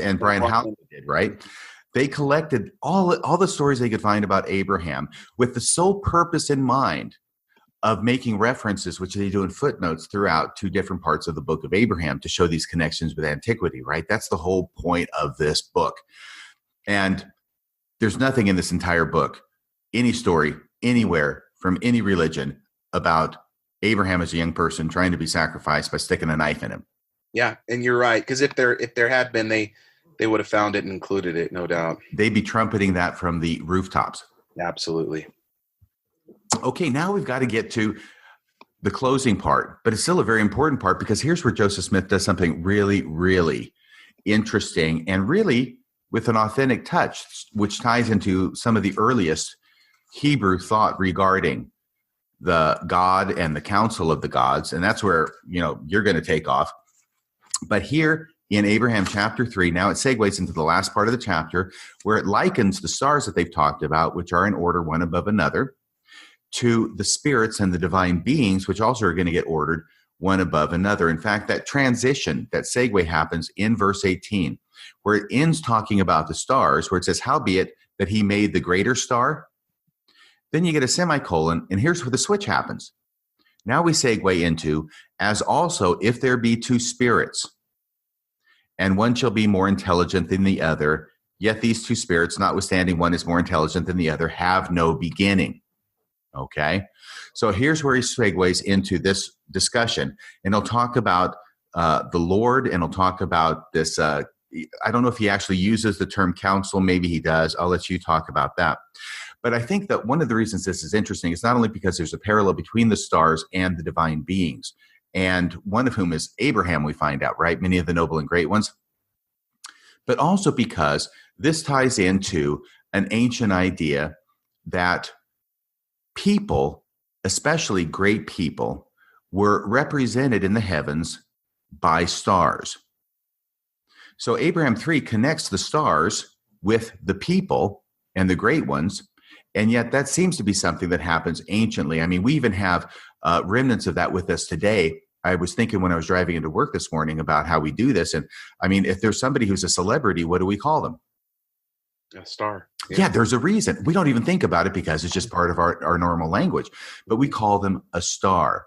and Brian Howland did, right? They collected all the stories they could find about Abraham with the sole purpose in mind of making references, which they do in footnotes throughout, to different parts of the book of Abraham to show these connections with antiquity, right? That's the whole point of this book. And there's nothing in this entire book, any story, anywhere, from any religion, about Abraham as a young person trying to be sacrificed by sticking a knife in him. Yeah, and you're right, because if there had been, they would have found it and included it, no doubt. They'd be trumpeting that from the rooftops. Absolutely. Okay, now we've got to get to the closing part, but it's still a very important part, because here's where Joseph Smith does something really, really interesting and really with an authentic touch, which ties into some of the earliest Hebrew thought regarding the God and the council of the gods. And that's where, you're going to take off. But here in Abraham chapter 3, now it segues into the last part of the chapter, where it likens the stars that they've talked about, which are in order one above another, to the spirits and the divine beings, which also are going to get ordered one above another. In fact, that transition, that segue happens in verse 18, where it ends talking about the stars, where it says, howbeit that he made the greater star. Then you get a semicolon, and here's where the switch happens. Now we segue into, as also if there be two spirits, and one shall be more intelligent than the other, yet these two spirits, notwithstanding one is more intelligent than the other, have no beginning. Okay? So here's where he segues into this discussion, and he'll talk about the Lord, and he'll talk about this, I don't know if he actually uses the term council, maybe he does. I'll let you talk about that. But I think that one of the reasons this is interesting is not only because there's a parallel between the stars and the divine beings, and one of whom is Abraham, we find out, right? Many of the noble and great ones. But also because this ties into an ancient idea that people, especially great people, were represented in the heavens by stars. So Abraham 3 connects the stars with the people and the great ones, and yet that seems to be something that happens anciently. I mean, we even have remnants of that with us today. I was thinking when I was driving into work this morning about how we do this, and I mean, if there's somebody who's a celebrity, what do we call them? A star. Yeah, there's a reason. We don't even think about it because it's just part of our normal language, but we call them a star.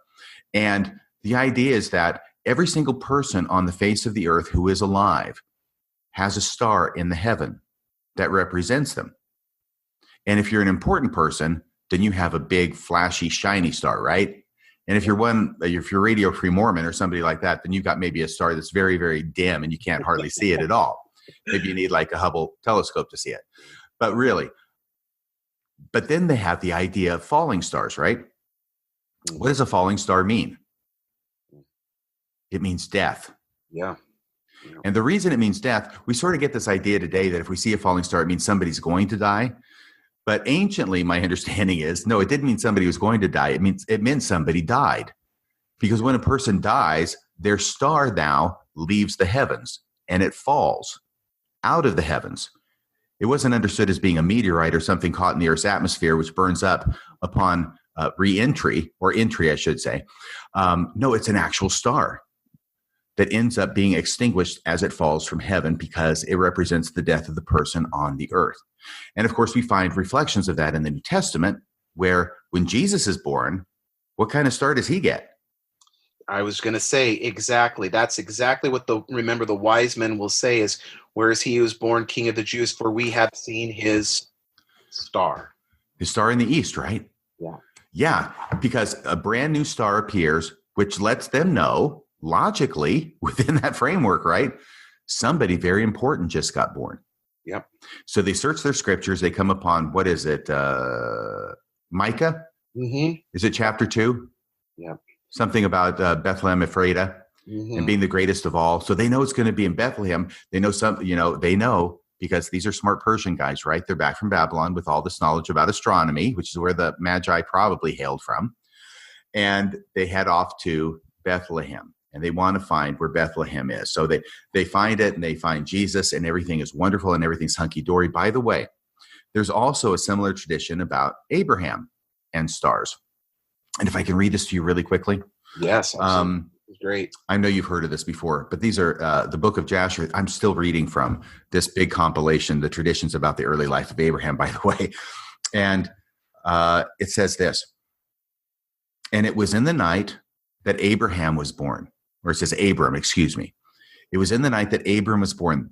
And the idea is that every single person on the face of the earth who is alive has a star in the heaven that represents them. And if you're an important person, then you have a big, flashy, shiny star, right? And if you're Radio Free Mormon or somebody like that, then you've got maybe a star that's very, very dim and you can't hardly see it at all. Maybe you need like a Hubble telescope to see it. But then they have the idea of falling stars, right? What does a falling star mean? It means death. Yeah. And the reason it means death, we sort of get this idea today that if we see a falling star, it means somebody's going to die. But anciently, my understanding is, no, it didn't mean somebody was going to die. It meant somebody died. Because when a person dies, their star now leaves the heavens and it falls out of the heavens. It wasn't understood as being a meteorite or something caught in the Earth's atmosphere, which burns up upon re-entry, or entry, I should say. No, it's an actual star that ends up being extinguished as it falls from heaven because it represents the death of the person on the earth. And of course, we find reflections of that in the New Testament, where when Jesus is born, what kind of star does he get? I was going to say exactly. That's exactly what the wise men will say is, where is he who was born King of the Jews? For we have seen his star. His star in the east, right? Yeah. Yeah, because a brand new star appears, which lets them know, logically, within that framework, right? Somebody very important just got born. Yep. So they search their scriptures. They come upon, what is it? Micah? Mm-hmm. Is it chapter 2? Yep. Something about Bethlehem Ephraimah and being the greatest of all. So they know it's going to be in Bethlehem. They know they know because these are smart Persian guys, right? They're back from Babylon with all this knowledge about astronomy, which is where the Magi probably hailed from. And they head off to Bethlehem and they want to find where Bethlehem is. So they find it and they find Jesus and everything is wonderful and everything's hunky-dory. By the way, there's also a similar tradition about Abraham and stars. And if I can read this to you really quickly. Yes, it's great. I know you've heard of this before, but these are the book of Jasher. I'm still reading from this big compilation, the traditions about the early life of Abraham, by the way. And it says this, and it was in the night that Abraham was born, or it says Abram, excuse me. It was in the night that Abram was born,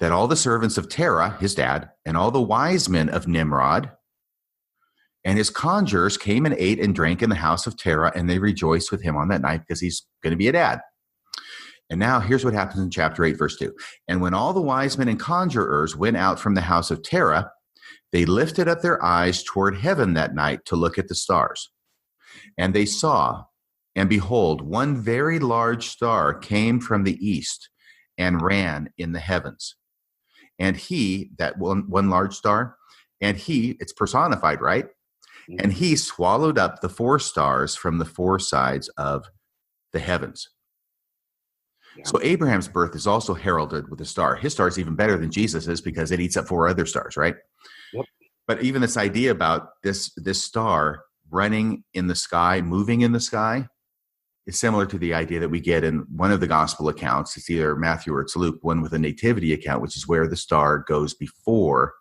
that all the servants of Terah, his dad, and all the wise men of Nimrod, and his conjurers came and ate and drank in the house of Terah, and they rejoiced with him on that night because he's going to be a dad. And now here's what happens in chapter 8, verse 2. And when all the wise men and conjurers went out from the house of Terah, they lifted up their eyes toward heaven that night to look at the stars. And they saw, and behold, one very large star came from the east and ran in the heavens. And he, that one large star, and he, it's personified, right? And he swallowed up the 4 stars from the 4 sides of the heavens. Yeah. So Abraham's birth is also heralded with a star. His star is even better than Jesus's because it eats up 4 other stars, right? Yep. But even this idea about this star running in the sky, moving in the sky, is similar to the idea that we get in one of the gospel accounts. It's either Matthew or it's Luke, one with a nativity account, which is where the star goes before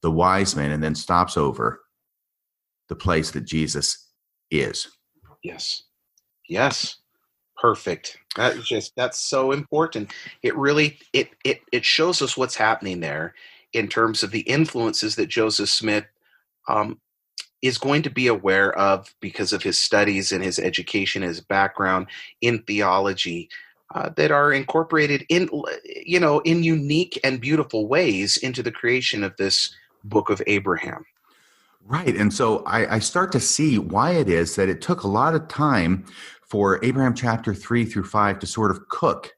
the wise men and then stops over the place that Jesus is. Yes. Yes. Perfect. That's so important. It really, it shows us what's happening there in terms of the influences that Joseph Smith is going to be aware of because of his studies and his education, his background in theology, that are incorporated in unique and beautiful ways into the creation of this book of Abraham. Right. And so I start to see why it is that it took a lot of time for Abraham chapter 3 through 5 to sort of cook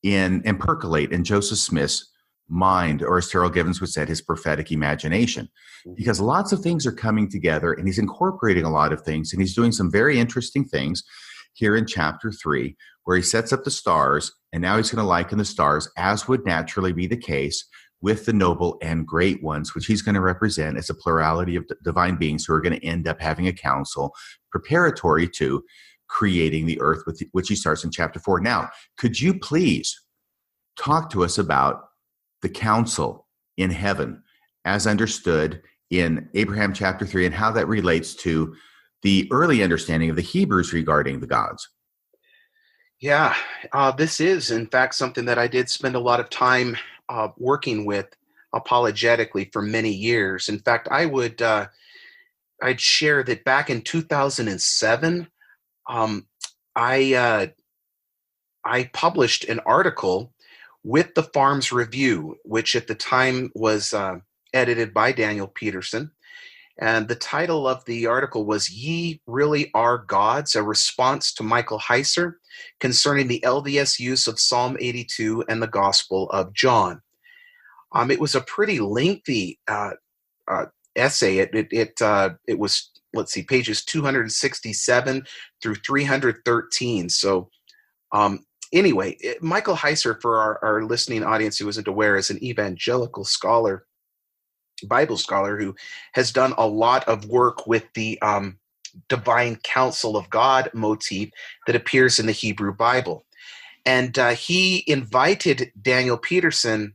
in and percolate in Joseph Smith's mind, or as Terrell Givens would say, his prophetic imagination. Because lots of things are coming together and he's incorporating a lot of things and he's doing some very interesting things here in chapter 3, where he sets up the stars and now he's going to liken the stars, as would naturally be the case, with the noble and great ones, which he's going to represent as a plurality of divine beings who are going to end up having a council preparatory to creating the earth, with which he starts in chapter 4. Now, could you please talk to us about the council in heaven as understood in Abraham chapter 3 and how that relates to the early understanding of the Hebrews regarding the gods. Yeah, this is, in fact, something that I did spend a lot of time working with apologetically for many years. In fact, I'd share that back in 2007, um, I I published an article with the Farms Review, which at the time was edited by Daniel Peterson. And the title of the article was Ye Really Are Gods, a response to Michael Heiser concerning the LDS use of Psalm 82 and the Gospel of John. It was a pretty lengthy essay. It was, let's see, pages 267 through 313. So anyway, Michael Heiser, for our listening audience who isn't aware, is an evangelical scholar, Bible scholar, who has done a lot of work with the divine counsel of God motif that appears in the Hebrew Bible. And he invited Daniel Peterson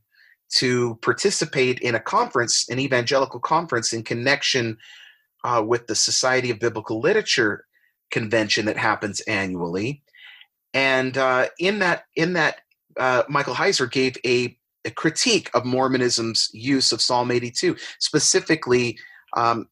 to participate in a conference, an evangelical conference, in connection with the Society of Biblical Literature convention that happens annually. And in that, Michael Heiser gave a critique of Mormonism's use of Psalm 82, specifically an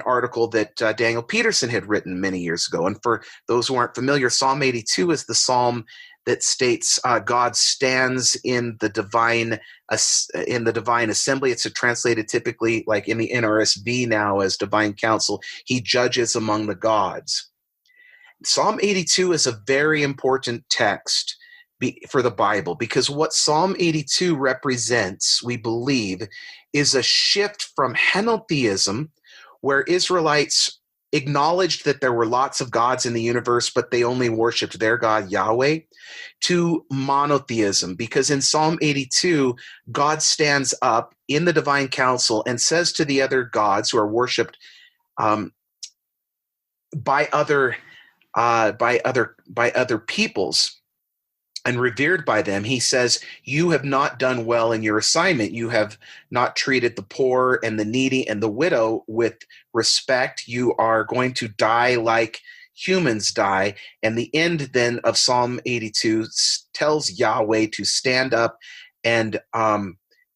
article that Daniel Peterson had written many years ago. And for those who aren't familiar, Psalm 82 is the psalm that states God stands in the divine assembly. It's translated typically, like in the NRSV now, as divine counsel. He judges among the gods. Psalm 82 is a very important text for the Bible, because what Psalm 82 represents, we believe, is a shift from henotheism, where Israelites acknowledged that there were lots of gods in the universe, but they only worshiped their God, Yahweh, to monotheism. Because in Psalm 82, God stands up in the divine council and says to the other gods who are worshipped by other peoples and revered by them, he says, you have not done well in your assignment. You have not treated the poor and the needy and the widow with respect. You are going to die like humans die. And the end then of Psalm 82 tells Yahweh to stand up and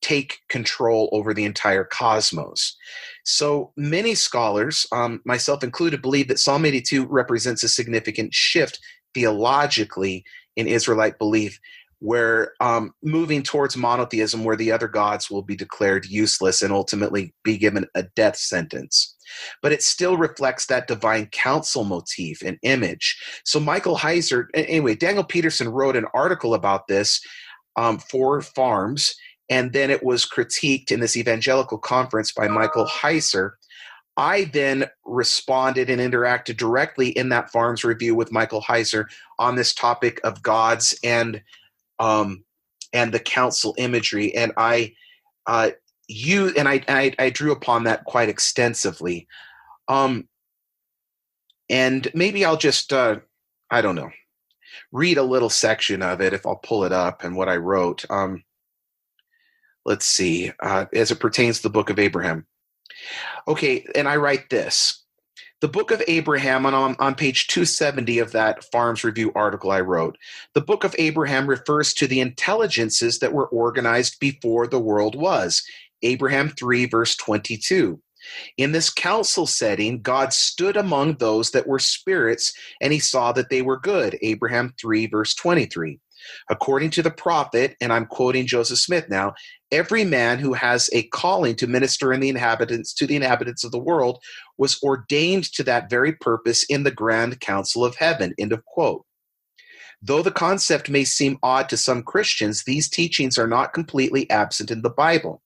take control over the entire cosmos. So many scholars, myself included, believe that Psalm 82 represents a significant shift theologically in Israelite belief, where moving towards monotheism, where the other gods will be declared useless and ultimately be given a death sentence. But it still reflects that divine counsel motif and image. So Michael Heiser, anyway, Daniel Peterson wrote an article about this for Farms, and then it was critiqued in this evangelical conference by Michael Heiser. I then responded and interacted directly in that Farms Review with Michael Heiser on this topic of gods and the council imagery, and I drew upon that quite extensively. And maybe I'll just read a little section of it if I'll pull it up and what I wrote. Let's see, as it pertains to the Book of Abraham. Okay, and I write this. The Book of Abraham, on page 270 of that Farms Review article I wrote, the Book of Abraham refers to the intelligences that were organized before the world was. Abraham 3, verse 22. In this council setting, God stood among those that were spirits, and he saw that they were good. Abraham 3, verse 23. According to the prophet, and I'm quoting Joseph Smith now, every man who has a calling to minister to the inhabitants of the world was ordained to that very purpose in the grand council of heaven. End of quote. Though the concept may seem odd to some Christians, these teachings are not completely absent in the Bible.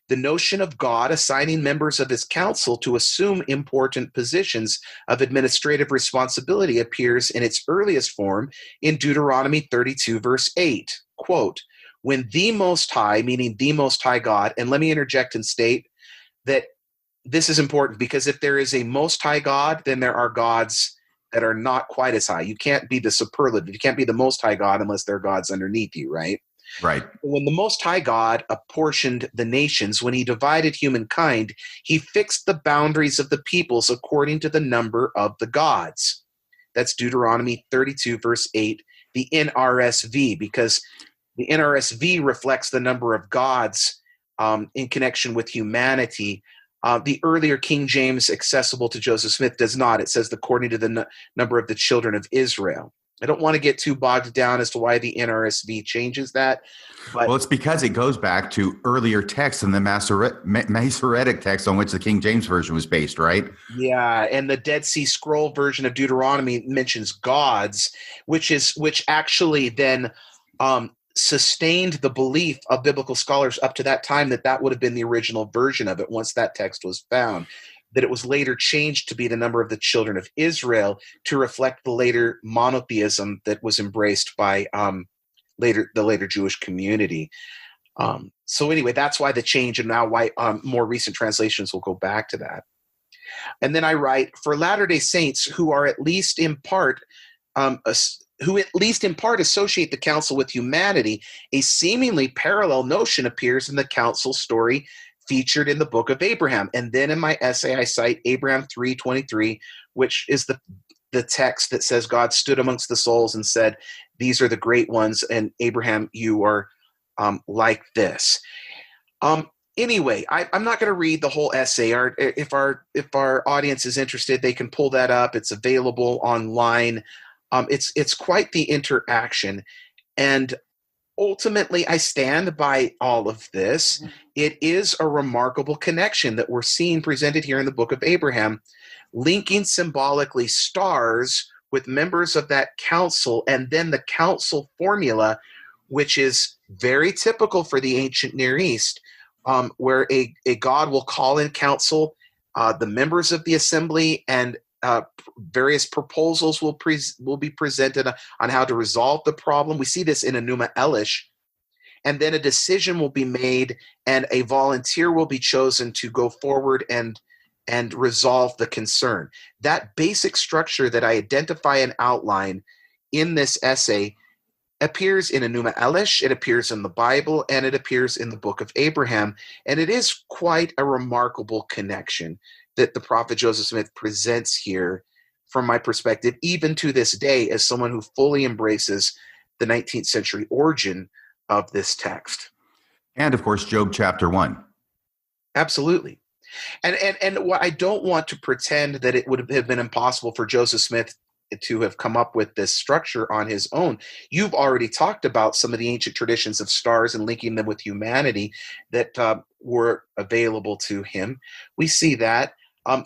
The notion of God assigning members of his council to assume important positions of administrative responsibility appears in its earliest form in Deuteronomy 32, verse 8. Quote, when the Most High, meaning the Most High God, and let me interject and state that this is important, because if there is a Most High God, then there are gods that are not quite as high. You can't be the superlative. You can't be the Most High God unless there are gods underneath you, right? Right. When the Most High God apportioned the nations, when he divided humankind, he fixed the boundaries of the peoples according to the number of the gods. That's Deuteronomy 32, verse 8, the NRSV, because the NRSV reflects the number of gods in connection with humanity. The earlier King James, accessible to Joseph Smith, does not. It says according to the number of the children of Israel. I don't want to get too bogged down as to why the NRSV changes that. But Well, it's because it goes back to earlier texts in the Masoretic text on which the King James Version was based, right? yeah, and the Dead Sea Scroll version of Deuteronomy mentions gods, which actually then sustained the belief of biblical scholars up to that time that would have been the original version of it once that text was found. That it was later changed to be the number of the children of Israel to reflect the later monotheism that was embraced by the later Jewish community. So anyway, that's why the change, and now why more recent translations will go back to that. And then I write, for Latter-day Saints who are at least in part associate the council with humanity, a seemingly parallel notion appears in the council story featured in the book of Abraham. And then in my essay, I cite Abraham 3:23, which is the text that says God stood amongst the souls and said, these are the great ones, and Abraham, you are like this. Anyway, I'm not going to read the whole essay. If our audience is interested, they can pull that up. It's available online. It's quite the interaction, and ultimately, I stand by all of this. It is a remarkable connection that we're seeing presented here in the book of Abraham, linking symbolically stars with members of that council, and then the council formula, which is very typical for the ancient Near East, where a god will call in council the members of the assembly, and various proposals will be presented on how to resolve the problem. We see this in Enuma Elish. And then a decision will be made, and a volunteer will be chosen to go forward and resolve the concern. That basic structure that I identify and outline in this essay appears in Enuma Elish, it appears in the Bible, and it appears in the book of Abraham. And it is quite a remarkable connection that the prophet Joseph Smith presents here from my perspective, even to this day, as someone who fully embraces the 19th century origin of this text. And of course, Job chapter 1. Absolutely. And what I don't want to pretend that it would have been impossible for Joseph Smith to have come up with this structure on his own. You've already talked about some of the ancient traditions of stars and linking them with humanity that were available to him. We see that.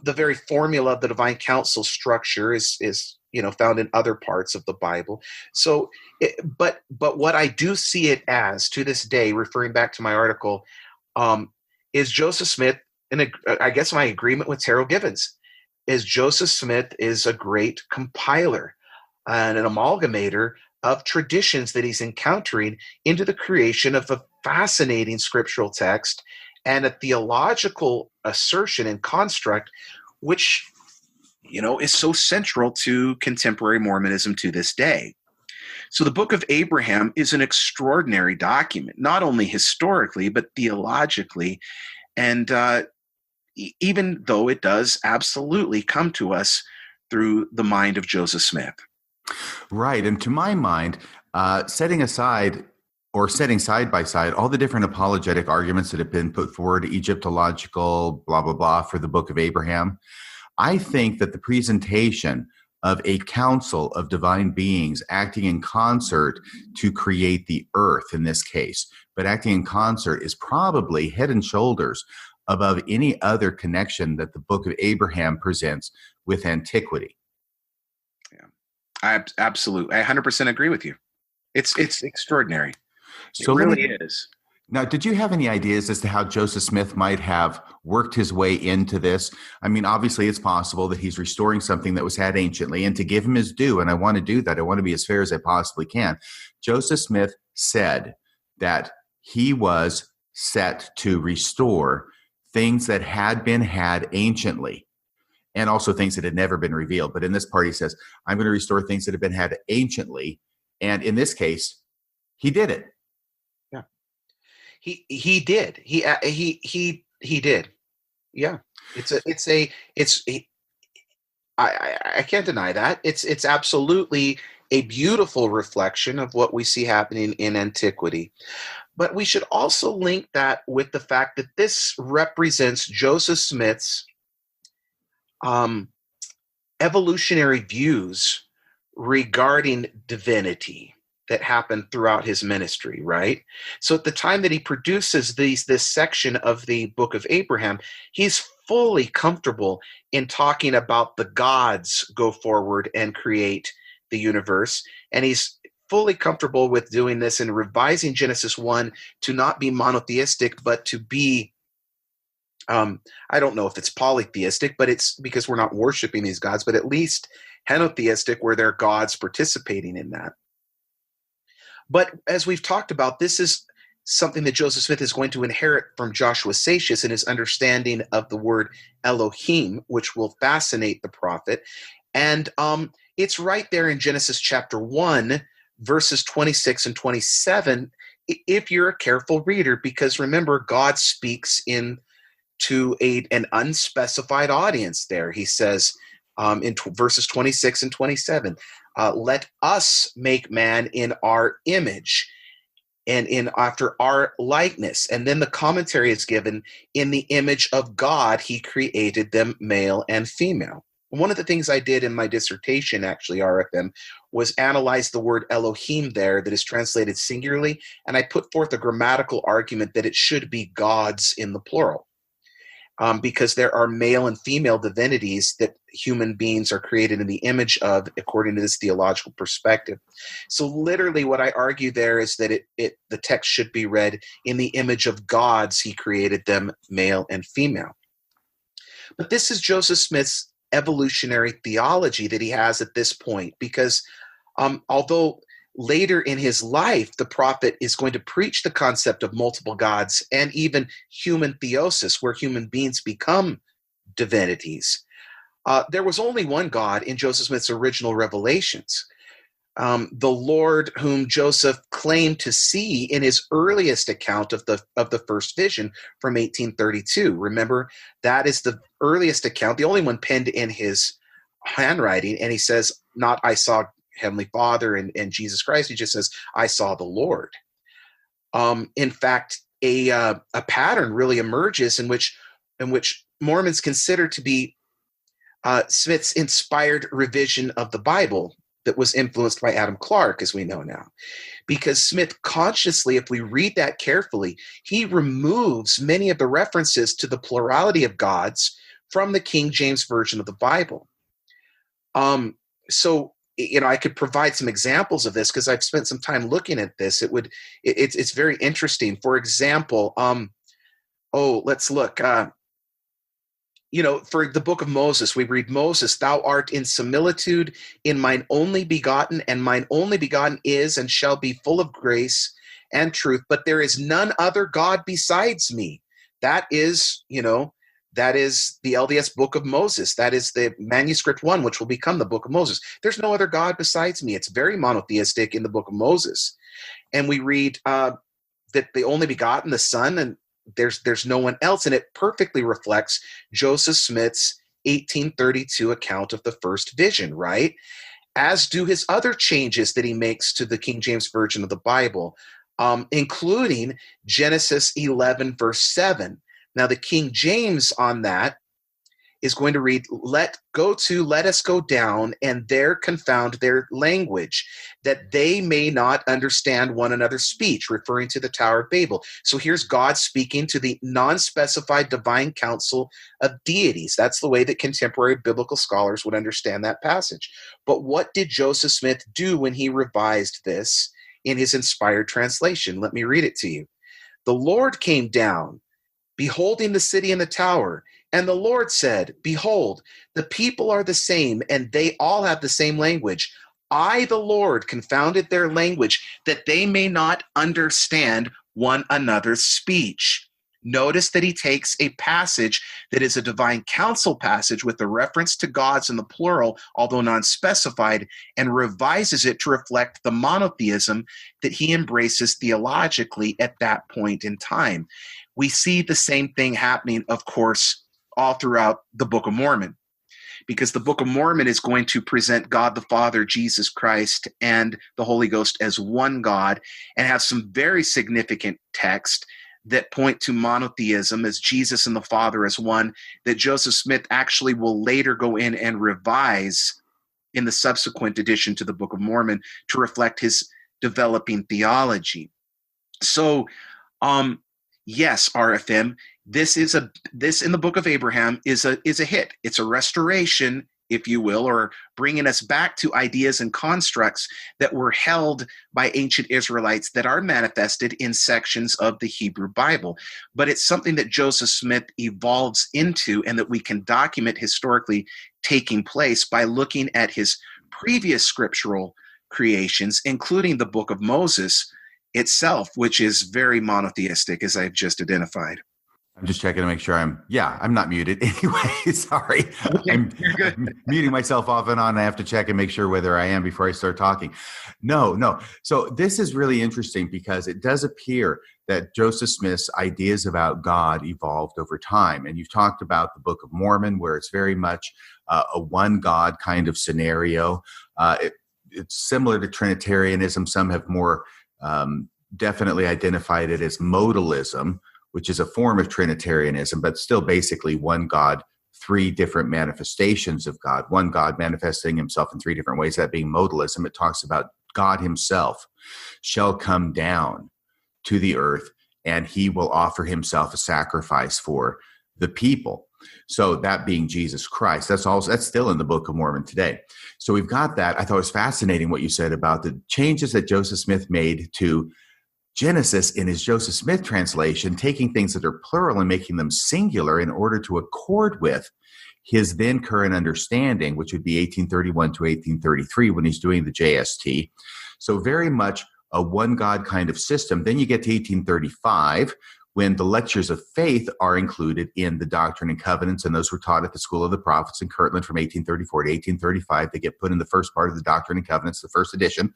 The very formula of the divine council structure is found in other parts of the Bible. So, but what I do see it as to this day, referring back to my article, is Joseph Smith, and I guess my agreement with Terrell Givens, is Joseph Smith is a great compiler and an amalgamator of traditions that he's encountering into the creation of a fascinating scriptural text and a theological assertion and construct, which is so central to contemporary Mormonism to this day. So the Book of Abraham is an extraordinary document, not only historically, but theologically. And even though it does absolutely come to us through the mind of Joseph Smith. Right. And to my mind, setting side by side all the different apologetic arguments that have been put forward, Egyptological, blah, blah, blah, for the Book of Abraham, I think that the presentation of a council of divine beings acting in concert to create the earth in this case, but acting in concert is probably head and shoulders above any other connection that the Book of Abraham presents with antiquity. Yeah, I absolutely, I 100% agree with you. It's extraordinary. So it really is. Now, did you have any ideas as to how Joseph Smith might have worked his way into this? I mean, obviously, it's possible that he's restoring something that was had anciently, and to give him his due, and I want to do that. I want to be as fair as I possibly can. Joseph Smith said that he was set to restore things that had been had anciently, and also things that had never been revealed. But in this part, he says, I'm going to restore things that have been had anciently. And in this case, he did it. He did. He did. Yeah. I can't deny that. It's absolutely a beautiful reflection of what we see happening in antiquity. But we should also link that with the fact that this represents Joseph Smith's um, evolutionary views regarding divinity that happened throughout his ministry, right? So at the time that he produces this section of the Book of Abraham, he's fully comfortable in talking about the gods go forward and create the universe, and he's fully comfortable with doing this and revising Genesis 1 to not be monotheistic, but to be I don't know if it's polytheistic, but it's because we're not worshiping these gods, but at least henotheistic, where there are gods participating in that. But as we've talked about, this is something that Joseph Smith is going to inherit from Joshua Seixas in his understanding of the word Elohim, which will fascinate the prophet. And it's right there in Genesis chapter 1, verses 26 and 27, if you're a careful reader, because remember, God speaks to an unspecified audience there. He says in verses 26 and 27, let us make man in our image and after our likeness. And then the commentary is given, in the image of God, he created them male and female. One of the things I did in my dissertation, actually, RFM, was analyze the word Elohim there that is translated singularly, and I put forth a grammatical argument that it should be gods in the plural. Because there are male and female divinities that human beings are created in the image of, according to this theological perspective. So literally what I argue there is that the text should be read, in the image of gods he created them, male and female. But this is Joseph Smith's evolutionary theology that he has at this point, because although later in his life, the prophet is going to preach the concept of multiple gods and even human theosis, where human beings become divinities. There was only one God in Joseph Smith's original revelations. The Lord whom Joseph claimed to see in his earliest account of the first vision from 1832. Remember, that is the earliest account, the only one penned in his handwriting, and he says, not I saw Heavenly Father and Jesus Christ. He just says, I saw the Lord. In fact, a pattern really emerges in which Mormons consider to be Smith's inspired revision of the Bible that was influenced by Adam Clarke, as we know now. Because Smith consciously, if we read that carefully, he removes many of the references to the plurality of gods from the King James Version of the Bible. So I could provide some examples of this because I've spent some time looking at this. It's very interesting. For example, let's look. For the book of Moses, we read, Moses, thou art in similitude in mine only begotten, and mine only begotten is and shall be full of grace and truth, but there is none other God besides me. That is the LDS Book of Moses. That is the manuscript 1, which will become the Book of Moses. There's no other God besides me. It's very monotheistic in the Book of Moses. And we read that the only begotten, the Son, and there's no one else. And it perfectly reflects Joseph Smith's 1832 account of the first vision, right? As do his other changes that he makes to the King James Version of the Bible, including Genesis 11, verse 7. Now, the King James on that is going to read, let us go down and there confound their language, that they may not understand one another's speech, referring to the Tower of Babel. So here's God speaking to the non-specified divine council of deities. That's the way that contemporary biblical scholars would understand that passage. But what did Joseph Smith do when he revised this in his inspired translation? Let me read it to you. The Lord came down, beholding the city and the tower. And the Lord said, behold, the people are the same, and they all have the same language. I, the Lord, confounded their language, that they may not understand one another's speech. Notice that he takes a passage that is a divine council passage with the reference to gods in the plural, although non-specified, and revises it to reflect the monotheism that he embraces theologically at that point in time. We see the same thing happening, of course, all throughout the Book of Mormon, because the Book of Mormon is going to present God the Father, Jesus Christ, and the Holy Ghost as one God, and have some very significant texts that point to monotheism as Jesus and the Father as one, that Joseph Smith actually will later go in and revise in the subsequent edition to the Book of Mormon to reflect his developing theology. So, yes, RFM, this in the Book of Abraham is a hit. It's a restoration, if you will, or bringing us back to ideas and constructs that were held by ancient Israelites that are manifested in sections of the Hebrew Bible. But it's something that Joseph Smith evolves into, and that we can document historically taking place by looking at his previous scriptural creations, including the Book of Moses itself, which is very monotheistic, as I've just identified. I'm just checking to make sure I'm not muted. Anyway, sorry. Okay, I'm you're good. muting myself off and on. I have to check and make sure whether I am before I start talking. No. So this is really interesting because it does appear that Joseph Smith's ideas about God evolved over time. And you've talked about the Book of Mormon, where it's very much a one God kind of scenario. It's similar to Trinitarianism. Some have more definitely identified it as modalism, which is a form of Trinitarianism, but still basically one God, three different manifestations of God, one God manifesting himself in three different ways, that being modalism. It talks about God himself shall come down to the earth, and he will offer himself a sacrifice for the people. So that being Jesus Christ, that's still in the Book of Mormon today. So we've got that. I thought it was fascinating what you said about the changes that Joseph Smith made to Genesis in his Joseph Smith translation, taking things that are plural and making them singular in order to accord with his then current understanding, which would be 1831 to 1833 when he's doing the JST. So very much a one God kind of system. Then you get to 1835 when the lectures of faith are included in the Doctrine and Covenants, and those were taught at the School of the Prophets in Kirtland from 1834 to 1835. They get put in the first part of the Doctrine and Covenants, the first edition,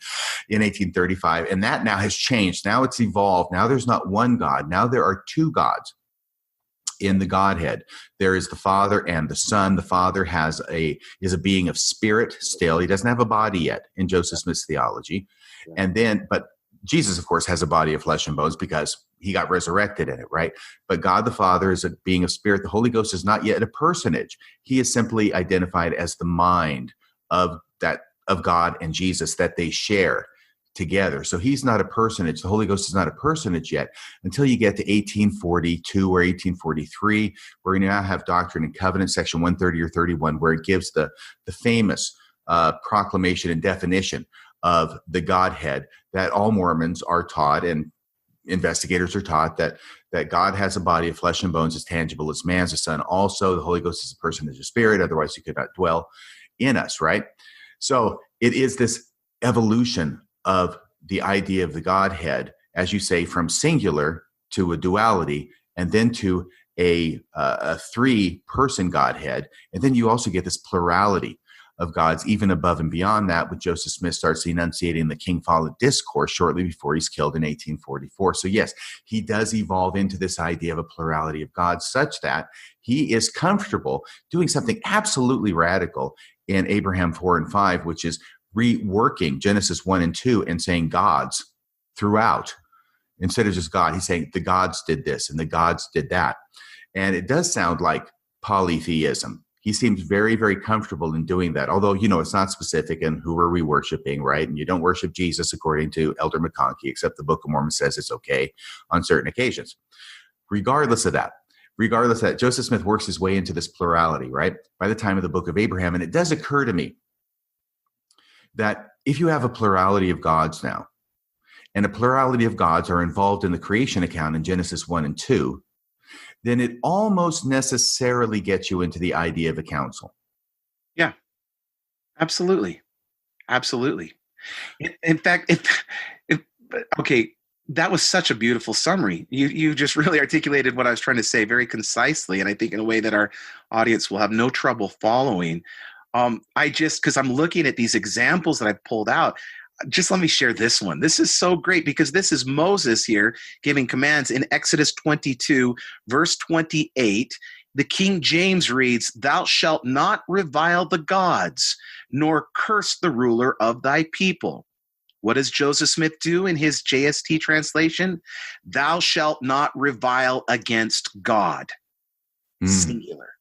in 1835, and that now has changed. Now it's evolved. Now there's not one God. Now there are two gods in the Godhead. There is the Father and the Son. The Father is a being of spirit still. He doesn't have a body yet in Joseph Smith's theology. But Jesus, of course, has a body of flesh and bones because he got resurrected in it, right? But God the Father is a being of spirit. The Holy Ghost is not yet a personage. He is simply identified as the mind of God and Jesus that they share together. So he's not a personage. The Holy Ghost is not a personage yet until you get to 1842 or 1843, where you now have Doctrine and Covenants, section 130 or 31, where it gives the famous proclamation and definition of the Godhead that all Mormons are taught, and investigators are taught, that God has a body of flesh and bones, as tangible as man's, the Son also. The Holy Ghost is a person, is a spirit, otherwise he could not dwell in us, right? So it is this evolution of the idea of the Godhead, as you say, from singular to a duality, and then to a three-person Godhead. And then you also get this plurality of gods, even above and beyond that, when Joseph Smith starts enunciating the King Follett Discourse shortly before he's killed in 1844. So yes, he does evolve into this idea of a plurality of gods, such that he is comfortable doing something absolutely radical in Abraham 4 and 5, which is reworking Genesis 1 and 2 and saying gods throughout. Instead of just God, he's saying the gods did this and the gods did that. And it does sound like polytheism. He seems very, very comfortable in doing that. Although, it's not specific, and who are we worshiping, right? And you don't worship Jesus according to Elder McConkie, except the Book of Mormon says it's okay on certain occasions. Regardless of that, Joseph Smith works his way into this plurality, right? By the time of the Book of Abraham. And it does occur to me that if you have a plurality of gods now, and a plurality of gods are involved in the creation account in Genesis 1 and 2, then it almost necessarily gets you into the idea of a council. Yeah, absolutely. Absolutely. In fact, okay, That was such a beautiful summary. You just really articulated what I was trying to say very concisely, and I think in a way that our audience will have no trouble following. Because I'm looking at these examples that I've pulled out, just let me share this one. This is so great because this is Moses here giving commands in Exodus 22, verse 28. The King James reads, "Thou shalt not revile the gods, nor curse the ruler of thy people." What does Joseph Smith do in his JST translation? "Thou shalt not revile against God," singular.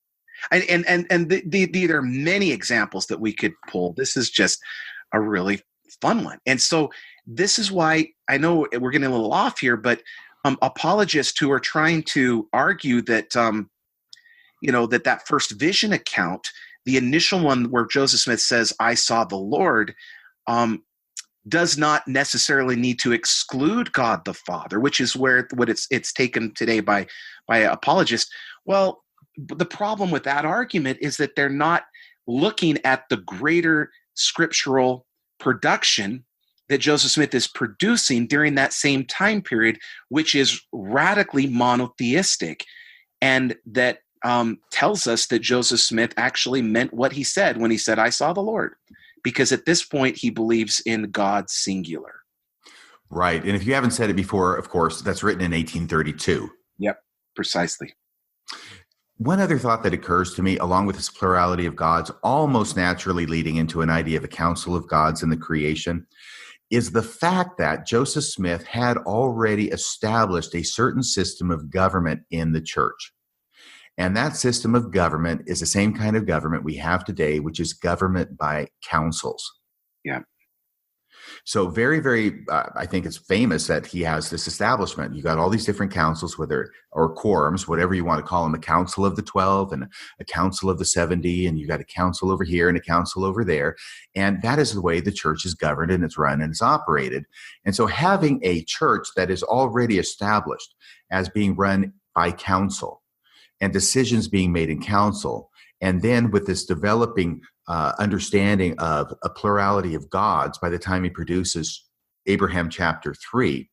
There are many examples that we could pull. This is just a really fun one. And so this is why I know we're getting a little off here, but apologists who are trying to argue that, that first vision account, the initial one where Joseph Smith says, "I saw the Lord," does not necessarily need to exclude God the Father, which is what it's taken today by apologists. Well, the problem with that argument is that they're not looking at the greater scriptural production that Joseph Smith is producing during that same time period, which is radically monotheistic, and that tells us that Joseph Smith actually meant what he said when he said, "I saw the Lord," because at this point he believes in God singular. Right. And if you haven't said it before, of course, that's written in 1832. Yep, precisely. One other thought that occurs to me, along with this plurality of gods, almost naturally leading into an idea of a council of gods in the creation, is the fact that Joseph Smith had already established a certain system of government in the church. And that system of government is the same kind of government we have today, which is government by councils. Yeah. So very, very, I think it's famous that he has this establishment. You got all these different councils, or quorums, whatever you want to call them, a council of the 12 and a council of the 70, and you got a council over here and a council over there. And that is the way the church is governed and it's run and it's operated. And so having a church that is already established as being run by council and decisions being made in council, and then with this developing understanding of a plurality of gods by the time he produces Abraham chapter 3,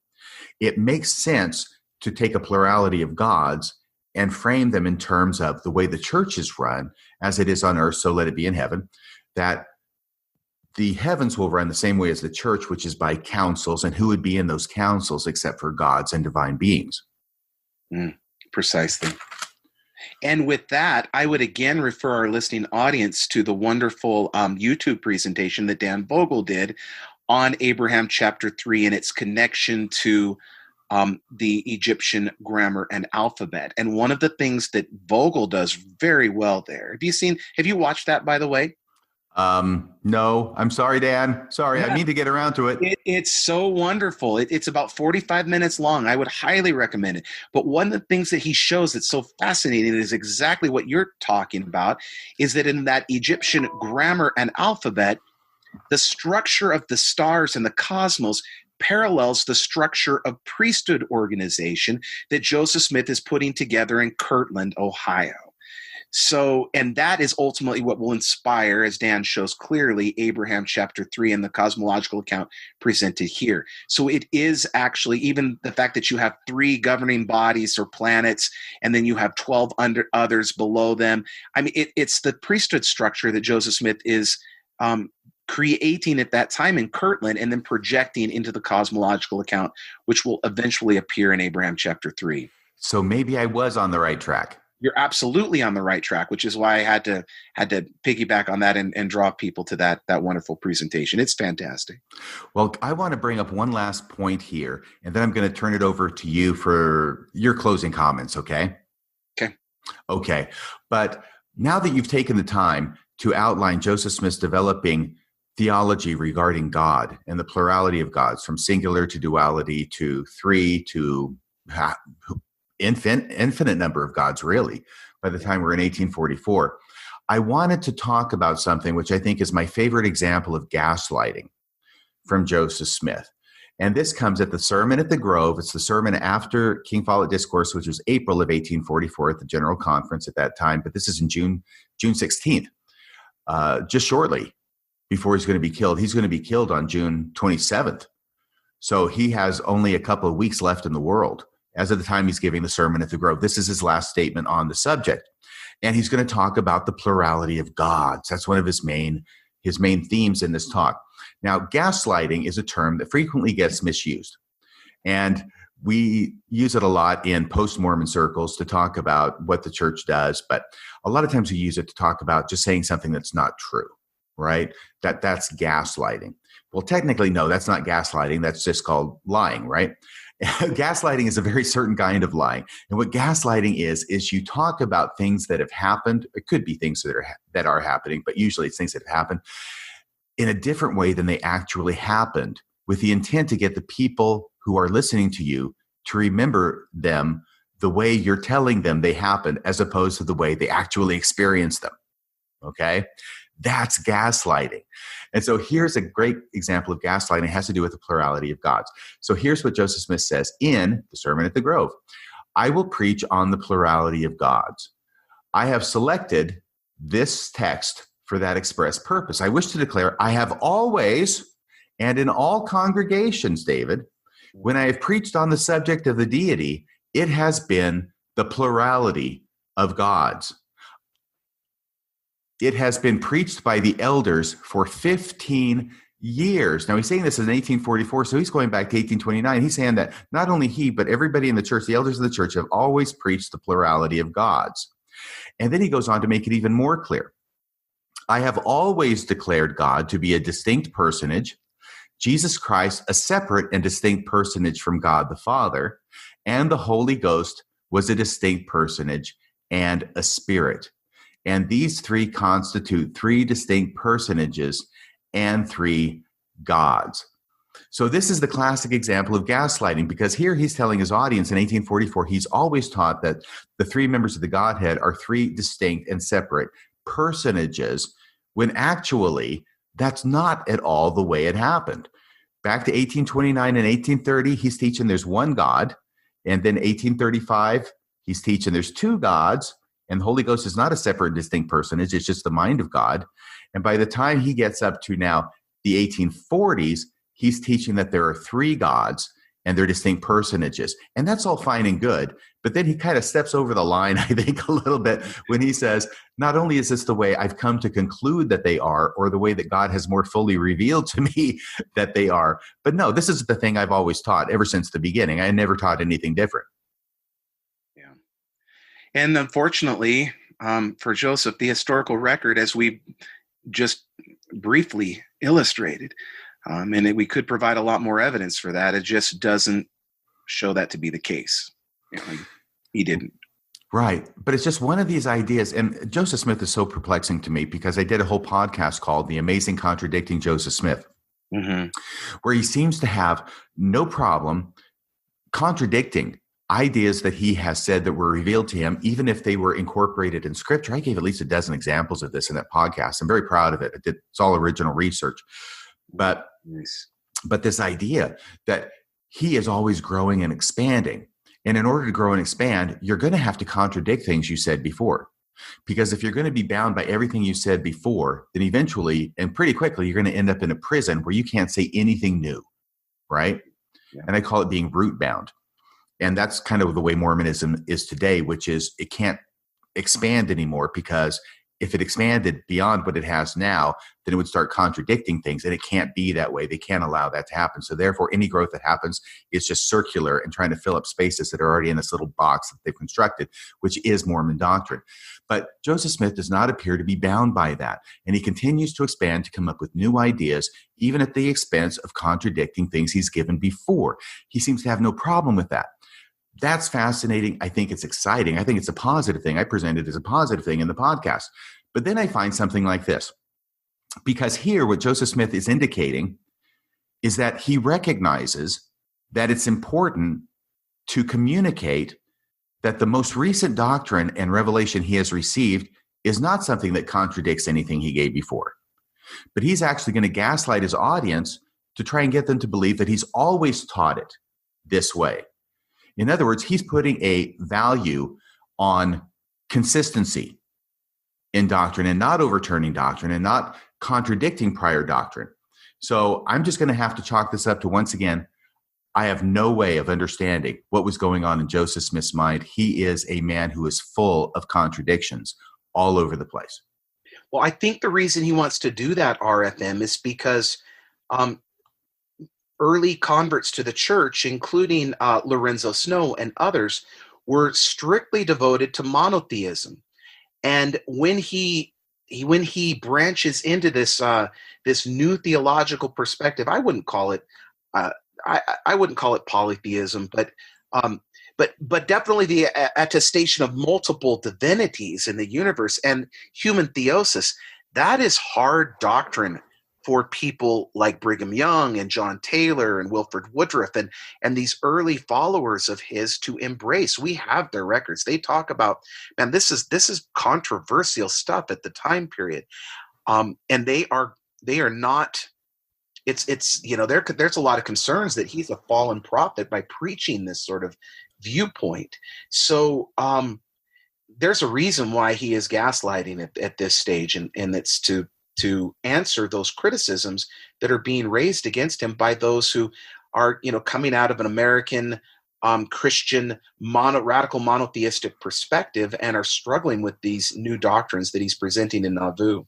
it makes sense to take a plurality of gods and frame them in terms of the way the church is run, as it is on earth, so let it be in heaven, that the heavens will run the same way as the church, which is by councils, and who would be in those councils except for gods and divine beings? Precisely. And with that, I would again refer our listening audience to the wonderful YouTube presentation that Dan Vogel did on Abraham chapter 3 and its connection to the Egyptian grammar and alphabet. And one of the things that Vogel does very well there. Have you watched that, by the way? No, I'm sorry, Dan. Sorry, Yeah. I need to get around to it. It's so wonderful. It's about 45 minutes long. I would highly recommend it. But one of the things that he shows that's so fascinating is exactly what you're talking about, is that in that Egyptian grammar and alphabet, the structure of the stars and the cosmos parallels the structure of priesthood organization that Joseph Smith is putting together in Kirtland, Ohio. So, and that is ultimately what will inspire, as Dan shows clearly, Abraham chapter 3 and the cosmological account presented here. So it is actually, even the fact that you have 3 governing bodies or planets, and then you have 12 others below them. I mean, it's the priesthood structure that Joseph Smith is creating at that time in Kirtland and then projecting into the cosmological account, which will eventually appear in Abraham chapter 3. So maybe I was on the right track. You're absolutely on the right track, which is why I had to piggyback on that and draw people to that wonderful presentation. It's fantastic. Well, I want to bring up one last point here, and then I'm going to turn it over to you for your closing comments, okay? Okay. But now that you've taken the time to outline Joseph Smith's developing theology regarding God and the plurality of gods, from singular to duality to 3 to infinite number of gods, really, by the time we're in 1844, I wanted to talk about something which I think is my favorite example of gaslighting from Joseph Smith. And this comes at the Sermon at the Grove. It's the sermon after King Follett Discourse, which was April of 1844 at the General Conference at that time. But this is in June 16th, just shortly before he's going to be killed. He's going to be killed on June 27th. So he has only a couple of weeks left in the world as of the time he's giving the sermon at the Grove. This is his last statement on the subject. And he's going to talk about the plurality of gods. That's one of his main themes in this talk. Now, gaslighting is a term that frequently gets misused. And we use it a lot in post-Mormon circles to talk about what the church does. But a lot of times we use it to talk about just saying something that's not true, right? That's gaslighting. Well, technically, no, that's not gaslighting. That's just called lying, right? Gaslighting is a very certain kind of lying. And what gaslighting is you talk about things that have happened. It could be things that are happening, but usually it's things that have happened in a different way than they actually happened, with the intent to get the people who are listening to you to remember them the way you're telling them they happened, as opposed to the way they actually experienced them. Okay? That's gaslighting. And so here's a great example of gaslighting. It has to do with the plurality of gods. So here's what Joseph Smith says in the Sermon at the Grove. I will preach on the plurality of gods. I have selected this text for that express purpose. I wish to declare, I have always, and in all congregations, David, when I have preached on the subject of the deity, it has been the plurality of gods. It has been preached by the elders for 15 years. Now, he's saying this in 1844, so he's going back to 1829. He's saying that not only he, but everybody in the church, the elders of the church, have always preached the plurality of gods. And then he goes on to make it even more clear. I have always declared God to be a distinct personage, Jesus Christ a separate and distinct personage from God the Father, and the Holy Ghost was a distinct personage and a spirit. And these three constitute three distinct personages and three gods. So this is the classic example of gaslighting, because here he's telling his audience in 1844, he's always taught that the three members of the Godhead are three distinct and separate personages, when actually that's not at all the way it happened. Back to 1829 and 1830, he's teaching there's one God. And then 1835, he's teaching there's two gods. And the Holy Ghost is not a separate, distinct personage. It's just the mind of God. And by the time he gets up to now the 1840s, he's teaching that there are three gods and they're distinct personages. And that's all fine and good. But then he kind of steps over the line, I think, a little bit when he says, not only is this the way I've come to conclude that they are, or the way that God has more fully revealed to me that they are, but no, this is the thing I've always taught ever since the beginning. I never taught anything different. And unfortunately, for Joseph, the historical record, as we just briefly illustrated, and we could provide a lot more evidence for that, it just doesn't show that to be the case. He didn't. Right. But it's just one of these ideas. And Joseph Smith is so perplexing to me, because I did a whole podcast called The Amazing Contradicting Joseph Smith, where he seems to have no problem contradicting ideas that he has said that were revealed to him, even if they were incorporated in scripture. I gave at least a dozen examples of this in that podcast. I'm very proud of it. It's all original research. But this idea that he is always growing and expanding. And in order to grow and expand, you're going to have to contradict things you said before. Because if you're going to be bound by everything you said before, then eventually and pretty quickly, you're going to end up in a prison where you can't say anything new, right? Yeah. And I call it being root bound. And that's kind of the way Mormonism is today, which is it can't expand anymore, because if it expanded beyond what it has now, then it would start contradicting things, and it can't be that way. They can't allow that to happen. So therefore, any growth that happens is just circular and trying to fill up spaces that are already in this little box that they've constructed, which is Mormon doctrine. But Joseph Smith does not appear to be bound by that. And he continues to expand to come up with new ideas, even at the expense of contradicting things he's given before. He seems to have no problem with that. That's fascinating. I think it's exciting. I think it's a positive thing. I present it as a positive thing in the podcast. But then I find something like this. Because here, what Joseph Smith is indicating is that he recognizes that it's important to communicate that the most recent doctrine and revelation he has received is not something that contradicts anything he gave before. But he's actually going to gaslight his audience to try and get them to believe that he's always taught it this way. In other words, he's putting a value on consistency in doctrine and not overturning doctrine and not contradicting prior doctrine. So I'm just going to have to chalk this up to, once again, I have no way of understanding what was going on in Joseph Smith's mind. He is a man who is full of contradictions all over the place. Well, I think the reason he wants to do that, RFM, is because um, early converts to the church, including Lorenzo Snow and others, were strictly devoted to monotheism. And when he branches into this new theological perspective, uh, I wouldn't call it polytheism, um, but definitely the attestation of multiple divinities in the universe and human theosis. That is hard doctrine for people like Brigham Young and John Taylor and Wilford Woodruff and these early followers of his to embrace. We have their records. They talk about, man, this is controversial stuff at the time period, and they are not. It's there's a lot of concerns that he's a fallen prophet by preaching this sort of viewpoint. So there's a reason why he is gaslighting at this stage, and it's to answer those criticisms that are being raised against him by those who are coming out of an American Christian radical monotheistic perspective and are struggling with these new doctrines that he's presenting in Nauvoo.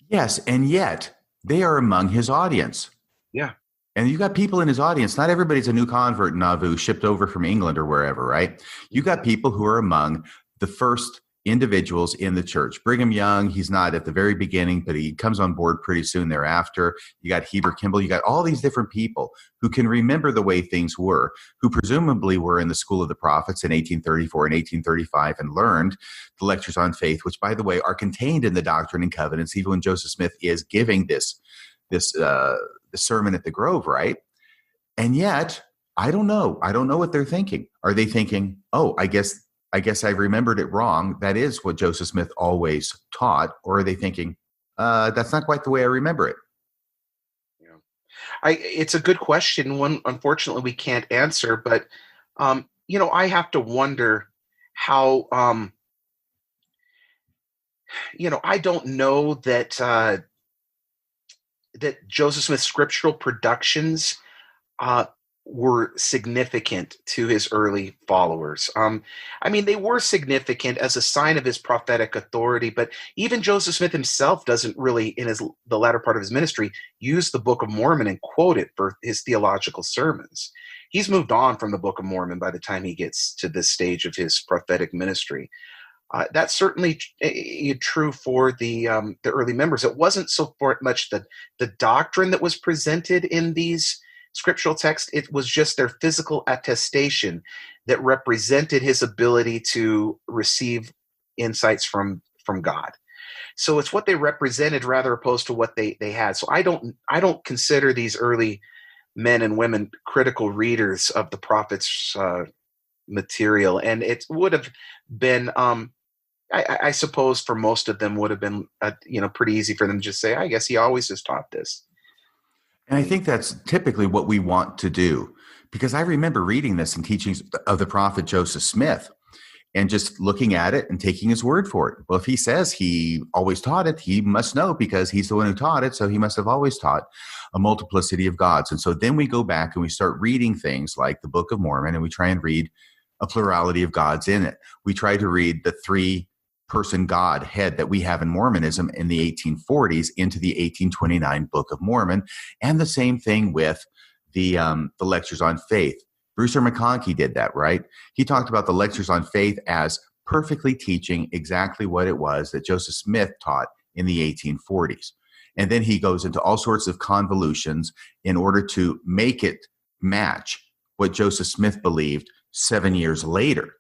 Yes, and yet they are among his audience. Yeah. And you got people in his audience. Not everybody's a new convert in Nauvoo shipped over from England or wherever, right? You got people who are among the first individuals in the church. Brigham Young, he's not at the very beginning, but he comes on board pretty soon thereafter. You got Heber Kimball. You got all these different people who can remember the way things were, who presumably were in the School of the Prophets in 1834 and 1835 and learned the lectures on faith, which, by the way, are contained in the Doctrine and Covenants, even when Joseph Smith is giving this sermon at the Grove, right? And yet, I don't know. I don't know what they're thinking. Are they thinking, oh, I guess I remembered it wrong. That is what Joseph Smith always taught. Or are they thinking, that's not quite the way I remember it? Yeah. It's a good question. One, unfortunately, we can't answer. But, I have to wonder how, I don't know that that Joseph Smith's scriptural productions were significant to his early followers. They were significant as a sign of his prophetic authority, but even Joseph Smith himself doesn't really, in the latter part of his ministry, use the Book of Mormon and quote it for his theological sermons. He's moved on from the Book of Mormon by the time he gets to this stage of his prophetic ministry. That's certainly true for the early members. It wasn't so much the doctrine that was presented in these scriptural texts. It was just their physical attestation that represented his ability to receive insights from God. So it's what they represented rather opposed to what they had. So I don't consider these early men and women critical readers of the prophets' material, and it would have been. I suppose for most of them would have been, pretty easy for them to just say, I guess he always has taught this. And I think that's typically what we want to do, because I remember reading this in teachings of the prophet Joseph Smith and just looking at it and taking his word for it. Well, if he says he always taught it, he must know because he's the one who taught it. So he must have always taught a multiplicity of gods. And so then we go back and we start reading things like the Book of Mormon, and we try and read a plurality of gods in it. We try to read the three-person God head that we have in Mormonism in the 1840s into the 1829 Book of Mormon, and the same thing with the lectures on faith. Brewster McConkie did that, right? He talked about the lectures on faith as perfectly teaching exactly what it was that Joseph Smith taught in the 1840s. And then he goes into all sorts of convolutions in order to make it match what Joseph Smith believed 7 years later.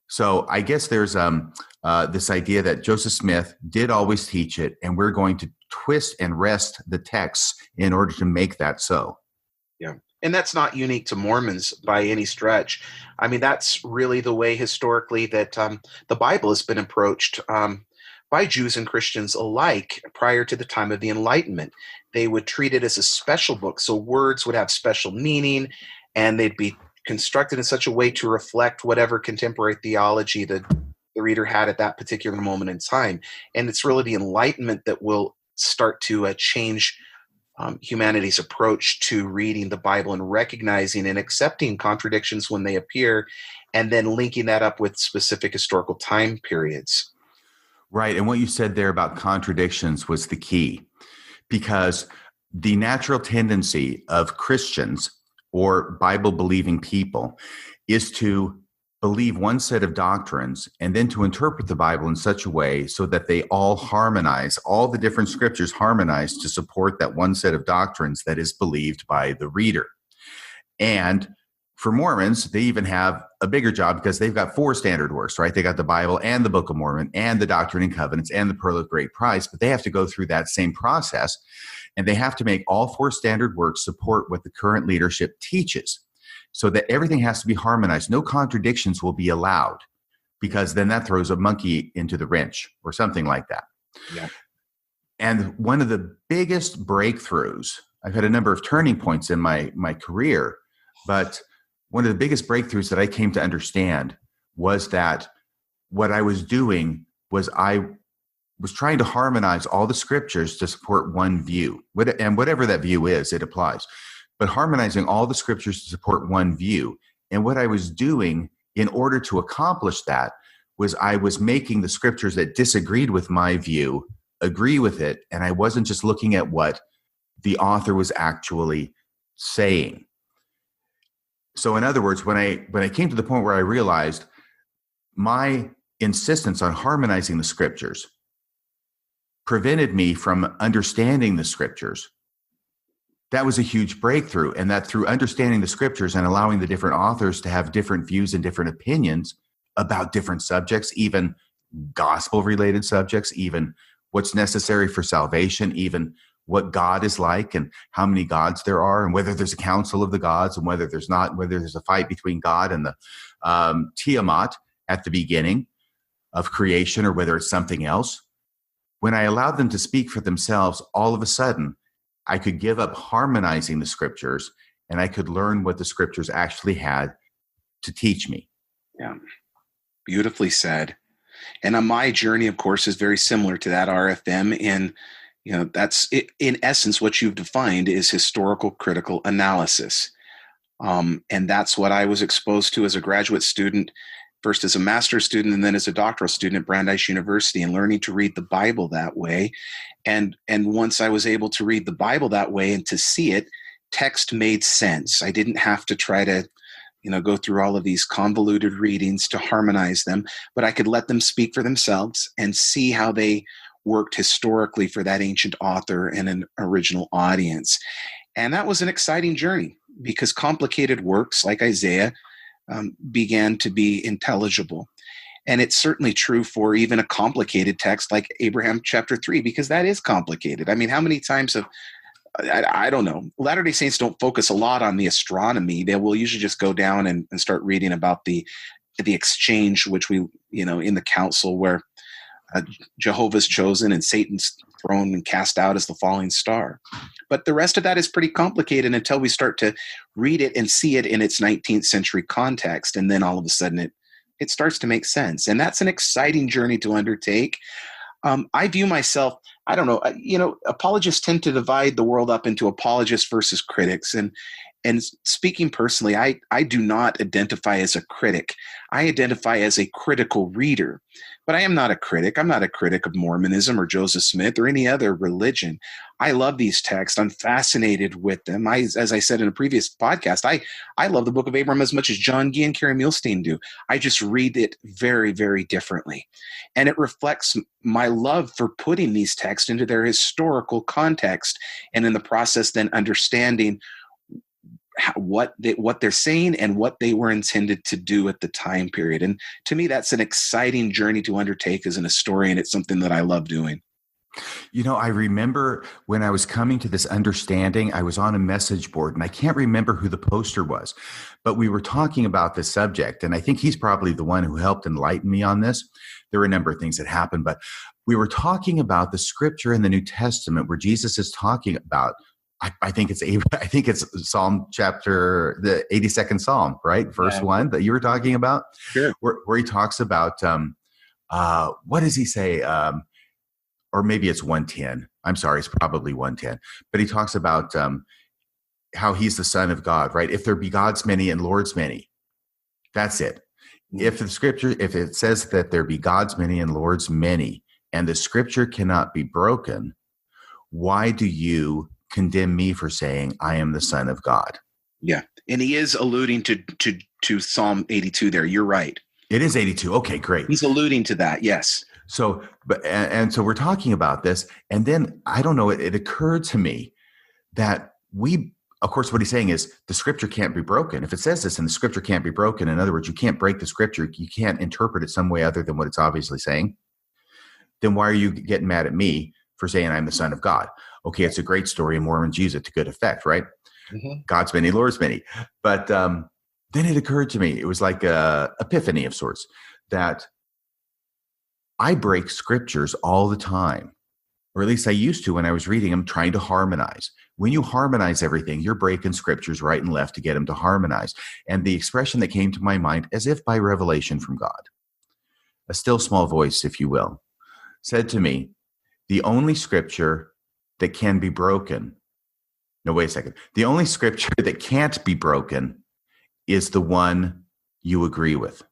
So I guess there's this idea that Joseph Smith did always teach it, and we're going to twist and wrest the texts in order to make that so. Yeah. And that's not unique to Mormons by any stretch. That's really the way historically that the Bible has been approached by Jews and Christians alike prior to the time of the Enlightenment. They would treat it as a special book, so words would have special meaning, and they'd be constructed in such a way to reflect whatever contemporary theology that the reader had at that particular moment in time. And it's really the Enlightenment that will start to change humanity's approach to reading the Bible and recognizing and accepting contradictions when they appear, and then linking that up with specific historical time periods. Right. And what you said there about contradictions was the key, because the natural tendency of Christians or Bible-believing people is to believe one set of doctrines and then to interpret the Bible in such a way so that they all harmonize, all the different scriptures harmonize to support that one set of doctrines that is believed by the reader. And for Mormons, they even have a bigger job because they've got 4 standard works, right? They got the Bible and the Book of Mormon and the Doctrine and Covenants and the Pearl of Great Price, but they have to go through that same process, and they have to make all 4 standard works support what the current leadership teaches, so that everything has to be harmonized. No contradictions will be allowed, because then that throws a monkey into the wrench or something like that. Yeah. And one of the biggest breakthroughs, I've had a number of turning points in my career, but one of the biggest breakthroughs that I came to understand was that what I was doing was I was trying to harmonize all the scriptures to support one view. And whatever that view is, it applies. But harmonizing all the scriptures to support one view. And what I was doing in order to accomplish that was I was making the scriptures that disagreed with my view agree with it. And I wasn't just looking at what the author was actually saying. So in other words, when I came to the point where I realized my insistence on harmonizing the scriptures prevented me from understanding the scriptures, that was a huge breakthrough. And that through understanding the scriptures and allowing the different authors to have different views and different opinions about different subjects, even gospel-related subjects, even what's necessary for salvation, even what God is like and how many gods there are, and whether there's a council of the gods and whether there's not, whether there's a fight between God and the Tiamat at the beginning of creation, or whether it's something else. When I allowed them to speak for themselves, all of a sudden, I could give up harmonizing the scriptures and I could learn what the scriptures actually had to teach me. Yeah, beautifully said. And my journey, of course, is very similar to that, RFM, in that's it, in essence, what you've defined is historical critical analysis. And that's what I was exposed to as a graduate student, first as a master's student and then as a doctoral student at Brandeis University, and learning to read the Bible that way. And once I was able to read the Bible that way and to see it, text made sense. I didn't have to try to go through all of these convoluted readings to harmonize them, but I could let them speak for themselves and see how they worked historically for that ancient author and an original audience. And that was an exciting journey, because complicated works like Isaiah began to be intelligible. And it's certainly true for even a complicated text like Abraham chapter 3, because that is complicated. I mean, how many times have, I don't know, Latter-day Saints don't focus a lot on the astronomy. They will usually just go down and start reading about the exchange, which we, in the council where Jehovah's chosen and Satan's thrown and cast out as the falling star. But the rest of that is pretty complicated until we start to read it and see it in its 19th century context. And then all of a sudden it starts to make sense. And that's an exciting journey to undertake. I view myself, I don't know, apologists tend to divide the world up into apologists versus critics. And speaking personally, I do not identify as a critic. I identify as a critical reader. But I am not a critic. I'm not a critic of Mormonism or Joseph Smith or any other religion. I love these texts. I'm fascinated with them. As I said in a previous podcast, I love the Book of Abraham as much as John Gee and Carrie Milstein do. I just read it very, very differently. And it reflects my love for putting these texts into their historical context, and in the process then understanding what they're saying and what they were intended to do at the time period. And to me, that's an exciting journey to undertake as an historian. It's something that I love doing. I remember when I was coming to this understanding, I was on a message board, and I can't remember who the poster was, but we were talking about this subject. And I think he's probably the one who helped enlighten me on this. There were a number of things that happened, but we were talking about the scripture in the New Testament where Jesus is talking about, I think it's Psalm chapter, the 82nd Psalm, right? Verse 1 that you were talking about. Sure. Where he talks about, what does he say? Or maybe it's 110. I'm sorry, it's probably 110. But he talks about how he's the Son of God, right? If there be gods many and lords many, that's it. If the scripture, if it says that there be gods many and lords many, and the scripture cannot be broken, why do you condemn me for saying I am the Son of God? Yeah. And he is alluding to Psalm 82 there. You're right. It is 82. Okay, great. He's alluding to that. Yes. So, and so we're talking about this. And then I don't know, it occurred to me that of course, what he's saying is the scripture can't be broken. If it says this and the scripture can't be broken, in other words, you can't break the scripture, you can't interpret it some way other than what it's obviously saying, then why are you getting mad at me for saying I'm the Son of God? Okay, it's a great story, and Mormons use it to good effect, right? Mm-hmm. God's many, Lord's many. But then it occurred to me, it was like a epiphany of sorts, that I break scriptures all the time, or at least I used to when I was reading them, trying to harmonize. When you harmonize everything, you're breaking scriptures right and left to get them to harmonize. And the expression that came to my mind, as if by revelation from God, a still small voice, if you will, said to me, the only scripture that can be broken, no, wait a second. The only scripture that can't be broken is the one you agree with.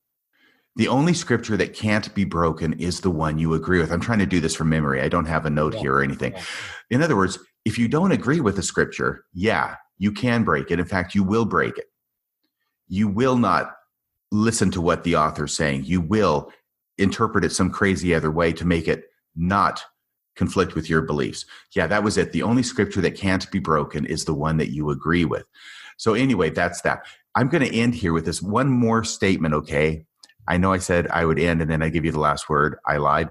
The only scripture that can't be broken is the one you agree with. I'm trying to do this from memory. I don't have a note here or anything. Yeah. In other words, if you don't agree with the scripture, yeah, you can break it. In fact, you will break it. You will not listen to what the author's saying. You will interpret it some crazy other way to make it not conflict with your beliefs. Yeah, that was it. The only scripture that can't be broken is the one that you agree with. So anyway, that's that. I'm going to end here with this one more statement, okay? I know I said I would end and then I give you the last word. I lied,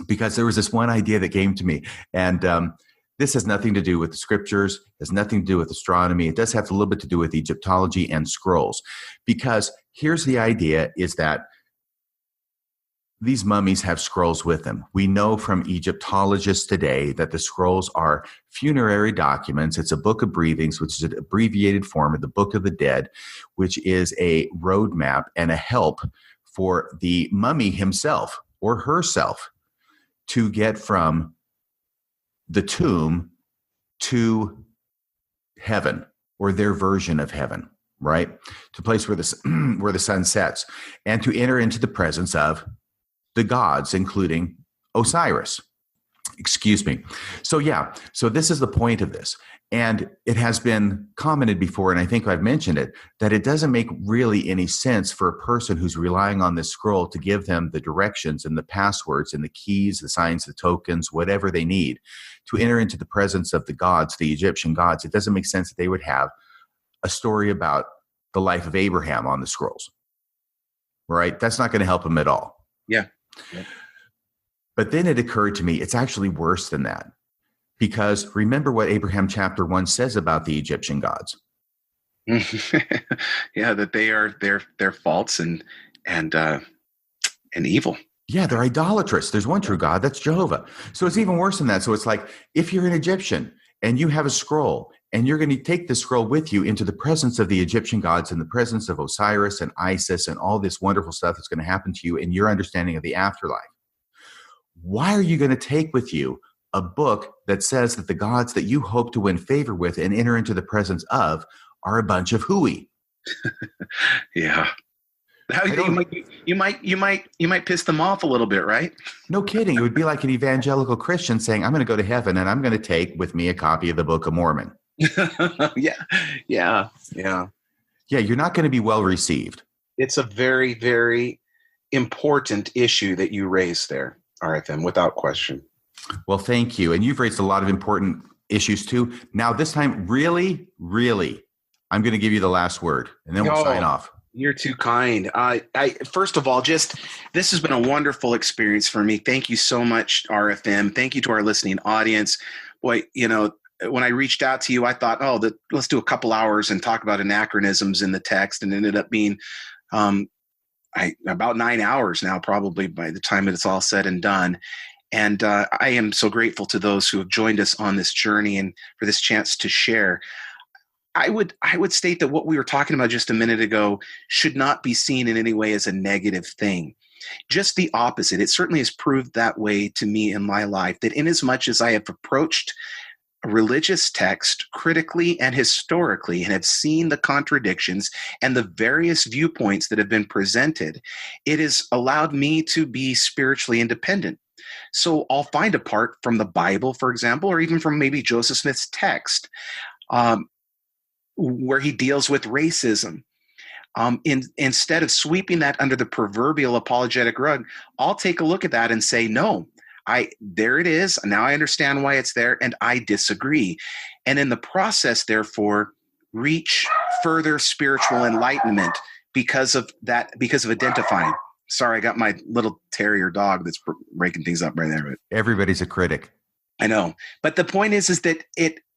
because there was this one idea that came to me, and this has nothing to do with the scriptures, has nothing to do with astronomy. It does have a little bit to do with Egyptology and scrolls, because here's the idea is that these mummies have scrolls with them. We know from Egyptologists today that the scrolls are funerary documents. It's a book of breathings, which is an abbreviated form of the Book of the Dead, which is a roadmap and a help for the mummy himself or herself to get from the tomb to heaven, or their version of heaven, right? To a place where the sun sets, and to enter into the presence of the gods, including Osiris. Excuse me. So yeah, so this is the point of this. And it has been commented before, and I think I've mentioned it, that it doesn't make really any sense for a person who's relying on this scroll to give them the directions and the passwords and the keys, the signs, the tokens, whatever they need to enter into the presence of the gods, the Egyptian gods. It doesn't make sense that they would have a story about the life of Abraham on the scrolls, right? That's not going to help them at all. Yeah. But then it occurred to me, it's actually worse than that. Because remember what Abraham chapter 1 says about the Egyptian gods. Yeah, that they're false and evil. Yeah, they're idolatrous. There's one true God, that's Jehovah. So it's even worse than that. So it's like, if you're an Egyptian and you have a scroll, and you're going to take this scroll with you into the presence of the Egyptian gods and the presence of Osiris and Isis and all this wonderful stuff that's going to happen to you in your understanding of the afterlife. Why are you going to take with you a book that says that the gods that you hope to win favor with and enter into the presence of are a bunch of hooey? Yeah. You might piss them off a little bit, right? No kidding. It would be like an evangelical Christian saying, I'm going to go to heaven and I'm going to take with me a copy of the Book of Mormon. Yeah. You're not going to be well received. It's a very, very important issue that you raised there, RFM, without question. Well, thank you. And you've raised a lot of important issues too. Now, this time, really, I'm going to give you the last word, and then we'll sign off. You're too kind. I first of all, this has been a wonderful experience for me. Thank you so much, RFM. Thank you to our listening audience. Boy, when I reached out to you, I thought, let's do a couple hours and talk about anachronisms in the text, and it ended up being about 9 hours now, probably by the time it's all said and done. And I am so grateful to those who have joined us on this journey and for this chance to share. I would state that what we were talking about just a minute ago should not be seen in any way as a negative thing. Just the opposite. It certainly has proved that way to me in my life, that inasmuch as I have approached a religious text critically and historically and have seen the contradictions and the various viewpoints that have been presented, it has allowed me to be spiritually independent. So I'll find a part from the Bible, for example, or even from maybe Joseph Smith's text, um, where he deals with racism. Instead of sweeping that under the proverbial apologetic rug, I'll take a look at that and say, no, there it is. Now I understand why it's there, and I disagree. And in the process, therefore, reach further spiritual enlightenment because of identifying. Sorry, I got my little terrier dog that's breaking things up right there. But everybody's a critic. I know. But the point is that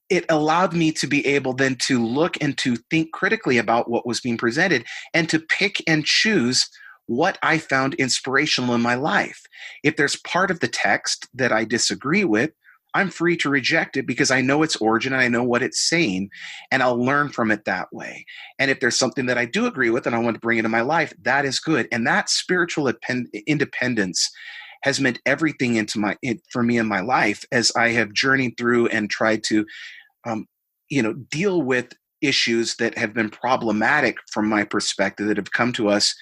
it allowed me to be able then to look and to think critically about what was being presented and to pick and choose what I found inspirational in my life. If there's part of the text that I disagree with, I'm free to reject it because I know its origin and I know what it's saying, and I'll learn from it that way. And if there's something that I do agree with and I want to bring into my life, that is good. And that spiritual independence has meant everything for me in my life as I have journeyed through and tried to deal with issues that have been problematic from my perspective that have come to us,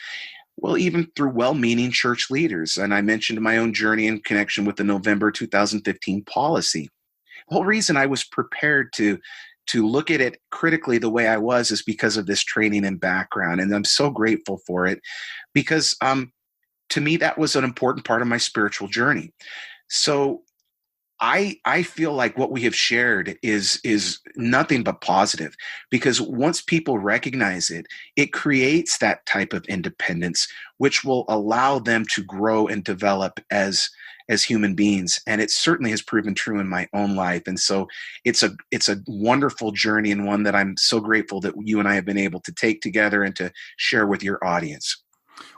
well, even through well-meaning church leaders. And I mentioned my own journey in connection with the November 2015 policy. The whole reason I was prepared to look at it critically the way I was is because of this training and background. And I'm so grateful for it because to me, that was an important part of my spiritual journey. So I feel like what we have shared is nothing but positive, because once people recognize it, it creates that type of independence, which will allow them to grow and develop as human beings. And it certainly has proven true in my own life. And so it's a wonderful journey, and one that I'm so grateful that you and I have been able to take together and to share with your audience.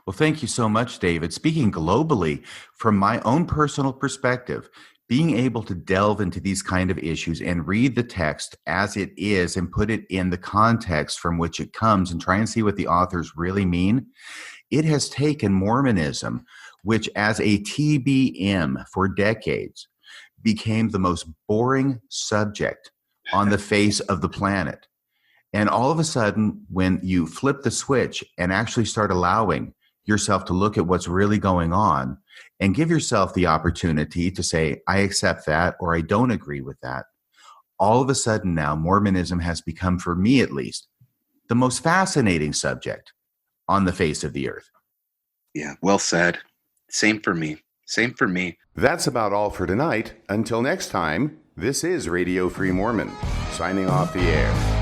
Well, thank you so much, David. Speaking globally, from my own personal perspective, being able to delve into these kind of issues and read the text as it is and put it in the context from which it comes and try and see what the authors really mean, it has taken Mormonism, which as a TBM for decades became the most boring subject on the face of the planet. And all of a sudden, when you flip the switch and actually start allowing yourself to look at what's really going on and give yourself the opportunity to say, I accept that, or I don't agree with that. All of a sudden now, Mormonism has become, for me at least, the most fascinating subject on the face of the earth. Yeah, well said. Same for me. Same for me. That's about all for tonight. Until next time, this is Radio Free Mormon, signing off the air.